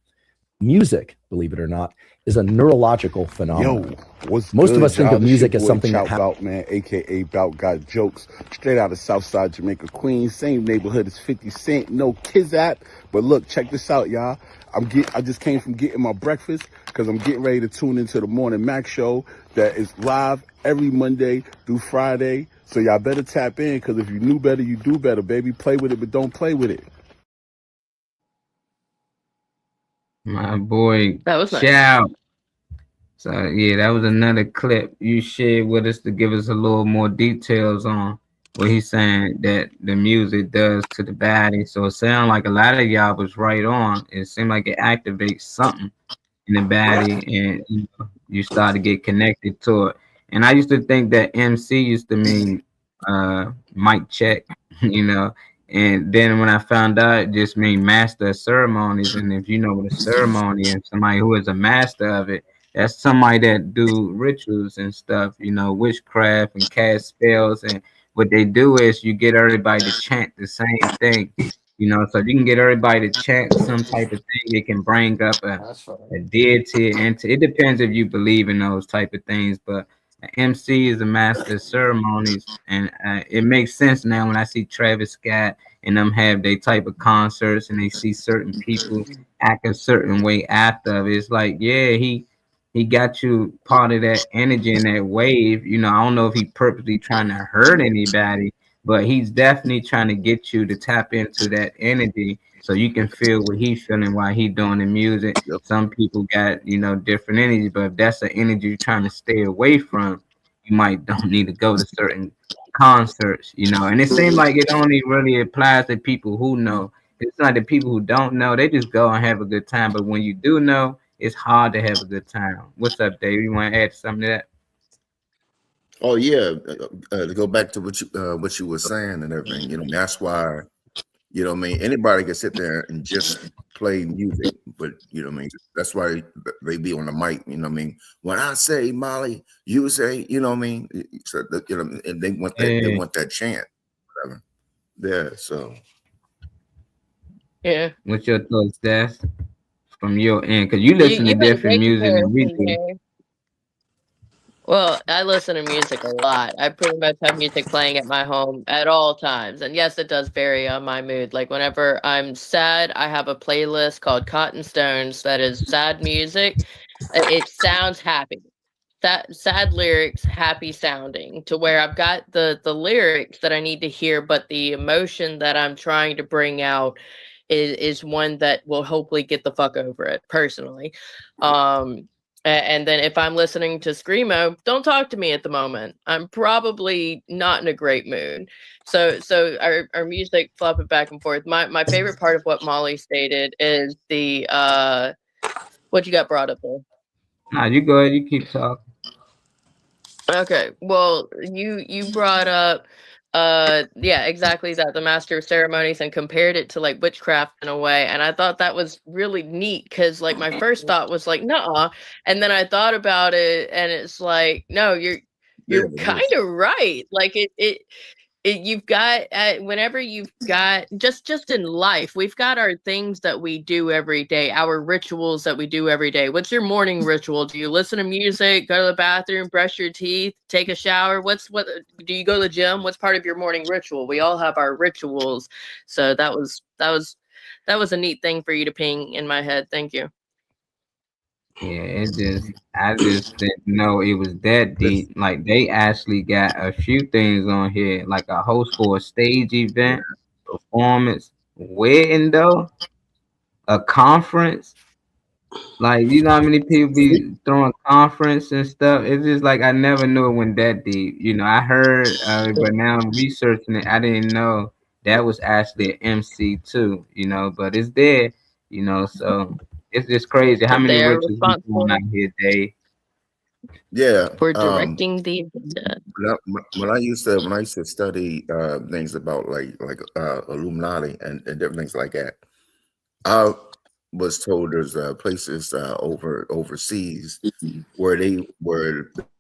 Music, believe it or not, is a neurological phenomenon. Most of us think of music as something that Bout, man, aka Bout got jokes straight out of Southside Jamaica, Queens, same neighborhood as 50 Cent, no Kizat. But look, check this out, y'all. I just came from getting my breakfast because I'm getting ready to tune into the Morning Mac show that is live every Monday through Friday. So y'all better tap in because if you knew better, you do better, baby. Play with it, but don't play with it. My boy, That was nice. Shout. So yeah, that was another clip you shared with us to give us a little more details on what he's saying that the music does to the body. So it sounds like a lot of y'all was right on. It seemed like it activates something in the body, and you start to get connected to it. And I used to think that MC used to mean mic check, you know. And then when I found out, it just mean master of ceremonies. And if you know what a ceremony is, somebody who is a master of it, that's somebody that do rituals and stuff, you know, witchcraft and cast spells. And what they do is you get everybody to chant the same thing, you know. So if you can get everybody to chant some type of thing, it can bring up a deity. And it depends if you believe in those type of things. But an MC is a master of ceremonies, and it makes sense now when I see Travis Scott and them have they type of concerts, and they see certain people act a certain way after. It's like, yeah, he got you part of that energy and that wave. You know, I don't know if he purposely trying to hurt anybody, but he's definitely trying to get you to tap into that energy so you can feel what he's feeling while he doing the music. Some people got, you know, different energy, but if that's the energy you're trying to stay away from, you might don't need to go to certain concerts, you know. And it seems like it only really applies to people who know. It's not the people who don't know, they just go and have a good time. But when you do know, it's hard to have a good time. What's up, Dave? You want to add something to that? Oh yeah, to go back to what you were saying and everything, you know, that's why, you know what I mean, anybody can sit there and just play music, but you know what I mean, that's why they be on the mic, you know what I mean. When I say Molly, you say, you know what I mean, so you know, and they want that, they want that chant, whatever. Yeah, so Yeah. What's your thoughts, Dash, from your end? Because you listen to You make different great music than we comparison do. there. Well, I listen to music a lot. I pretty much have music playing at my home at all times. And yes, it does vary on my mood. Like whenever I'm sad, I have a playlist called Cotton Stones that is sad music. It sounds happy. Sad lyrics, happy sounding, to where I've got the lyrics that I need to hear, but the emotion that I'm trying to bring out is one that will hopefully get the fuck over it personally. And then if I'm listening to screamo, don't talk to me at the moment. I'm probably not in a great mood. So our music flopping back and forth. My favorite part of what Molly stated is the what you got brought up there. Nah, you go ahead, you keep talking. Okay. Well, you brought up yeah, exactly that, the master of ceremonies, and compared it to like witchcraft in a way. And I thought that was really neat because like my first thought was like, nah. And then I thought about it and it's like, no, yeah, you're it kind is. of right. Like you've got whenever you've got just in life, we've got our things that we do every day, our rituals that we do every day. What's your morning ritual? Do you listen to music, go to the bathroom, brush your teeth, take a shower? What do you go to the gym? What's part of your morning ritual? We all have our rituals. So that was a neat thing for you to ping in my head. Thank you. Yeah, I just didn't know it was that deep. Like they actually got a few things on here, like a host for a stage event, performance, wedding though, a conference. Like you know how many people be throwing conference and stuff. It's just like I never knew it went that deep. You know, I heard, but now I'm researching it. I didn't know that was actually an MC too. You know, but it's there. You know, so it's just crazy how many They're rituals we going responsible out here, Dave. Yeah. for directing the agenda. When I used to study things about like Illuminati and different things like that, I was told there's places overseas where they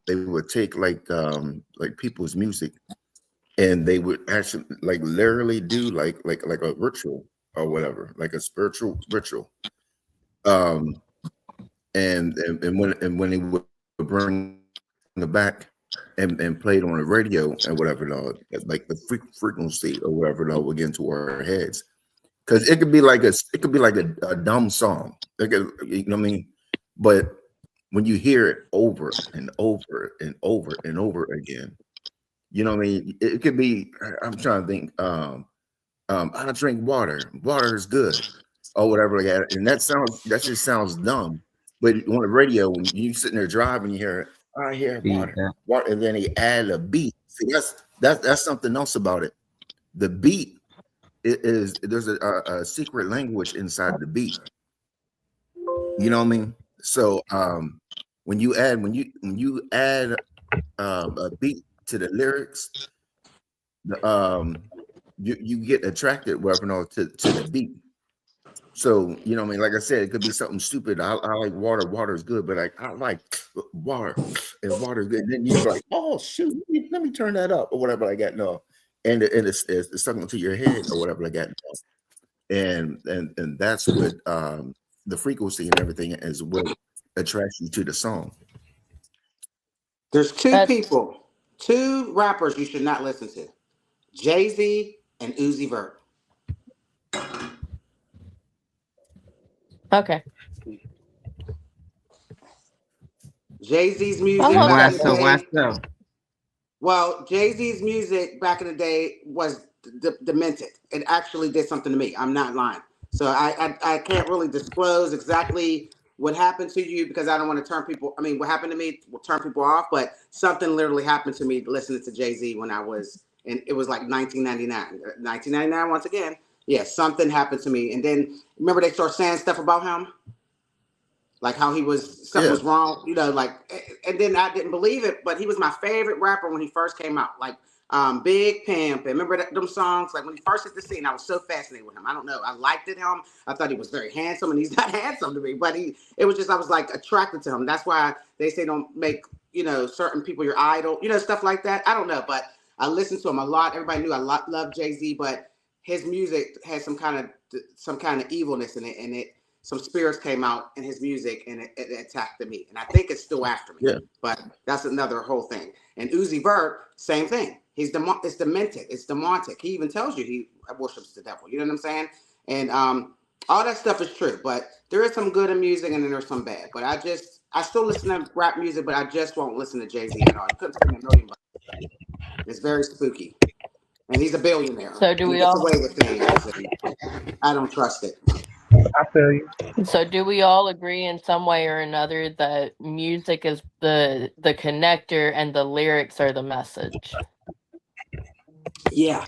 would take like people's music and they would actually like literally do like a ritual or whatever, like a spiritual ritual. Um, and when they would bring it back and play it on the radio and whatever, though, like the frequency or whatever, though, would get into our heads. Because it could be like a dumb song, like you know what I mean. But when you hear it over and over and over and over again, you know what I mean. It could be. I'm trying to think. I drink water. Water is good, or whatever like that. And that just sounds dumb. But on the radio, when you sitting there driving, you hear, I hear water, water, and then they add a beat. See, that's something else about it. The beat is there's a secret language inside the beat. You know what I mean? So when you add a beat to the lyrics, you get attracted, to the beat. So you know what I mean. Like I said, it could be something stupid. I like water. Water is good, but I like water, and water is good. And then you're like, oh shoot, let me turn that up or whatever like that. No, and it's stuck into your head or whatever like that. And that's what the frequency and everything is what attracts you to the song. There's two rappers you should not listen to: Jay-Z and Uzi Vert. Okay. Jay-Z's music. Well, Jay-Z's music back in the day was demented. It actually did something to me. I'm not lying. So I can't really disclose exactly what happened to you because I don't want to turn people. I mean, what happened to me will turn people off. But something literally happened to me listening to Jay-Z when I was, and it was like 1999. 1999 once again. Yeah, something happened to me. And then remember they started saying stuff about him? Like how he was, something was wrong, and then I didn't believe it, but he was my favorite rapper when he first came out. Like Big Pimp, and remember them songs? Like when he first hit the scene, I was so fascinated with him. I don't know. I liked him. I thought he was very handsome, and he's not handsome to me, but it was just, I was like attracted to him. That's why they say don't make, certain people your idol, stuff like that. I don't know, but I listened to him a lot. Everybody knew I loved Jay-Z, but his music had some kind of evilness in it, and some spirits came out in his music, and it attacked me. And I think it's still after me. Yeah. But that's another whole thing. And Uzi Vert, same thing. It's demented. It's demonic. He even tells you he worships the devil. You know what I'm saying? And all that stuff is true. But there is some good in music, and then there's some bad. But I still listen to rap music, but I just won't listen to Jay-Z at all. You couldn't tell me $1 million. It's very spooky. And he's a billionaire. So do we all? Away with things. I don't trust it. I feel you. So do we all agree in some way or another that music is the connector and the lyrics are the message? Yeah.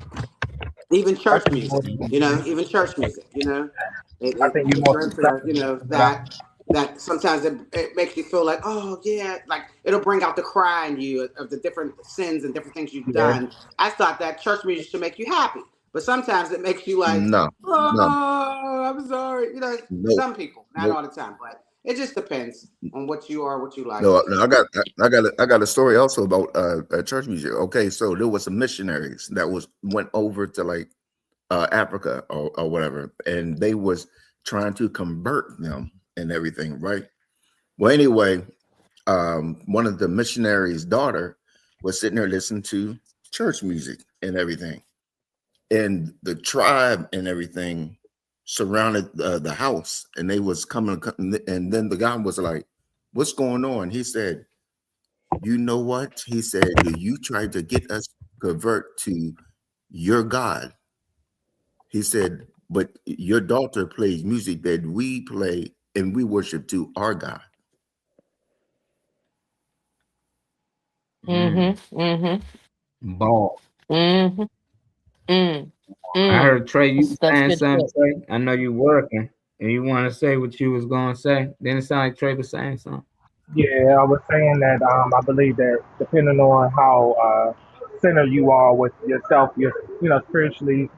Even church music, even church music, I think that sometimes it makes you feel like, oh yeah, like it'll bring out the cry in you of the different sins and different things you've done. I thought that church music should make you happy, but sometimes it makes you like, no. I'm sorry, some people, not all the time, but it just depends on what you are, what you like. No, I got a story also about church music. Okay, so there was some missionaries that went over to like Africa or whatever, and they was trying to convert them and everything, right? Well, anyway, one of the missionaries' daughter was sitting there listening to church music and everything, and the tribe and everything surrounded the house, and they was coming, and then the guy was like, "What's going on?" He said, "You know what?" He said, "You tried to get us to convert to your God." He said, "But your daughter plays music that we play and we worship to our God." Ball. I heard Trey, you saying something, Trey. I know you working and you want to say what you was going to say. Then it sounded like Trey was saying something. Yeah, I was saying that I believe that depending on how centered you are with yourself, spiritually,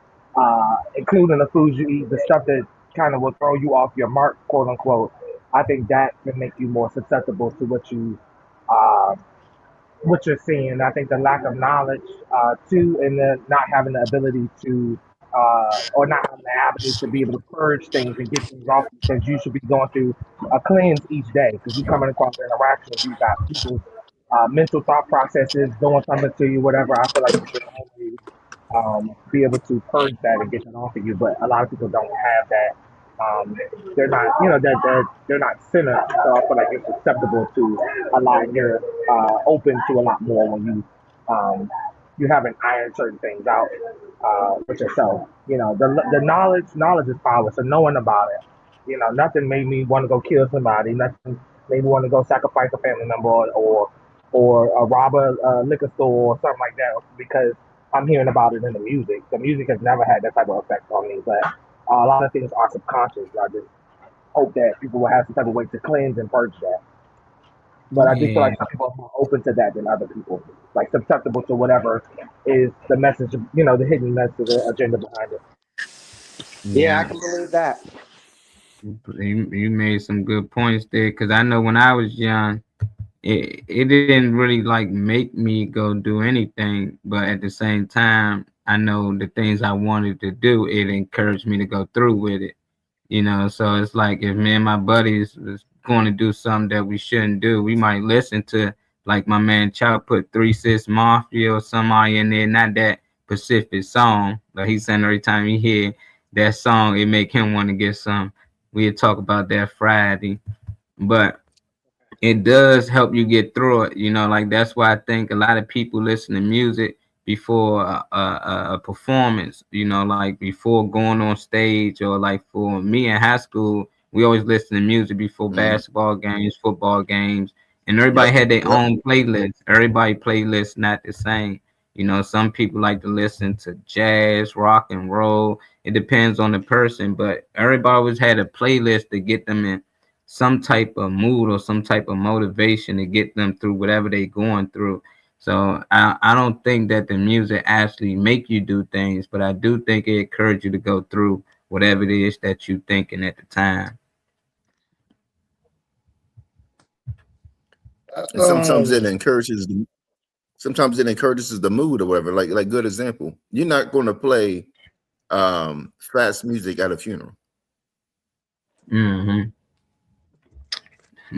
including the foods you eat, the stuff that kind of will throw you off your mark, quote unquote, I think that can make you more susceptible to what you're seeing. I think the lack of knowledge, too, and the not having the ability to, or not having the avenue to be able to purge things and get things off, because you should be going through a cleanse each day, because you're coming across interactions, you got people's mental thought processes doing something to you, whatever. I feel like you should only be able to purge that and get it off of you, but a lot of people don't have that. They're not, they're not centered, so I feel like it's susceptible to a lot. You're open to a lot more when you haven't ironed certain things out with yourself. The knowledge is power. So knowing about it, nothing made me want to go kill somebody. Nothing made me want to go sacrifice a family member or rob a liquor store or something like that, because I'm hearing about it in the music. The music has never had that type of effect on me, but a lot of things are subconscious. I just hope that people will have some type of way to cleanse and purge that. But I do feel Yeah. like some people are more open to that than other people, like susceptible to whatever is the message, the hidden message or agenda behind it. Yeah, I Yeah. can believe that. You made some good points there, because I know when I was young, it didn't really like make me go do anything, but at the same time, I know the things I wanted to do, it encouraged me to go through with it. So it's like if me and my buddies was going to do something that we shouldn't do, we might listen to, like my man Chuck put 3 6 Mafia or somebody in there, not that specific song, but he's saying every time he hear that song, it make him want to get some. We'll talk about that Friday, but it does help you get through it. Like that's why I think a lot of people listen to music before a performance, like before going on stage, or like for me in high school, we always listen to music before basketball games, football games, and everybody had their own playlist. Everybody playlist not the same. Some people like to listen to jazz, rock and roll. It depends on the person, but everybody always had a playlist to get them in some type of mood or some type of motivation to get them through whatever they're going through. So I don't think that the music actually make you do things, but I do think it encourages you to go through whatever it is that you thinking at the time. And sometimes it encourages the mood or whatever. Like good example, you're not going to play fast music at a funeral. Mm-hmm.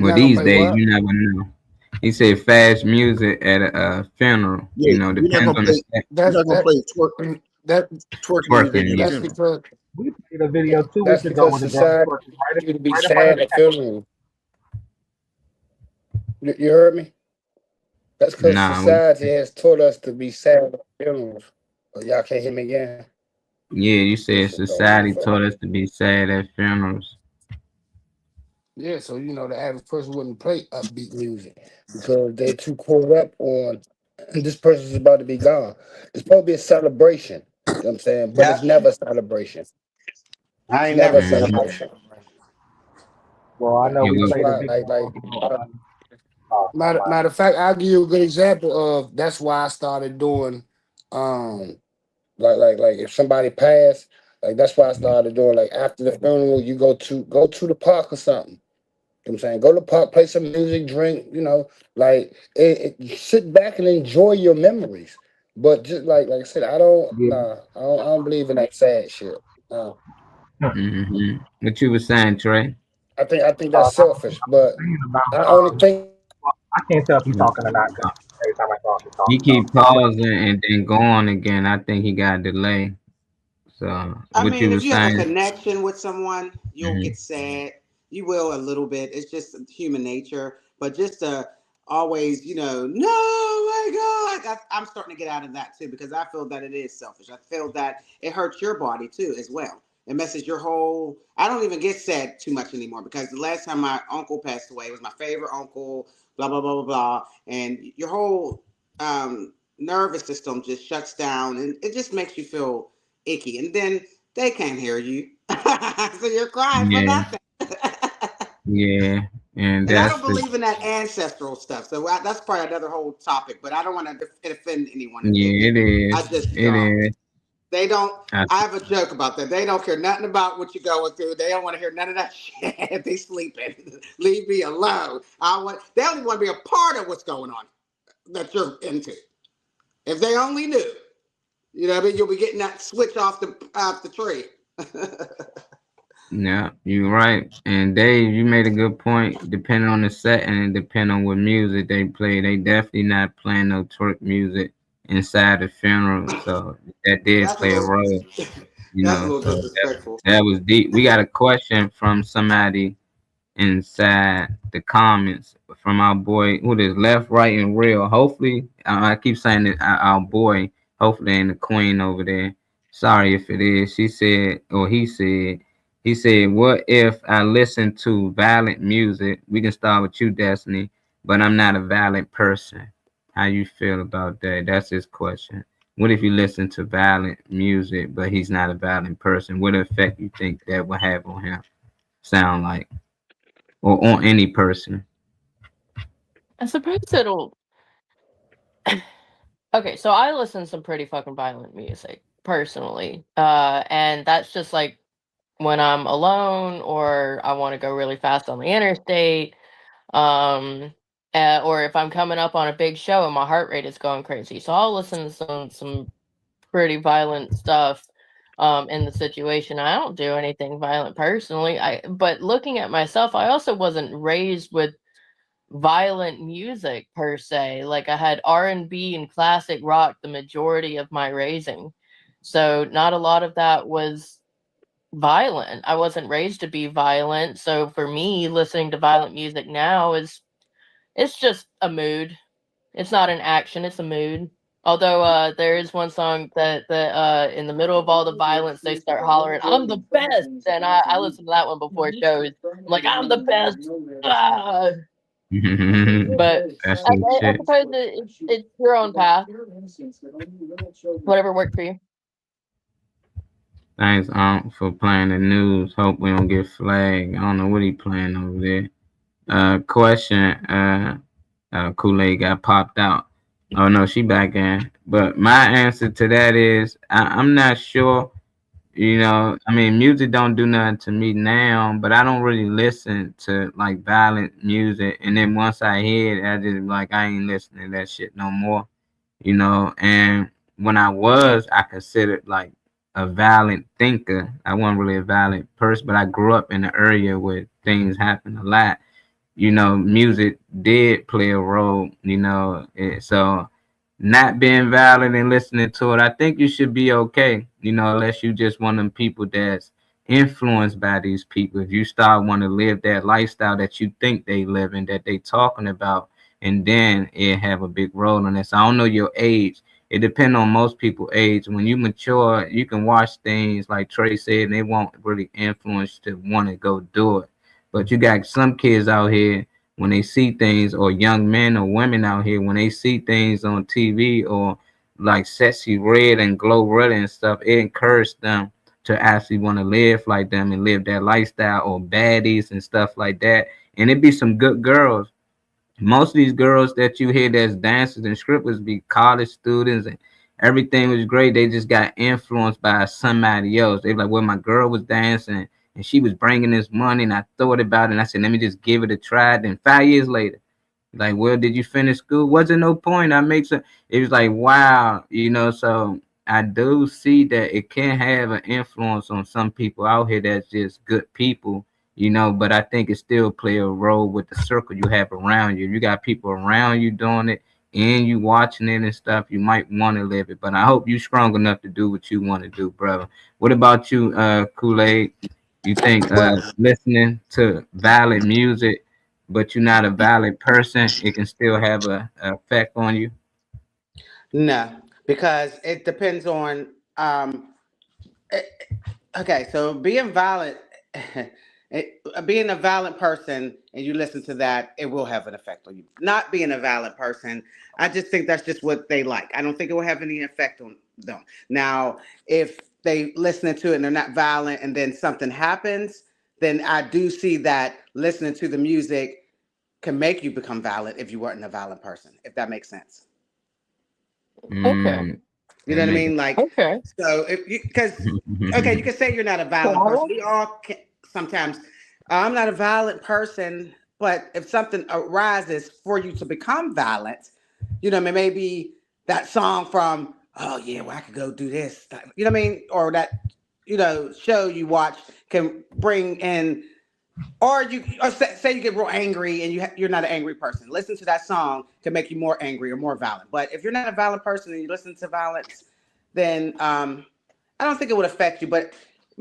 Well, these days you never know. He said fast music at a funeral. Yeah, Depends on the you're not gonna play twerk twerking. music. Yeah. We played a video 2 That's weeks ago because with a brother society twerking wants you to be right in front of sad the at funerals. You heard me? That's because Nah, society has taught us to be sad at funerals. Oh, y'all can't hear me again? yeah, you said This shit society going taught us to be sad at funerals. Yeah, so the average person wouldn't play upbeat music because they're too caught up on this person's about to be gone. It's supposed to be a celebration, you know what I'm saying? But it's never a celebration. I ain't Never never a said celebration. Well, I know Yeah, we well, played a That's why, video. matter of fact, I'll give you a good example of that's why I started doing like if somebody passed, like that's why I started doing like after the funeral, you go to the park or something. You know what I'm saying? Go to the park, play some music, drink, sit back and enjoy your memories. But just like I said, I don't believe in that sad shit. No. Mm-hmm. What you were saying, Trey? I think that's selfish, but I only think I can't tell if he's talking or not because every time I talk, he's He talking. keep pausing and then going again. I think he got a delay. So I what you mean, were if you have a saying? connection with someone, you'll Mhm. get sad. You will a little bit. It's just human nature. But just to always, no, my God, I'm starting to get out of that too because I feel that it is selfish. I feel that it hurts your body too as well. It messes your whole. I don't even get sad too much anymore because the last time my uncle passed away, it was my favorite uncle. Blah blah blah blah blah, and your whole nervous system just shuts down, and it just makes you feel icky, and then they can't hear you, so you're crying for Yeah, nothing. yeah, and And I that's don't the believe in that ancestral stuff, so that's probably another whole topic. But I don't want to offend anyone who did yeah. it. It is. I just It is. they don't. I, I have a joke about that. They don't care nothing about what you're going through. They don't want to hear none of that shit. They sleeping. Leave me alone. They only want to be a part of what's going on that you're into. If they only knew, what I mean, you'll be getting that switch off the tree. yeah, you're right. And Dave, you made a good point. Depending on the setting and depending on what music they play, they definitely not playing no twerk music inside the funeral. So that did That's a play a little. role. That's a little So disrespectful. that was deep. We got a question from somebody inside the comments from our boy who is left, right, and real. Hopefully, I keep saying that our boy. Hopefully, ain't the queen over there. Sorry if it is. She said, or he said, what if I listen to violent music? We can start with you, Destiny, but I'm not a violent person. How you feel about that? That's his question. What if you listen to violent music, but he's not a violent person? What effect you think that will have on him? Sound like, or on any person? I suppose it'll. Okay, so I listen to some pretty fucking violent music personally, and that's just like when I'm alone or I want to go really fast on the interstate, um, or if I'm coming up on a big show and my heart rate is going crazy. So I'll listen to some pretty violent stuff in the situation. I don't do anything violent personally. But looking at myself, I also wasn't raised with violent music per se. Like I had R&B and classic rock the majority of my raising. So not a lot of that was violent. I wasn't raised to be violent. So for me, listening to violent music now it's just a mood. It's not an action, it's a mood. Although there is one song that in the middle of all the violence they start hollering, "I'm the best," and I listen to that one before shows. I'm like, "I'm the best." Ah! But That's I, some I, I shit. suppose it's your own path. Whatever works for you. Thanks, for playing the news. Hope we don't get flagged. I don't know what he playing over there. Question. Kool-Aid got popped out. Oh no, she back in. But my answer to that is I'm not sure. You know, I mean, music don't do nothing to me now, but I don't really listen to like violent music. And then once I hear it, I just like I ain't listening to that shit no more. You know, and when I considered like a violent thinker. I wasn't really a violent person, but I grew up in an area where things happen a lot. You know, music did play a role, you know, so not being violent and listening to it, I think you should be okay, you know, unless you just one of them people that's influenced by these people. If you start want to live that lifestyle that you think they live in, that they talking about, and then it have a big role in this. I don't know your age. It depends on most people's age. When you mature, you can watch things like Trey said, and they won't really influence to want to go do it. But you got some kids out here when they see things, or young men or women out here when they see things on TV or like Sexy Red and Glow Red and stuff, it encourages them to actually want to live like them and live that lifestyle, or baddies and stuff like that. And it be some good girls. Most of these girls that you hear that's dancers and strippers be college students, and everything was great. They just got influenced by somebody else. They like, well, my girl was dancing and she was bringing this money, and I thought about it and I said, let me just give it a try. Then 5 years later, like, well, did you finish school? Wasn't no point. I make some. It was like, wow, you know. So I do see that it can have an influence on some people out here that's just good people, you know. But I think it still play a role with the circle you have around you. If you got people around you doing it and you watching it and stuff, you might want to live it. But I hope you strong enough to do what you want to do, brother. What about you, Kool-Aid? You think listening to violent music, but you're not a violent person, it can still have a effect on you? No, because it depends on okay, so being violent, being a violent person, and you listen to that, it will have an effect on you. Not being a violent person, I just think that's just what they like. I don't think it will have any effect on them. Now, if they listening to it and they're not violent, and then something happens, then I do see that listening to the music can make you become violent if you weren't a violent person, if that makes sense. Okay. You know what I mean? Like, okay. So if you, because okay, you can say you're not a violent person. We all can, sometimes. I'm not a violent person, but if something arises for you to become violent, you know, maybe that song from, oh yeah, well I could go do this, you know what I mean, or that, you know, show you watch can bring in, or you, or say you get real angry and you're not an angry person. Listen to that song can make you more angry or more violent. But if you're not a violent person and you listen to violence, then I don't think it would affect you. But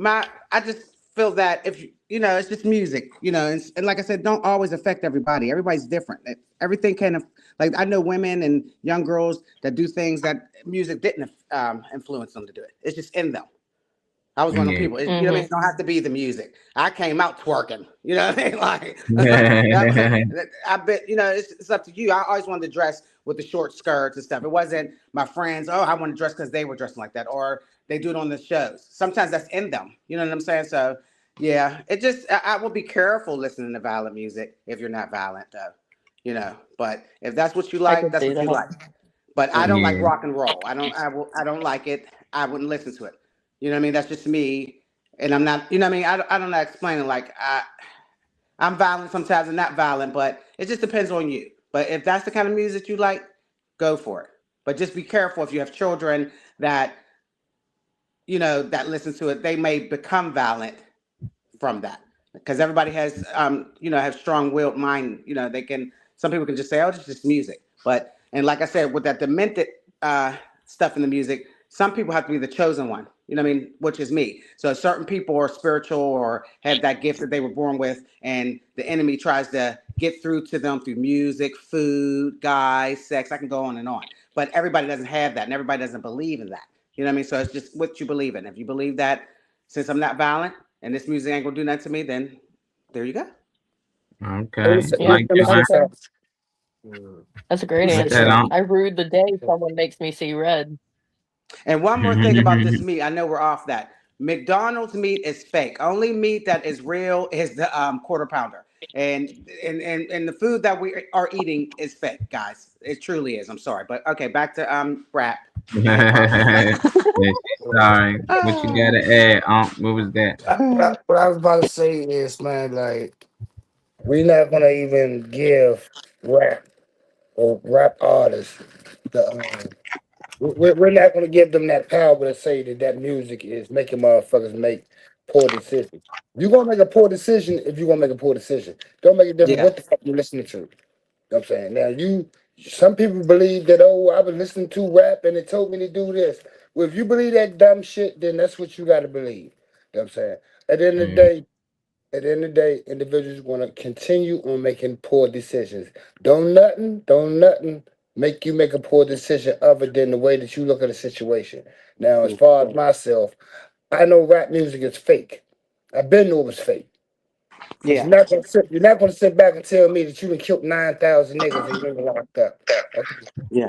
I just feel that if you know, it's just music, you know, and like I said, don't always affect everybody. Everybody's different. Everything kind of, like, I know women and young girls that do things that music didn't influence them to do it. It's just in them. I was one of those people. You know what I mean? It don't have to be the music. I came out twerking. You know what I mean? Like, I bet, you know, it's up to you. I always wanted to dress with the short skirts and stuff. It wasn't my friends, oh, I want to dress because they were dressing like that, or they do it on the shows. Sometimes that's in them. You know what I'm saying? So, yeah, it just, I will be careful listening to violent music if you're not violent, though. you know. But if that's what you I like, can that's see what you that. like. But I don't like Yeah. rock and roll. I don't like it. I wouldn't listen to it. You know what I mean? That's just me. And I'm not, you know what I mean? I don't know explaining. Like I'm violent sometimes and not violent, but it just depends on you. But if that's the kind of music you like, go for it. But just be careful if you have children that, you know, that listen to it, they may become violent from that. Because everybody has, you know, have strong-willed mind. You know, some people can just say, oh, it's just music. But, and like I said, with that demented stuff in the music, some people have to be the chosen one, you know what I mean, which is me. So certain people are spiritual or have that gift that they were born with, and the enemy tries to get through to them through music, food, guys, sex. I can go on and on. But everybody doesn't have that, and everybody doesn't believe in that. You know what I mean? So it's just what you believe in. If you believe that, since I'm not violent and this music ain't gonna do nothing to me, then there you go. Okay. Yeah, Like that. that's a great Like that. answer. I rued the day someone makes me see red. And one more thing about this meat, I know we're off that. McDonald's meat is fake. Only meat that is real is the quarter pounder. And the food that we are eating is fake, guys. It truly is. I'm sorry. But okay, back to rap. Yes, sorry. What you gotta add? What was that? What I was about to say is, man, like, we're not gonna even give rap or rap artists the. We're not gonna give them that power to say that music is making motherfuckers make poor decisions. You're gonna make a poor decision if you're gonna make a poor decision. Don't make a difference Yeah. what the fuck you're listening to. You know what I'm saying? Now some people believe that, oh, I've been listening to rap and it told me to do this. Well, if you believe that dumb shit, then that's what you gotta believe. You know what I'm saying? At the end of the day, individuals want to continue on making poor decisions. Don't nothing make you make a poor decision other than the way that you look at a situation. Now, as far as myself, I know rap music is fake. I've been knew it was fake. Yeah. You're not gonna sit back and tell me that you done killed 9,000 niggas and you're locked up. Okay. Yeah.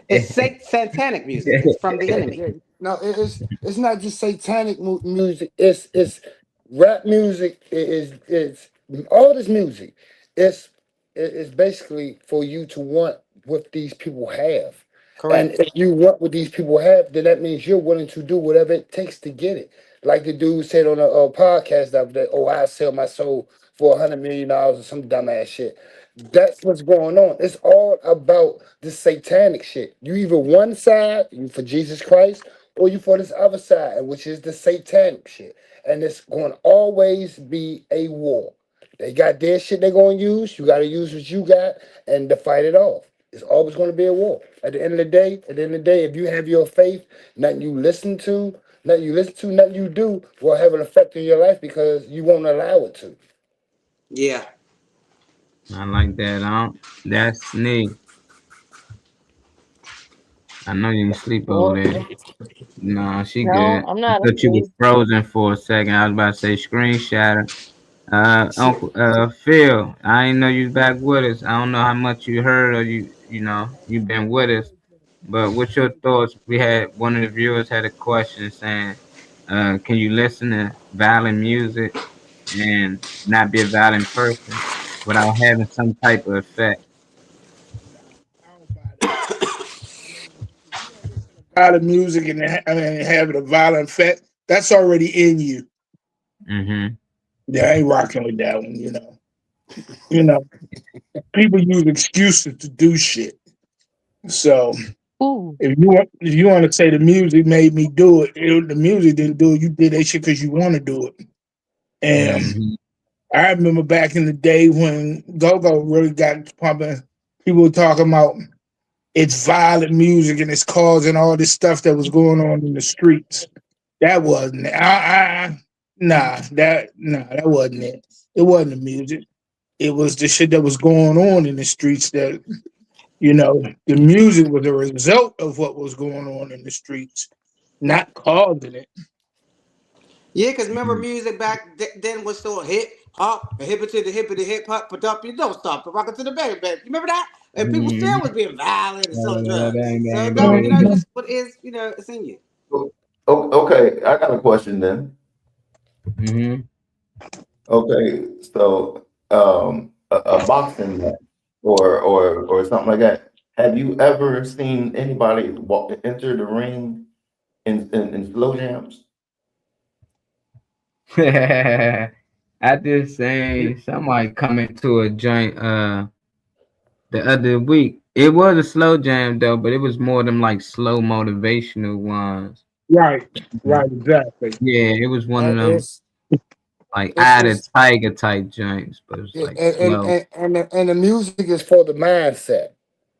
It's satanic music. It's from the enemy. No, it's not just satanic music. It's rap music. It's all this music. It's basically for you to want what these people have. Correct. And if you want what these people have, then that means you're willing to do whatever it takes to get it. Like the dude said on a podcast the other day, oh, I sell my soul for $100 million or some dumbass shit. That's what's going on. It's all about this satanic shit. You either one side, you for Jesus Christ, or you for this other side, which is the satanic shit. And it's going to always be a war. They got their shit they're going to use. You got to use what you got and to fight it off. It's always going to be a war. At the end of the day, if you have your faith, nothing you listen to, nothing you do will have an effect on your life because you won't allow it to. Yeah. I like that. That's neat. I know you can sleep over there. No, she No, good. I'm not. I thought you was frozen for a second. I was about to say screen shatter. Uncle Phil, I didn't know you was back with us. I don't know how much you heard or you've been with us. But what's your thoughts? We had one of the viewers had a question saying, can you listen to violent music and not be a violent person without having some type of effect? Violent music and having a violent effect, that's already in you. Mm-hmm. Yeah, I ain't rocking with that one, You know, people use excuses to do shit. So if you want to say the music made me do it, the music didn't do it. You did that shit because you want to do it. And I remember back in the day when go-go really got pumping, people were talking about it's violent music and it's causing all this stuff that was going on in the streets. That wasn't it. That wasn't it. It wasn't the music. It was the shit that was going on in the streets that, the music was a result of what was going on in the streets, not causing it. Yeah, because remember music back then was so hip hop, hip to the hip hop, but up you don't stop, but rock it to the baby. You remember that? And people still was being violent and selling drugs. So no, just what is, it's in you. Okay, I got a question then. Mm-hmm. Okay, so a boxing match, or something like that. Have you ever seen anybody enter the ring in slow jams? I just seen somebody coming to a joint the other week. It was a slow jam though, but it was more them like slow motivational ones. Right, exactly. Yeah, it was one of them It's like it's Eye of the it's Tiger type joints, but it's yeah, like slow. and the music is for the mindset.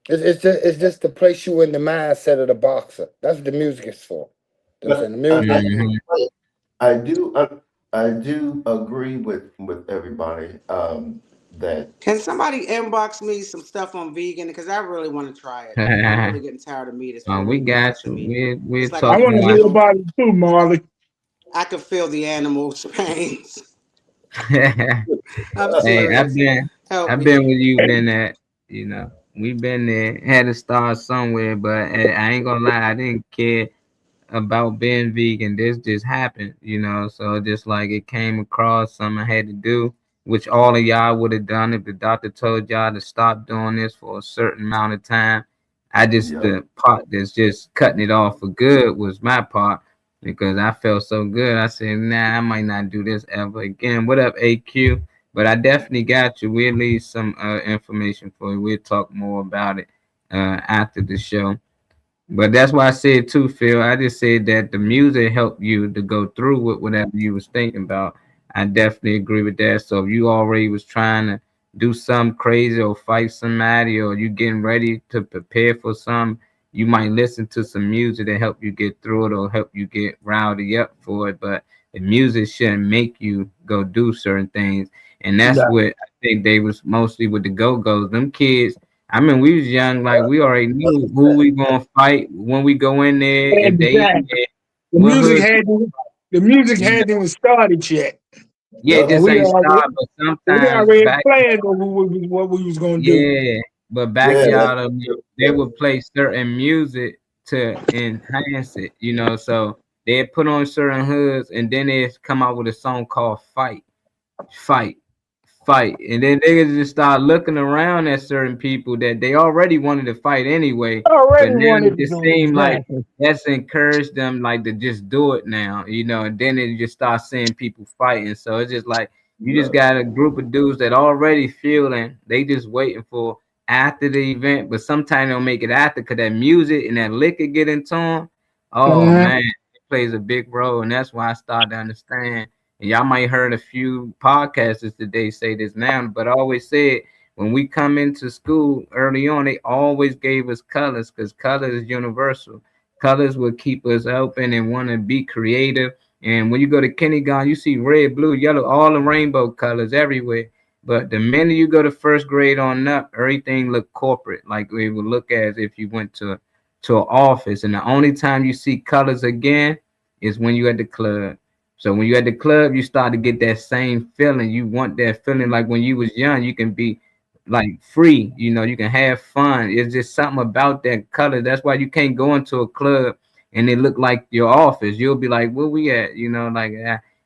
It's just to place you in the mindset of the boxer. That's what the music is for. You know what I'm saying? The music. I do I do agree with everybody that Can somebody inbox me some stuff on vegan? Because I really want to try it. I'm really getting tired of meat. It's really We got disgusting you. me. We'll It's like talk I want to more. hear about it too, Marley. I can feel the animals' pains. Hey, I'm serious. Help I've me. been with you, been at, we've been there, had to start somewhere, but I ain't gonna lie, I didn't care about being vegan. This just happened, so just like it came across something I had to do, which all of y'all would have done if the doctor told y'all to stop doing this for a certain amount of time. The part that's just cutting it off for good was my part because I felt so good. I said, nah, I might not do this ever again. What up, AQ? But I definitely got you. We'll leave some information for you. We'll talk more about it after the show. But that's why I said too, Phil. I just said that the music helped you to go through with whatever you was thinking about. I definitely agree with that. So if you already was trying to do something crazy or fight somebody or you getting ready to prepare for something, you might listen to some music to help you get through it or help you get rowdy up for it. But the music shouldn't make you go do certain things. And that's what I think they was mostly with the go-go's. Them kids, I mean, we was young, like we already knew who we gonna fight when we go in there. If they in there, The what music hood? hadn't even started yet. Yeah, it just ain't start. But We sometimes already back, planned what we was gonna do. yeah, but backyard of they would play certain music to enhance it, So they put on certain hoods, and then they come out with a song called "Fight, Fight." Fight, and then they just start looking around at certain people that they already wanted to fight anyway, but now it just seems like that's encouraged them like to just do it now, and then they just start seeing people fighting. So it's just like you just got a group of dudes that already feeling they just waiting for after the event, but sometimes they'll make it after because that music and that liquor get into them. Oh man, it plays a big role, and that's why I started to understand. And y'all might heard a few podcasters today say this now, but I always said when we come into school early on, they always gave us colors because color is universal. Colors will keep us open and want to be creative. And when you go to kindergarten, you see red, blue, yellow, all the rainbow colors everywhere. But the minute you go to first grade on up, everything look corporate, like we would look as if you went to an office. And the only time you see colors again is when you at the club. So when you're at the club, you start to get that same feeling. You want that feeling like when you was young, you can be like free, you can have fun. It's just something about that color. That's why you can't go into a club and it look like your office. You'll be like, where we at?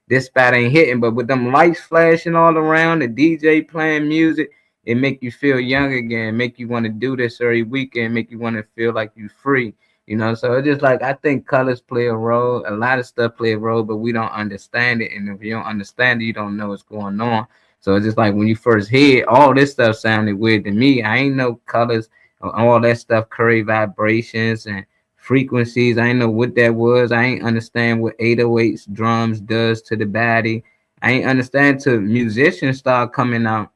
This spot ain't hitting. But with them lights flashing all around, the DJ playing music, it make you feel young again, make you want to do this every weekend, make you want to feel like you free. So it's just like I think colors play a role. A lot of stuff play a role, but we don't understand it. And if you don't understand it, you don't know what's going on. So it's just like when you first hear it, all this stuff sounded weird to me. I ain't know colors, all that stuff, curry vibrations and frequencies. I ain't know what that was. I ain't understand what 808s drums does to the body. I ain't understand till musicians start coming out.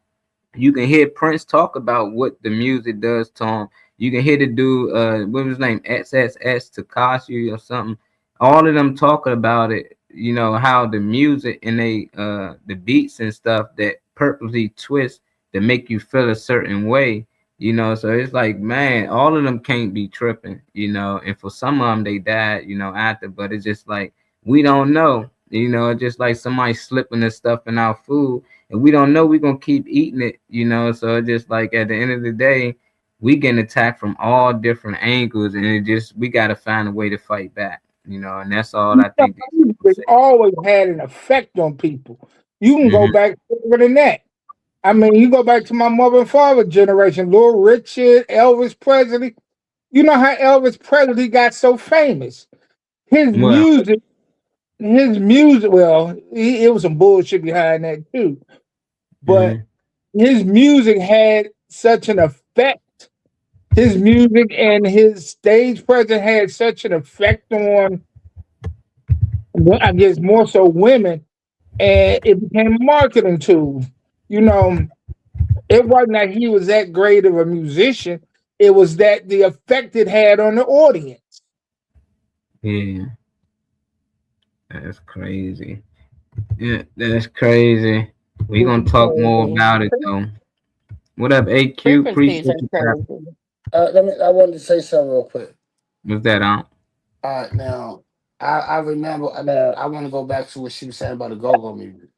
You can hear Prince talk about what the music does to him. You can hear the dude, what was his name, XXX Takashi or something. All of them talking about it. How the music and the beats and stuff that purposely twist to make you feel a certain way. So it's like, man, all of them can't be tripping. And for some of them they died, after. But it's just like we don't know. It's just like somebody slipping this stuff in our food. And we don't know we're gonna keep eating it, So it's just like at the end of the day, we getting attacked from all different angles, and we gotta find a way to fight back, and that's all I think. It's always had an effect on people. You can go back further than that. I mean, you go back to my mother and father generation, Little Richard, Elvis Presley. You know how Elvis Presley got so famous? His Well, music, well, it was some bullshit behind that too. But his music had such an effect. His music and his stage presence had such an effect on, I guess, more so women, and it became a marketing tool. You know, it wasn't that he was that great of a musician. It was that the effect it had on the audience. yeah, that's crazy. Yeah, that's crazy. We gonna talk more about it though. What up, AQ? Frequencies Appreciate are you. crazy. I wanted to say something real quick. What's that on? All right, now I remember. I want to go back to what she was saying about the go-go music.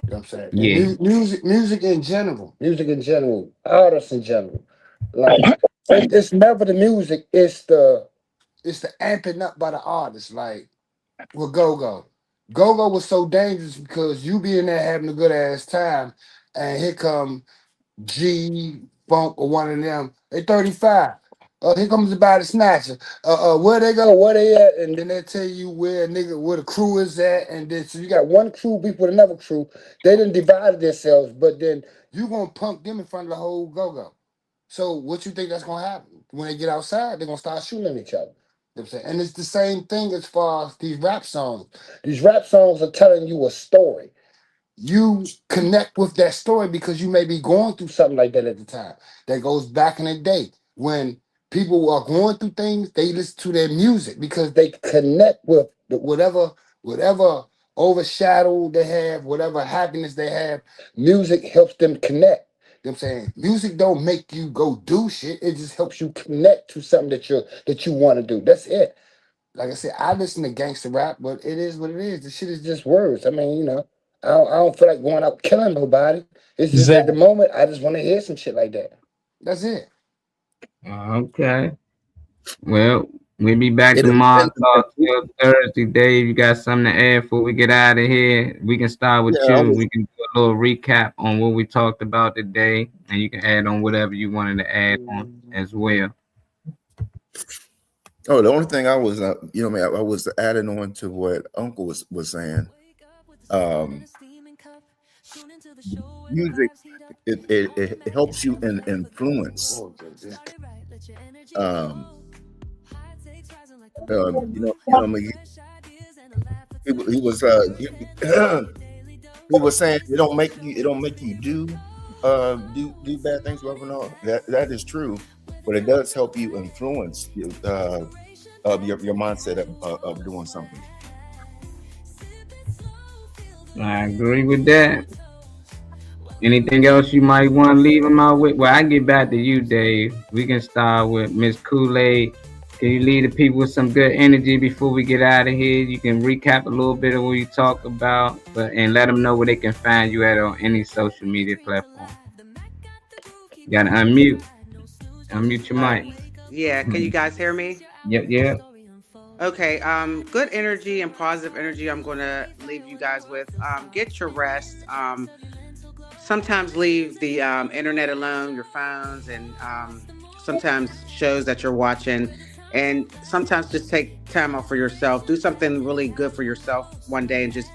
You know what I'm saying? And Yeah. music in general, artists in general. Like it's never the music. It's the amping up by the artist. Like with go-go. Go-go was so dangerous because you be in there having a good ass time, and here come G Funk or one of them. They 35. Here comes the body snatcher. Where they go? Where they at? And then they tell you where the crew is at. And then so you got one crew beef with another crew. They didn't divide themselves, but then you gonna punk them in front of the whole go-go. So what you think that's gonna happen? When they get outside, they're gonna start shooting at each other. You know what I'm saying? And it's the same thing as far as these rap songs. These rap songs are telling you a story. You connect with that story because you may be going through something like that at the time. That goes back in the day when people are going through things. They listen to their music because they connect with whatever overshadow they have, whatever happiness they have. Music helps them connect. You know what I'm saying? Music don't make you go do shit. It just helps you connect to something that you want to do. That's it. Like I said, I listen to gangster rap, but it is what it is. The shit is just words. I mean, I don't feel like going out killing nobody. It's just at the moment, I just want to hear some shit like that. That's it. Okay. Well, we'll be back tomorrow. Till Thursday. Dave, you got something to add before we get out of here? We can start with you. We can do a little recap on what we talked about today, and you can add on whatever you wanted to add on as well. Oh, the only thing I was, I was adding on to what Uncle was saying. Music, it helps you in influence. He was saying it don't make you do bad things. No, that is true, but it does help you influence your mindset of doing something. I agree with that. Anything else you might want to leave them out with? Well, I get back to you, Dave. We can start with Miss Kool-Aid. Can you leave the people with some good energy before we get out of here? You can recap a little bit of what you talked about, and let them know where they can find you at on any social media platform. You gotta unmute your mic. Yeah, can you guys hear me? Yep. Okay, good energy and positive energy I'm going to leave you guys with. Get your rest. Sometimes leave the internet alone, your phones, and sometimes shows that you're watching. And sometimes just take time out for yourself. Do something really good for yourself one day and just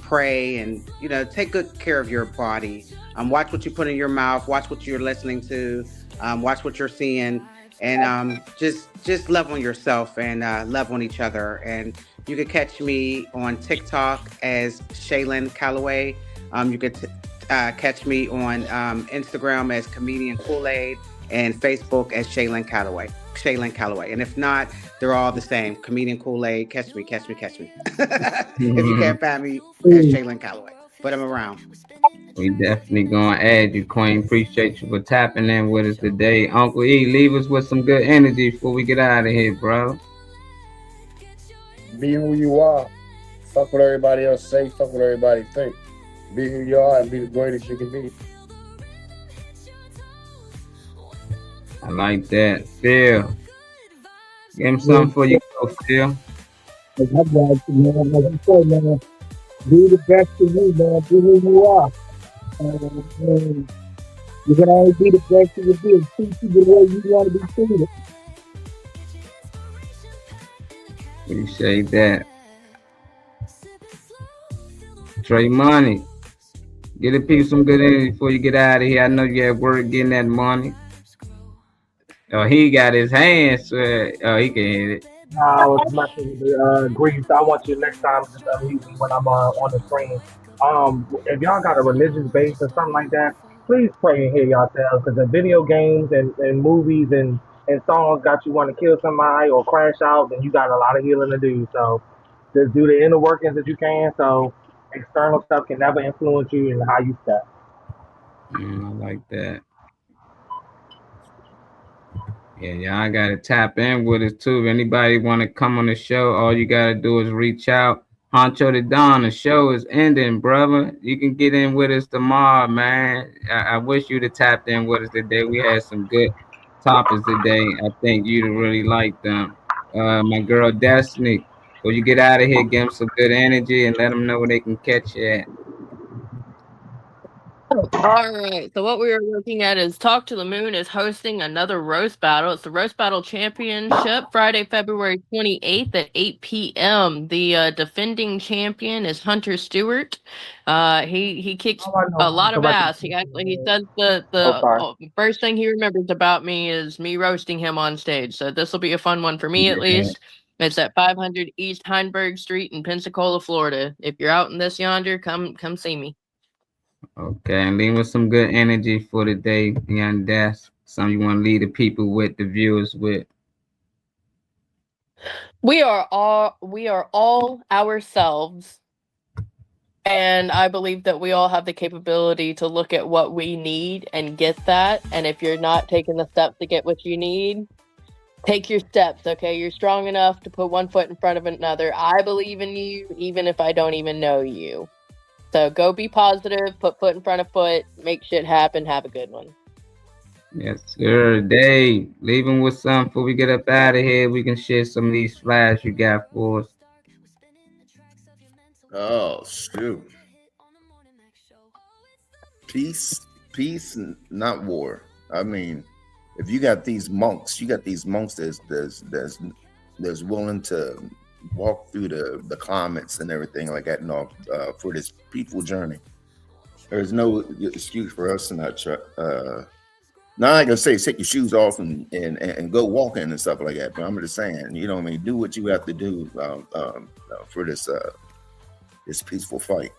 pray and, take good care of your body. Watch what you put in your mouth. Watch what you're listening to. Watch what you're seeing. And just love on yourself and love on each other. And you can catch me on TikTok as Shaylin Calloway. You could catch me on Instagram as Comedian Kool-Aid and Facebook as Shaylin Calloway. And if not, they're all the same. Comedian Kool-Aid. Catch me. If you can't find me as Shaylin Calloway, but I'm around. We definitely gonna add you, Queen. Appreciate you for tapping in with us today. Uncle E, leave us with some good energy before we get out of here, bro. Be who you are. Fuck what everybody else say. Fuck what everybody think. Be who you are and be the greatest you can be. I like that. Phil. Give him something for you, Phil. Like you said, man, be the best of you, man. Be who you are. You can only be the best you can be and treat people the way you want to be treated. Appreciate that. Trey Money. Get the people some good energy before you get out of here. I know you at work getting that money. Oh, he got his hands. Oh, he can hit it. No, I was messing with the grease. I want you next time to mute me when I'm on the screen. If y'all got a religious base or something like that, please pray and hear yourselves, because the video games and movies and songs got you want to kill somebody or crash out, then you got a lot of healing to do. So just do the inner workings that you can, so external stuff can never influence you in how you step. I like that. Yeah, y'all gotta tap in with us too. If anybody want to come on the show, all you gotta do is reach out. Honcho the Don, the show is ending, brother. You can get in with us tomorrow, man. I wish you'd have tapped in with us today. We had some good topics today. I think you'd really like them. My girl Destiny, before you get out of here, give them some good energy and let them know where they can catch you at. All right. So what we were looking at is Talk to the Moon is hosting another roast battle. It's the Roast Battle Championship, Friday, February 28th at 8 p.m. The defending champion is Hunter Stewart. He kicks a lot of ass. He says the first thing he remembers about me is me roasting him on stage. So this will be a fun one for me, at least. It's at 500 East Heinberg Street in Pensacola, Florida. If you're out in this yonder, come see me. Okay, and leave with some good energy for the day, Young That's something you want to leave the people with, the viewers with. We are all ourselves, and I believe that we all have the capability to look at what we need and get that. And if you're not taking the steps to get what you need, take your steps. Okay, you're strong enough to put one foot in front of another. I believe in you, even if I don't even know you. So go be positive, put foot in front of foot, make shit happen. Have a good one. Yes, sir. Dave, leaving with something before we get up out of here. We can share some of these flags you got for us. Oh, shoot. Peace, not war. I mean, if you got these monks, that's willing to walk through the climates and everything like that, for this peaceful journey. There's no excuse for us to not try. Now I ain't gonna say take your shoes off and go walking and stuff like that, but I'm just saying, you know what I mean, do what you have to do for this peaceful fight.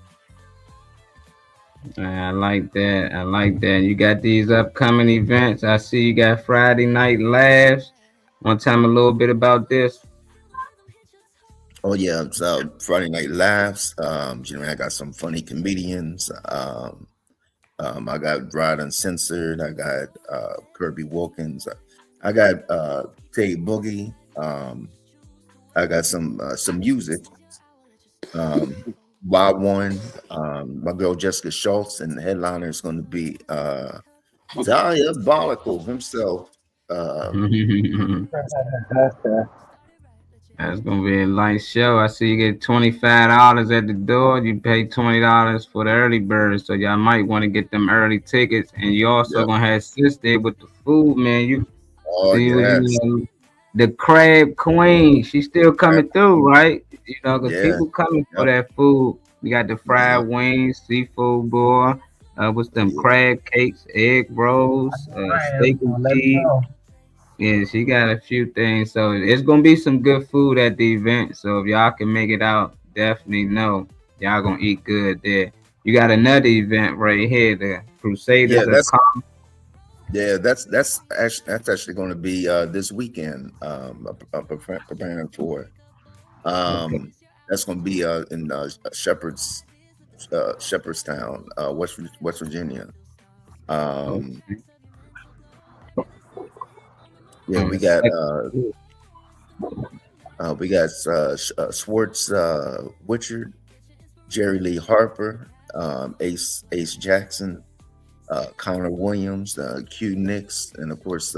I like that. You got these upcoming events. I see you got Friday Night Laughs. Want to tell me a little bit about this? Oh yeah, so Friday Night Laughs. I got some funny comedians. I got Rod Uncensored. I got Kirby Wilkins. I got Tay Boogie. I got some music. Wild One. My girl Jessica Schultz, and the headliner is going to be Diabolical himself. That's gonna be a nice show. I see you get $25 at the door. You pay $20 for the early bird, so y'all might want to get them early tickets. And you also gonna have Sister with the food, man. The Crab Queen, she's still coming through, right? Because people coming for that food. We got the fried wings, seafood boy, what's them crab cakes, egg rolls, steak and cheese. Yeah, she got a few things. So it's going to be some good food at the event. So if y'all can make it out, definitely know y'all going to eat good there. You got another event right here, the Crusaders. That's actually going to be this weekend. Preparing for it. That's going to be in Shepherdstown, West Virginia. Yeah, we got Swartz Witchard, Jerry Lee Harper, Ace Jackson, Connor Williams, Q Nix, and of course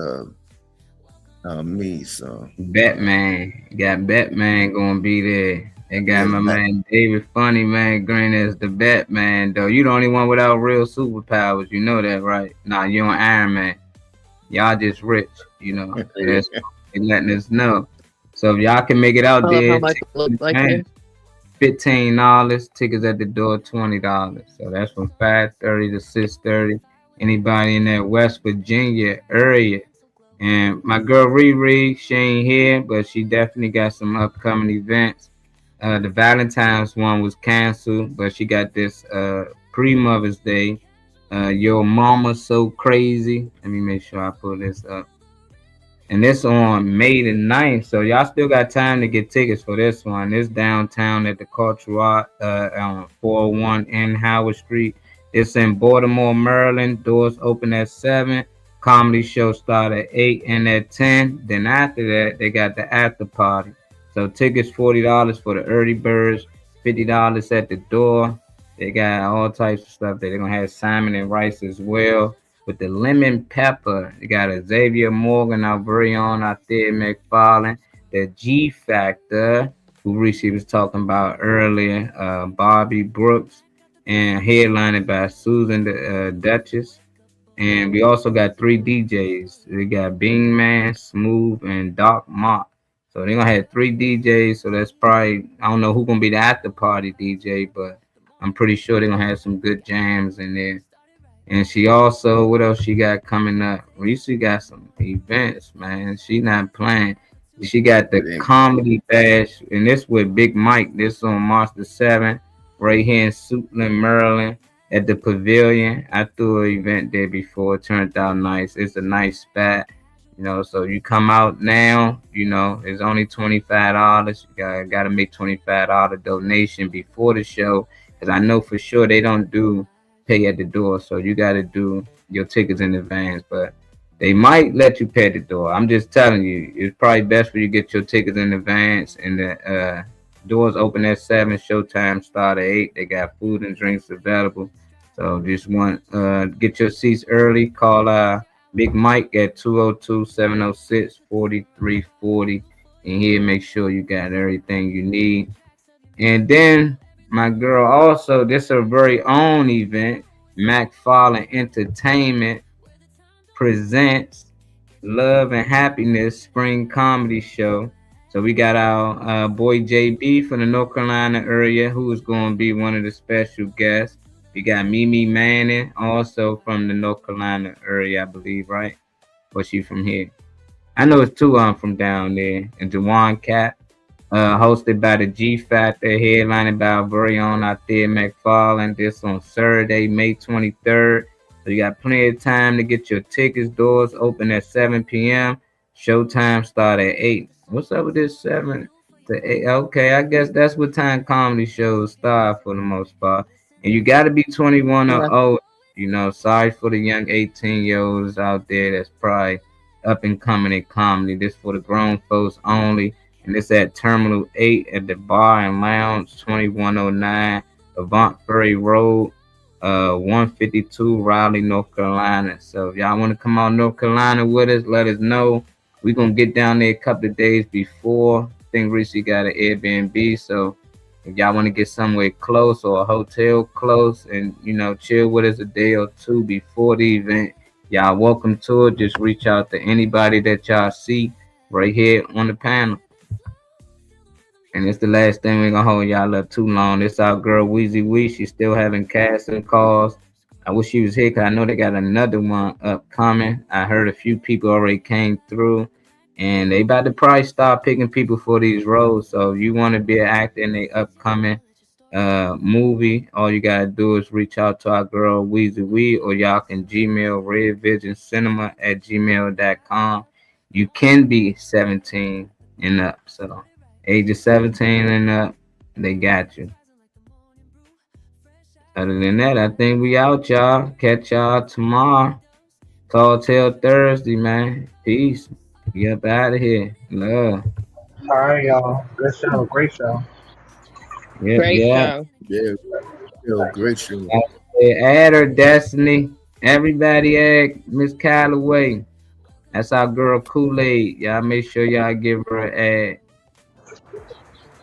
me. So Batman, got Batman gonna be there. They got my man David Funny, man, green as the Batman, though. You the only one without real superpowers. You know that, right? Nah, you on Iron Man. Y'all just rich, you know. That's they letting us know. So if y'all can make it out there, How much it look like you? $15. Tickets at the door, $20. So that's from 5:30 to 6:30. Anybody in that West Virginia area. And my girl Riri, she ain't here, but she definitely got some upcoming events. The Valentine's one was canceled, but she got this pre-Mother's Day. Your Mama So Crazy. Let me make sure I pull this up. And this on May the 9th. So y'all still got time to get tickets for this one. It's downtown at the Cultural Art on 401 in Howard Street. It's in Baltimore, Maryland. Doors open at 7. Comedy show start at 8 and at 10. Then after that, they got the after party. So tickets $40 for the early birds, $50 at the door. They got all types of stuff. They're gonna have salmon and rice as well. With the lemon pepper, they got a Xavier Morgan, our very own Althea McFarlane, the G Factor, who Rishi was talking about earlier, Bobby Brooks, and headlined by Susan the Duchess. And we also got 3 DJs. We got Bean Man, Smooth, and Doc Mott. So they're gonna have 3 DJs. So that's probably, I don't know who's gonna be the after party DJ, but I'm pretty sure they're gonna have some good jams in there. And she also, what else she got coming up? Reese got some events, man. She not playing. She got the Comedy Bash, and this with Big Mike. This on March the 7th, right here in Suitland, Maryland, at the Pavilion. I threw an event there before. It turned out nice. It's a nice spot, you know. So you come out now, you know, it's only $25. You gotta make $25 donation before the show, because I know for sure they don't do pay at the door, so you got to do your tickets in advance, but they might let you pay at the door. I'm just telling you, it's probably best for you to get your tickets in advance. And the doors open at 7, showtime start at 8. They got food and drinks available, so just get your seats early. Call Big Mike at 202-706-4340, and he'll make sure you got everything you need. And then my girl also, this is her very own event. McFarlane Entertainment presents Love and Happiness Spring Comedy Show. So we got our boy JB from the North Carolina area, who is going to be one of the special guests. We got Mimi Manning, also from the North Carolina area, I believe, right? Or she from here? I know it's 2 from down there. And Jawan Cat. Hosted by the G Factor, headlined by our very own Althea McFarlane. This on Saturday, May 23rd. So you got plenty of time to get your tickets. Doors open at 7 p.m. Showtime start at 8. What's up with this 7 to 8? Okay, I guess that's what time comedy shows start for the most part. And you got to be 21 or older. You know, sorry for the young 18-year-olds out there that's probably up and coming in comedy. This for the grown folks only. And it's at Terminal 8 at the Bar and Lounge, 2109 Avant Ferry Road, 152 Raleigh, North Carolina. So if y'all want to come out North Carolina with us, let us know. We're going to get down there a couple of days before. I think Reese got an Airbnb. So if y'all want to get somewhere close or a hotel close and, you know, chill with us a day or 2 before the event, y'all welcome to it. Just reach out to anybody that y'all see right here on the panel. And it's the last thing. We're going to hold y'all up too long. This our girl, Weezy Wee. She's still having casting calls. I wish she was here because I know they got another one upcoming. I heard a few people already came through. And they about to probably start picking people for these roles. So if you want to be an actor in the upcoming movie, all you got to do is reach out to our girl, Weezy Wee. Or y'all can Gmail redvisioncinema@gmail.com. You can be 17 and up. So age of 17 and up, they got you. Other than that, I think we out, y'all. Catch y'all tomorrow. Tall Tale Thursday, man. Peace. Get up out of here. Love. All right, y'all. Good show. Great show. Yeah, Great yeah. Yeah, great show. Add her, Destiny. Everybody add Miss Calloway. That's our girl Kool-Aid. Y'all make sure y'all give her an ad.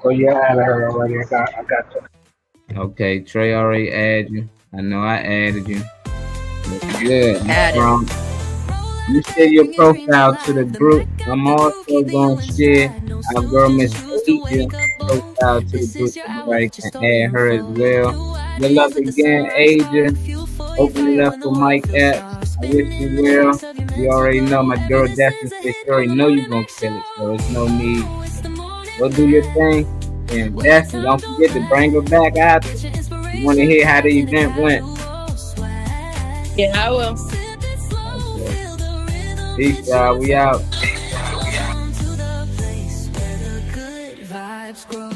So you added her already. I got you. Okay, Trey already added you. I know I added you. Good. Added. You share your profile to the group. I'm also going to share our girl Miss Asia profile to the group. Everybody can add her as well. Good luck again, Asia. Open it up for Mike Epps. I wish you well. You already know my girl Destin said she already know you're going to kill it, so there's no need. Go do your thing. And Destin, don't forget to bring her back after. You want to hear how the event went. Yeah, I will. Peace, y'all. We out. Vibes grow.